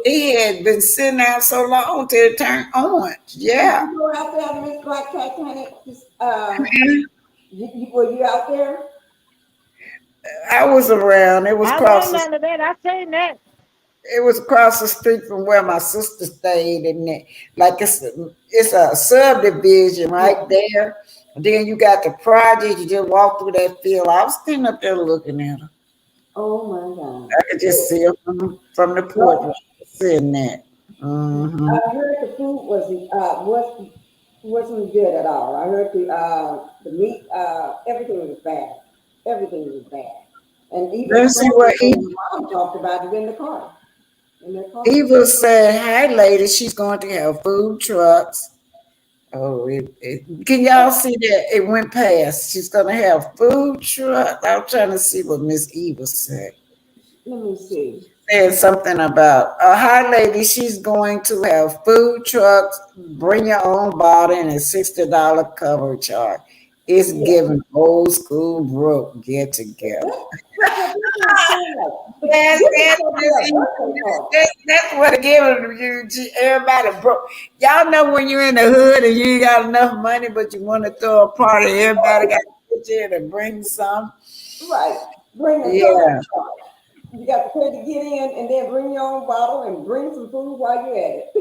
it had been sitting out so long till it turned orange. Yeah. Did you go out there, Miss Black Titanic? Were you out there? I was around. It was across none of that. I seen that. It was across the street from where my sister stayed, and it's a subdivision right there. And then you got the project. You just walk through that field. I was standing up there looking at her. Oh my God! I could just see her from the porch, sitting there. Mm-hmm. I heard the food wasn't good at all. I heard the meat, everything was bad. Everything was bad. And even mom talked about it in the car. Eva said, "Hi, lady. She's going to have food trucks." Oh, can y'all see that? It went past. She's going to have food trucks. I'm trying to see what Miss Eva said. Let me see. Said something about, hi, lady. She's going to have food trucks. Bring your own bottle and a $60 cover charge. It's giving old school broke get together. That's what it giving you. Everybody broke. Y'all know when you're in the hood and you ain't got enough money, but you want to throw a party. Everybody got to pitch in and bring some. Right. Bring a charge. You got to pay to get in, and then bring your own bottle and bring some food while you're at it.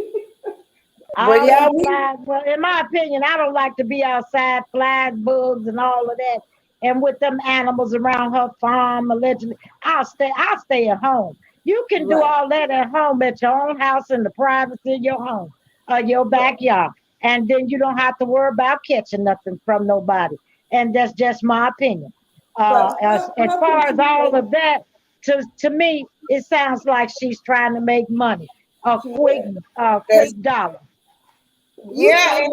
Well, in my opinion, I don't like to be outside, flies, bugs, and all of that. And with them animals around her farm, allegedly, I'll stay at home. You can do all that at home at your own house in the privacy of your home, your backyard. And then you don't have to worry about catching nothing from nobody. And that's just my opinion. As far as all of that, to me, it sounds like she's trying to make money, a quick dollar. Yeah,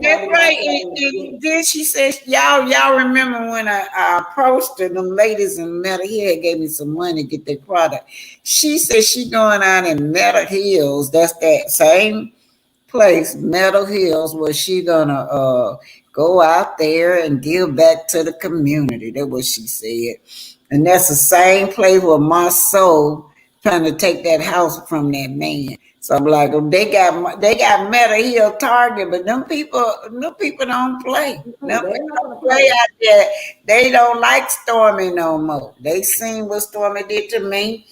that's right. And then she says, y'all remember when I approached her, them ladies in Metal Hill gave me some money to get their product. She said she going out in Metal Hills. That's that same place, Metal Hills, where she gonna go out there and give back to the community. That's what she said. And that's the same place where marsau trying to take that house from that man. So I'm like, oh, they got Meta Hill Target, but them people don't play. Them They're people not don't gonna play play. out there. They don't like Stormy no more. They seen what Stormy did to me,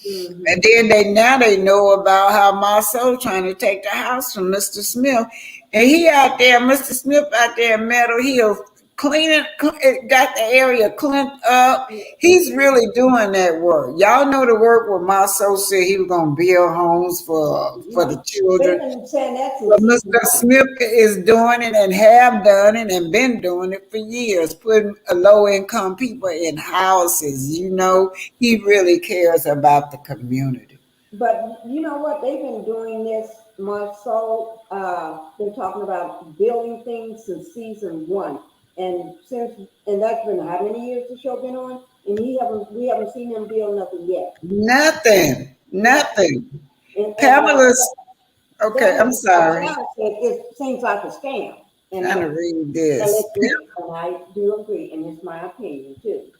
and then they know about how Marsau trying to take the house from Mr. Smith, and he out there, Mr. Smith out there in Meadow Hill got the area cleaned up. He's really doing that work. Y'all know the work where Marsau said he was gonna build homes for the children. They've been saying that But since. Mr. Smith is doing it and have done it and been doing it for years, putting low income people in houses. You know, he really cares about the community. But you know what? They've been doing this much so. They're talking about building things since season one, and that's been how many years the show been on? And we haven't seen them build nothing yet. Nothing. And Pamela's okay. I'm sorry. It seems like a scam. And Trying to read this. and I do agree, and it's my opinion too.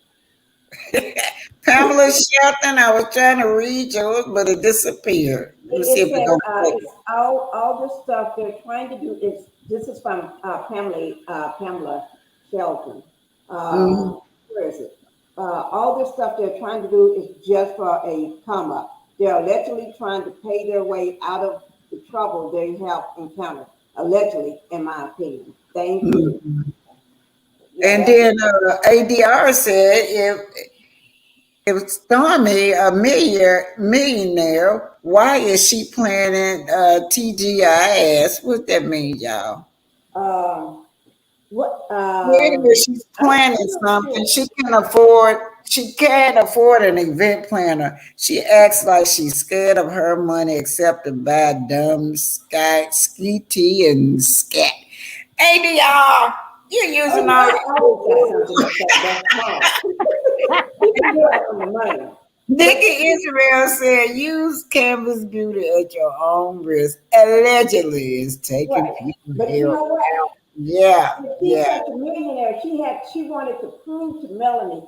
Pamela Shelton, I was trying to read yours, but it disappeared. Let me see if we're gonna It's all the stuff they're trying to do is this is from Pamela Shelton. Where is it? All this stuff they're trying to do is just for a come up. They're allegedly trying to pay their way out of the trouble they have encountered. Allegedly, in my opinion. Thank you. And then ADR said if Stormy a millionaire, why is she planning TGIS? What that mean, y'all? Maybe she's planning something. She can't afford an event planner. She acts like she's scared of her money accepted by dumb skeety and scat. ADR, you're using Nikki Israel said, use Canvas Beauty at your own risk. Allegedly is taking people But you know what? Yeah. She's such a millionaire. She wanted to prove to Melanie,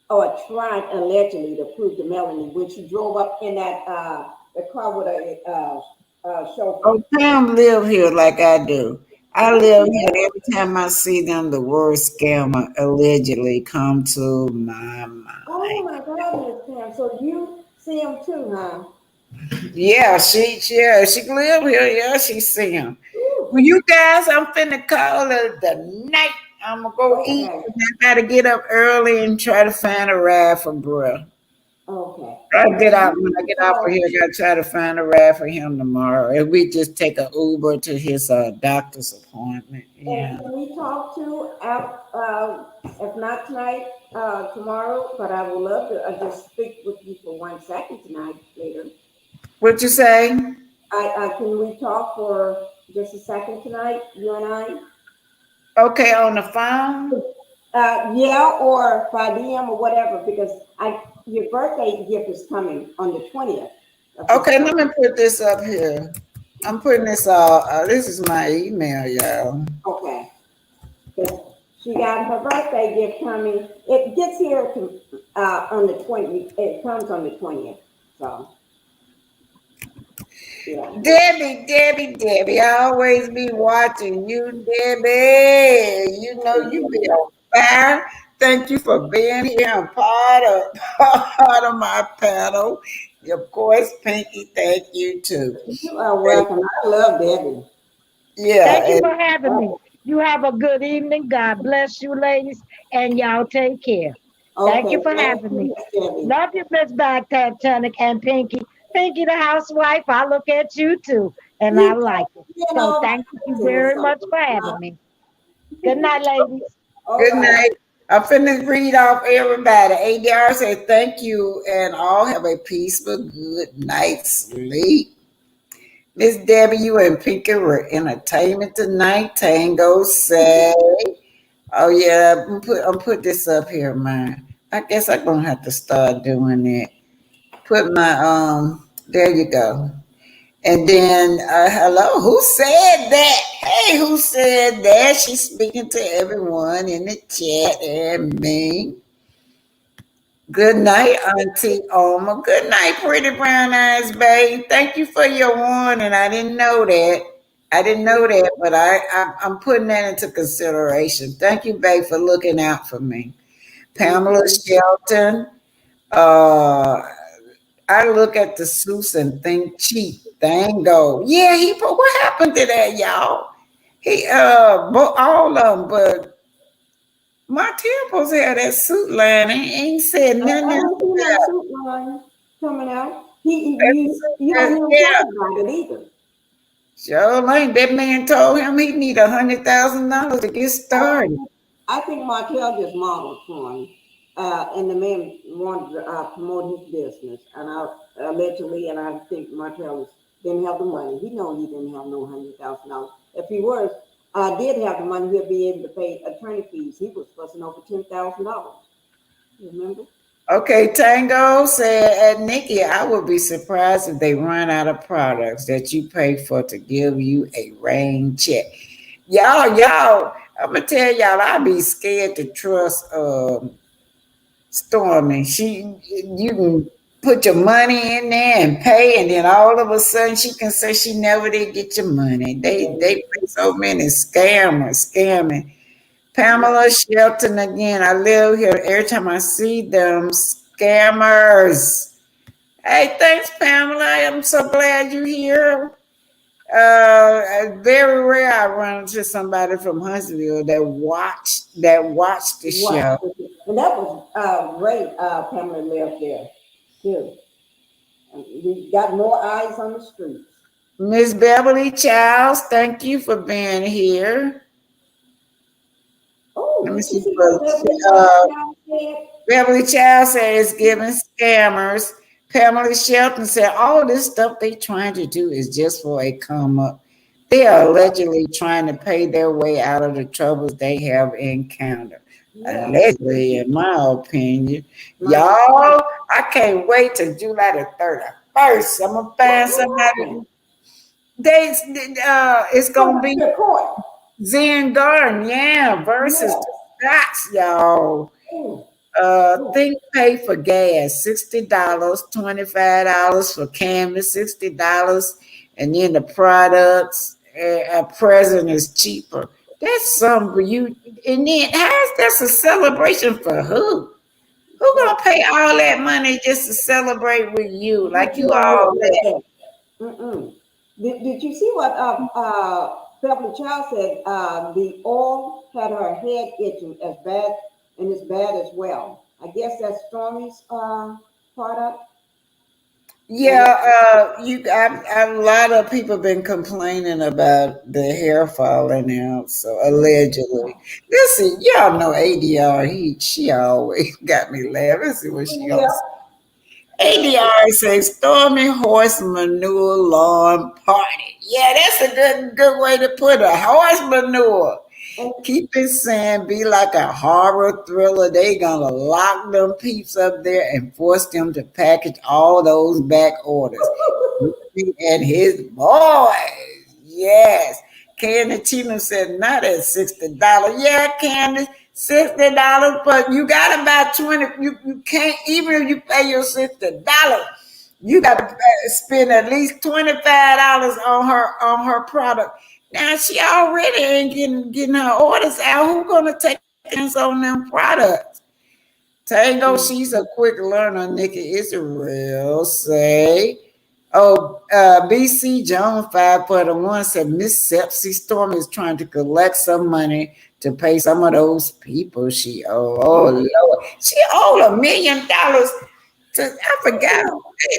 or tried allegedly to prove to Melanie when she drove up in that the car with a chauffeur. Oh, Pam live here like I do. I live here, and every time I see them, the word scammer allegedly come to my mind. Oh my God, Miss Pam. So you see him too, huh? Yeah, she live here. Yeah, she see him. Well, you guys, I'm finna call it the night. I'm gonna go eat. And I gotta get up early and try to find a ride for bruh. Okay. When I get out of here, I gotta try to find a ride for him tomorrow. And we just take an Uber to his doctor's appointment. Yeah. And can we talk to if not tonight, tomorrow? But I would love to just speak with you for 1 second tonight later. What you say? Can we talk for just a second tonight, you and I? Okay, on the phone? Yeah, or by DM or whatever, because your birthday gift is coming on the 20th. Okay, let me put this up here. I'm putting this this is my email, y'all. Okay. She got her birthday gift coming. It gets here on the 20th. It comes on the 20th. So. Yeah. Debbie, I always be watching you, Debbie. You know you be on fire. Thank you for being here and part of my panel. Of course, Pinky, thank you too. You are welcome. I love Debbie. Yeah. Thank you for having me. You have a good evening. God bless you, ladies, and y'all take care. Okay, thank you for having me. Love you, Miss Titanic and Pinky. Pinky, the housewife, I look at you too, and I like it. So thank you very much for having me. Good night, ladies. Good night. I'm finna read off everybody. ADR said thank you and all have a peaceful good night's sleep. Miss Debbie, you and Pinky were entertainment tonight. Tango say. Oh yeah, I'm put this up here, man. I guess I'm gonna have to start doing it. Put my there you go. And then hello, who said that? Hey, who said that? She's speaking to everyone in the chat and me. Good night, Auntie Oma. Good night, pretty brown eyes, babe. Thank you for your warning. I didn't know that. I didn't know that, but I'm putting that into consideration. Thank you, babe, for looking out for me. Pamela Shelton. Uh, I look at the suits and think cheap. Tango. Yeah, he put what happened to that, y'all? He all of them, but my temples had that suit line. He ain't said I nothing else don't see no about suit line coming out. You it. don't hear him Yeah, talk about it either. sure ain't. That man told him he need $100,000 to get started. I think Martell just modeled for him, and the man wanted to promote his business, and allegedly, and I think Martell didn't have the money. He know he didn't have no $100,000. If he did have the money, he'd be able to pay attorney fees. He was fussing over $10,000. Remember? Okay, Tango said, Nikki, I would be surprised if they run out of products that you pay for to give you a rain check. Y'all, I'm gonna tell y'all, I be scared to trust Stormy. You can put your money in there and pay, and then all of a sudden she can say she never did get your money. They pay so many scamming. Pamela Shelton again. I live here. Every time I see them scammers. Hey, thanks, Pamela. I'm so glad you're here. Very rare I run into somebody from Huntsville that watched the show. And that was great. Pamela lived there too. And we got more eyes on the streets. Miss Beverly Charles, thank you for being here. Oh, let me see Beverly Charles says giving scammers. Pamela Shelton said all this stuff they trying to do is just for a come up. They are allegedly trying to pay their way out of the troubles they have encountered. Allegedly, in my opinion. Y'all, I can't wait till July the 31st. I'm gonna find somebody. It's gonna be Zen Garden, versus the Scots, y'all. Think pay for gas, $60, $25 for canvas, $60, and then the products at present is cheaper. That's something for you. And then how's this a celebration for who? Who gonna pay all that money just to celebrate with you? Like you all that? Did you see what Beverly Child said? The oil had her head itching as bad and as bad as well. I guess that's Stormy's product. Yeah, a lot of people been complaining about the hair falling out. So allegedly, listen, y'all know ADR. She always got me laughing. Let's see what she gonna say. ADR says Stormy horse manure lawn party. Yeah, that's a good way to put it. Horse manure. Keep it saying be like a horror thriller. They gonna lock them peeps up there and force them to package all those back orders. And his boys. Yes. Candy Tina said not at $60. Yeah, Candy, $60, but you gotta buy 20. You can't, even if you pay your $60, you gotta spend at least $25 on her product. Now she already ain't getting her orders out. Who gonna take hands on them products? Tango, she's a quick learner. Nikki Israel say. Oh, BC Jones 541 said Miss Sepsy Storm is trying to collect some money to pay some of those people she owed. Oh Lord, she owed $1 million. I forgot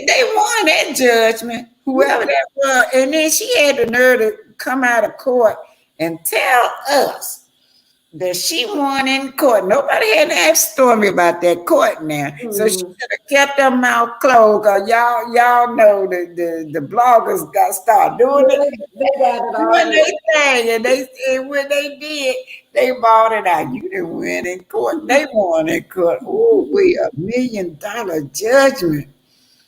they won that judgment, whoever that was, and then she had the nerve to come out of court and tell us that she won in court. Nobody had to ask Stormy about that court now. So she should have kept her mouth closed. Cause y'all know the bloggers got started doing it. Doing their thing. And when they did, they bought it out. You didn't win in court. They won in court. Ooh, we $1 million judgment.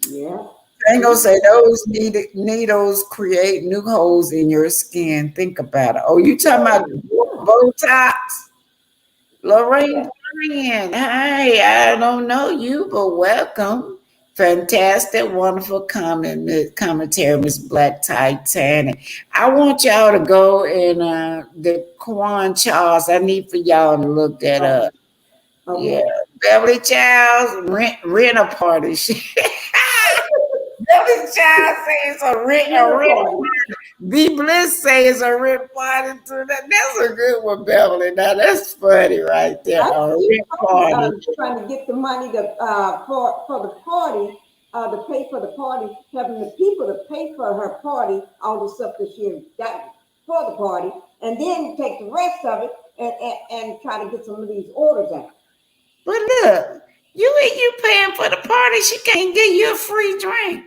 Yeah. I ain't gonna say those needles create new holes in your skin. Think about it. Oh, you talking about Botox, Lorraine? friend. Hi, I don't know you, but welcome. Fantastic, wonderful commentary, Miss Black Titanic. I want y'all to go and the Quawan Charles. I need for y'all to look that up. Okay. Yeah, Beverly Charles rent a party. Beverly Child says a rent party. B Bliss says a rent party too. That's a good one, Beverly. Now that's funny right there. A rent party. Trying to get the money to for the party, to pay for the party, having the people to pay for her party, all the stuff that she got for the party, and then take the rest of it and try to get some of these orders out. But look, you paying for the party, she can't give you a free drink.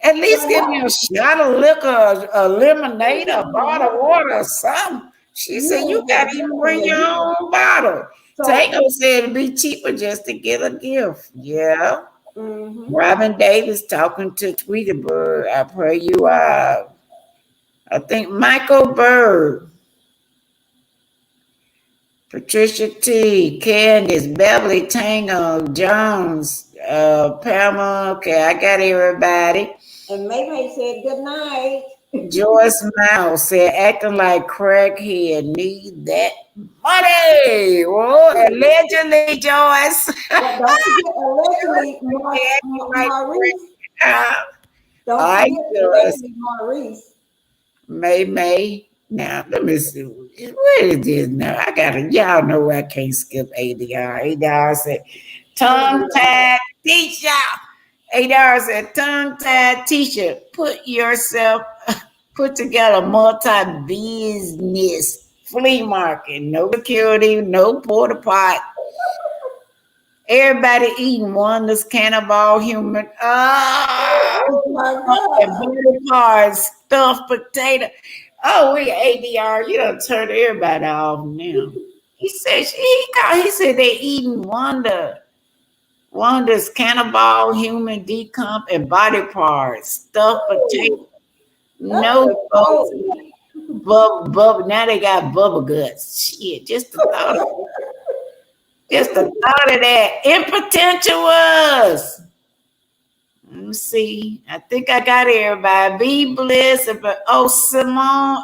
At least give me a shot of liquor, a lemonade, a bottle of water, or something. She said you gotta even bring your own bottle. Tango said it'd be cheaper just to get a gift. Yeah. Robin Davis talking to Tweety Bird. I pray you are. I think Michael Bird. Patricia T, Candace, Beverly, Tango, Jones, Pamela. Okay, I got everybody. And May said good night. Joyce Mouse said, acting like crackhead, need that money. Whoa, allegedly, Joyce. Don't forget allegedly, Maurice. Don't forget allegedly, Maurice. May. Now, let me see. Where is this now? Y'all know I can't skip ADR. ADR said, tongue-tied teacher. ADR said, tongue-tied teacher. Put together multi-business flea market. No security, no porta pot. Everybody eating Wonder's Cannibal Human. Oh my God. Stuffed potato. Oh, we ADR, you done turned everybody off now. He said they eating Wonder's Cannibal Human Decomp and body parts. Stuffed potato. No folks. Now they got bubble guts. Shit, just the thought of that. Impotentious. Let me see. I think I got everybody. Be blessed. Simone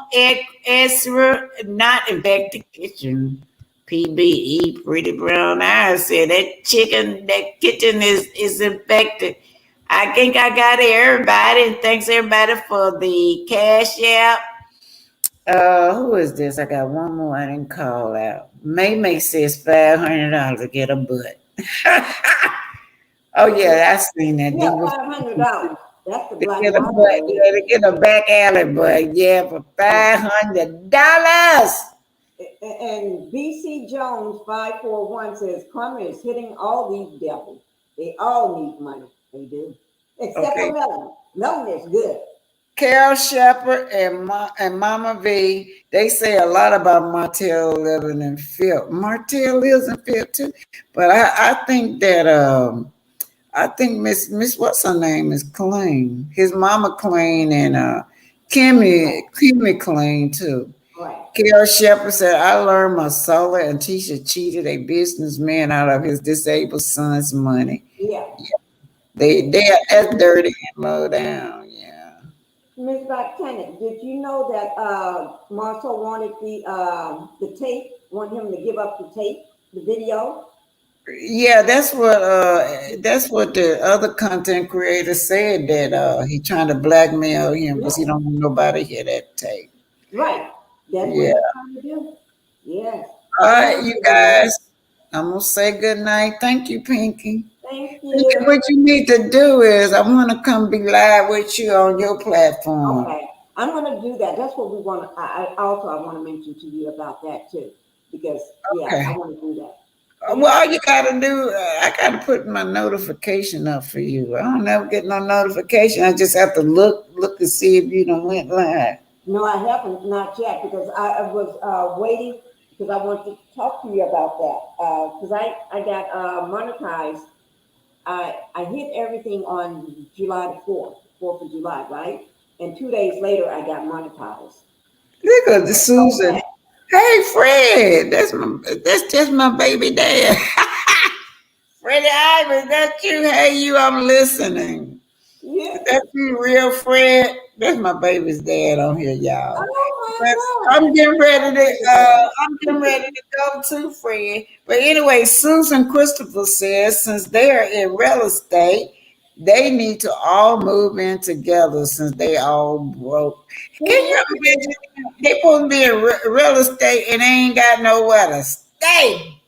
Ezra, not infected kitchen. PBE, Pretty Brown Eyes said that kitchen is infected. I think I got everybody. And thanks everybody for the cash app. Who is this? I got one more I didn't call out. May says $500 to get a butt. Oh yeah, I seen that. Yeah, $500. That's the black to get a back alley butt. Yeah, for $500. And BC Jones 541 says Carmen is hitting all these devils. They all need money. They do. Except for Melanie. Melanie is good. Carol Shepherd and Mama V, they say a lot about Martell living in filth. Martell lives in filth too. But I think that Miss what's her name is clean. His mama clean and Kimmy clean too. Right. Carol Shepherd said, I learned Marcella and Tisha cheated a businessman out of his disabled son's money. Yeah. That's dirty and low down. Ms. Tenant, did you know that Marcel wanted the tape, wanted him to give up the tape, the video? Yeah, that's what the other content creator said, that he trying to blackmail him because he don't want nobody to hear that tape. Right. That's what he's trying to do. Yes. All right, you guys. I'm gonna say good night. Thank you, Pinky. Thank you. What you need to do is I want to come be live with you on your platform. Okay, I'm going to do that. That's what we want to. I want to mention to you about that too, because I want to do that. Well, all you got to do, I got to put my notification up for you. I don't never get no notification. I just have to look and see if you done went live. No, I haven't, not yet, because I was waiting because I wanted to talk to you about that because I got monetized. I hit everything on July the 4th of July, right? And 2 days later, I got monetized. Look at the Susan. Hey, Fred. That's just my baby dad. Freddie Ivan, that's you. Hey, you. I'm listening. Yeah. That's you, real Fred. That's my baby's dad on here, y'all. Oh I'm getting ready to go to Fred. But anyway, Susan Christopher says since they are in real estate, they need to all move in together since they all broke. Can you imagine they supposed to be in real estate and they ain't got nowhere to stay?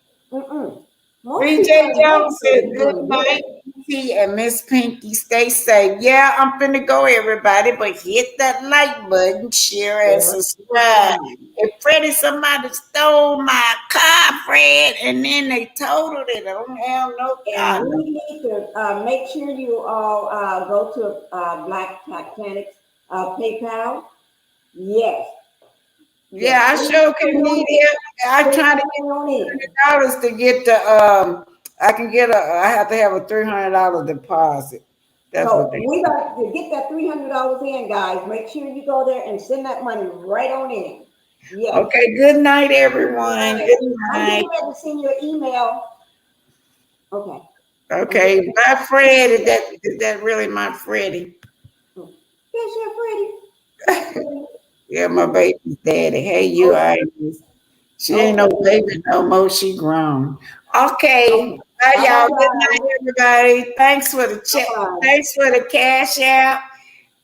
BJ Jones said good night, T and Miss Pinky. Stay safe. Yeah, I'm finna go, everybody, but hit that like button, share, and subscribe. If Freddie, somebody stole my car, Fred, and then they totaled it. I don't have no car. And we need to make sure you all go to Black Titanic PayPal. Yes. Yeah, I sure can need it. I'm trying to get $300 to get the I have to have a $300 deposit. That's So what they we got to get that $300 in, guys. Make sure you go there and send that money right on in. Yes. Okay, good night, everyone. Good I'm night. getting ready to send you an email. Okay. Okay, bye, Fred. Is that really my Freddie? Yes, you're Freddie. Yeah, my baby's daddy. Hey, you, Iris. She ain't no baby no more. She grown. Okay. Bye, y'all. Good night, everybody. Thanks for the chat. Thanks for the cash out.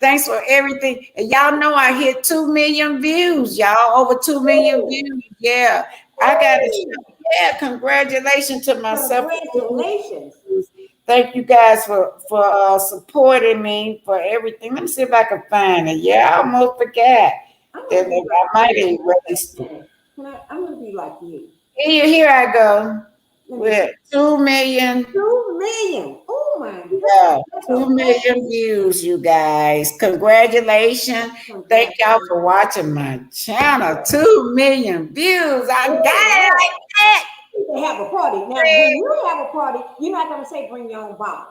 Thanks for everything. And y'all know I hit 2 million views, y'all. Over 2 million views. Yeah. I got to yeah, congratulations to myself. Congratulations. Thank you guys for supporting me for everything. Let me see if I can find it. Yeah, I almost forgot. I might have erased it. I'm gonna be like you. Here I go. With 2 million. 2 million. Oh my God. Yeah, 2 million views, you guys. Congratulations. Thank y'all for watching my channel. 2 million views. I got it like that. You can have a party. Now, when you have a party, you're not gonna say bring your own bottle.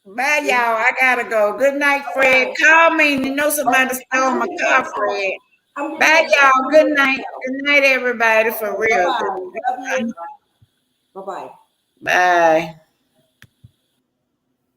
Bye, y'all. I gotta go. Good night, Fred. Call me. You know somebody stole my car, Fred. Bye, y'all. Good night. Good night, everybody. For real. Bye-bye. Love you. Bye-bye. Bye.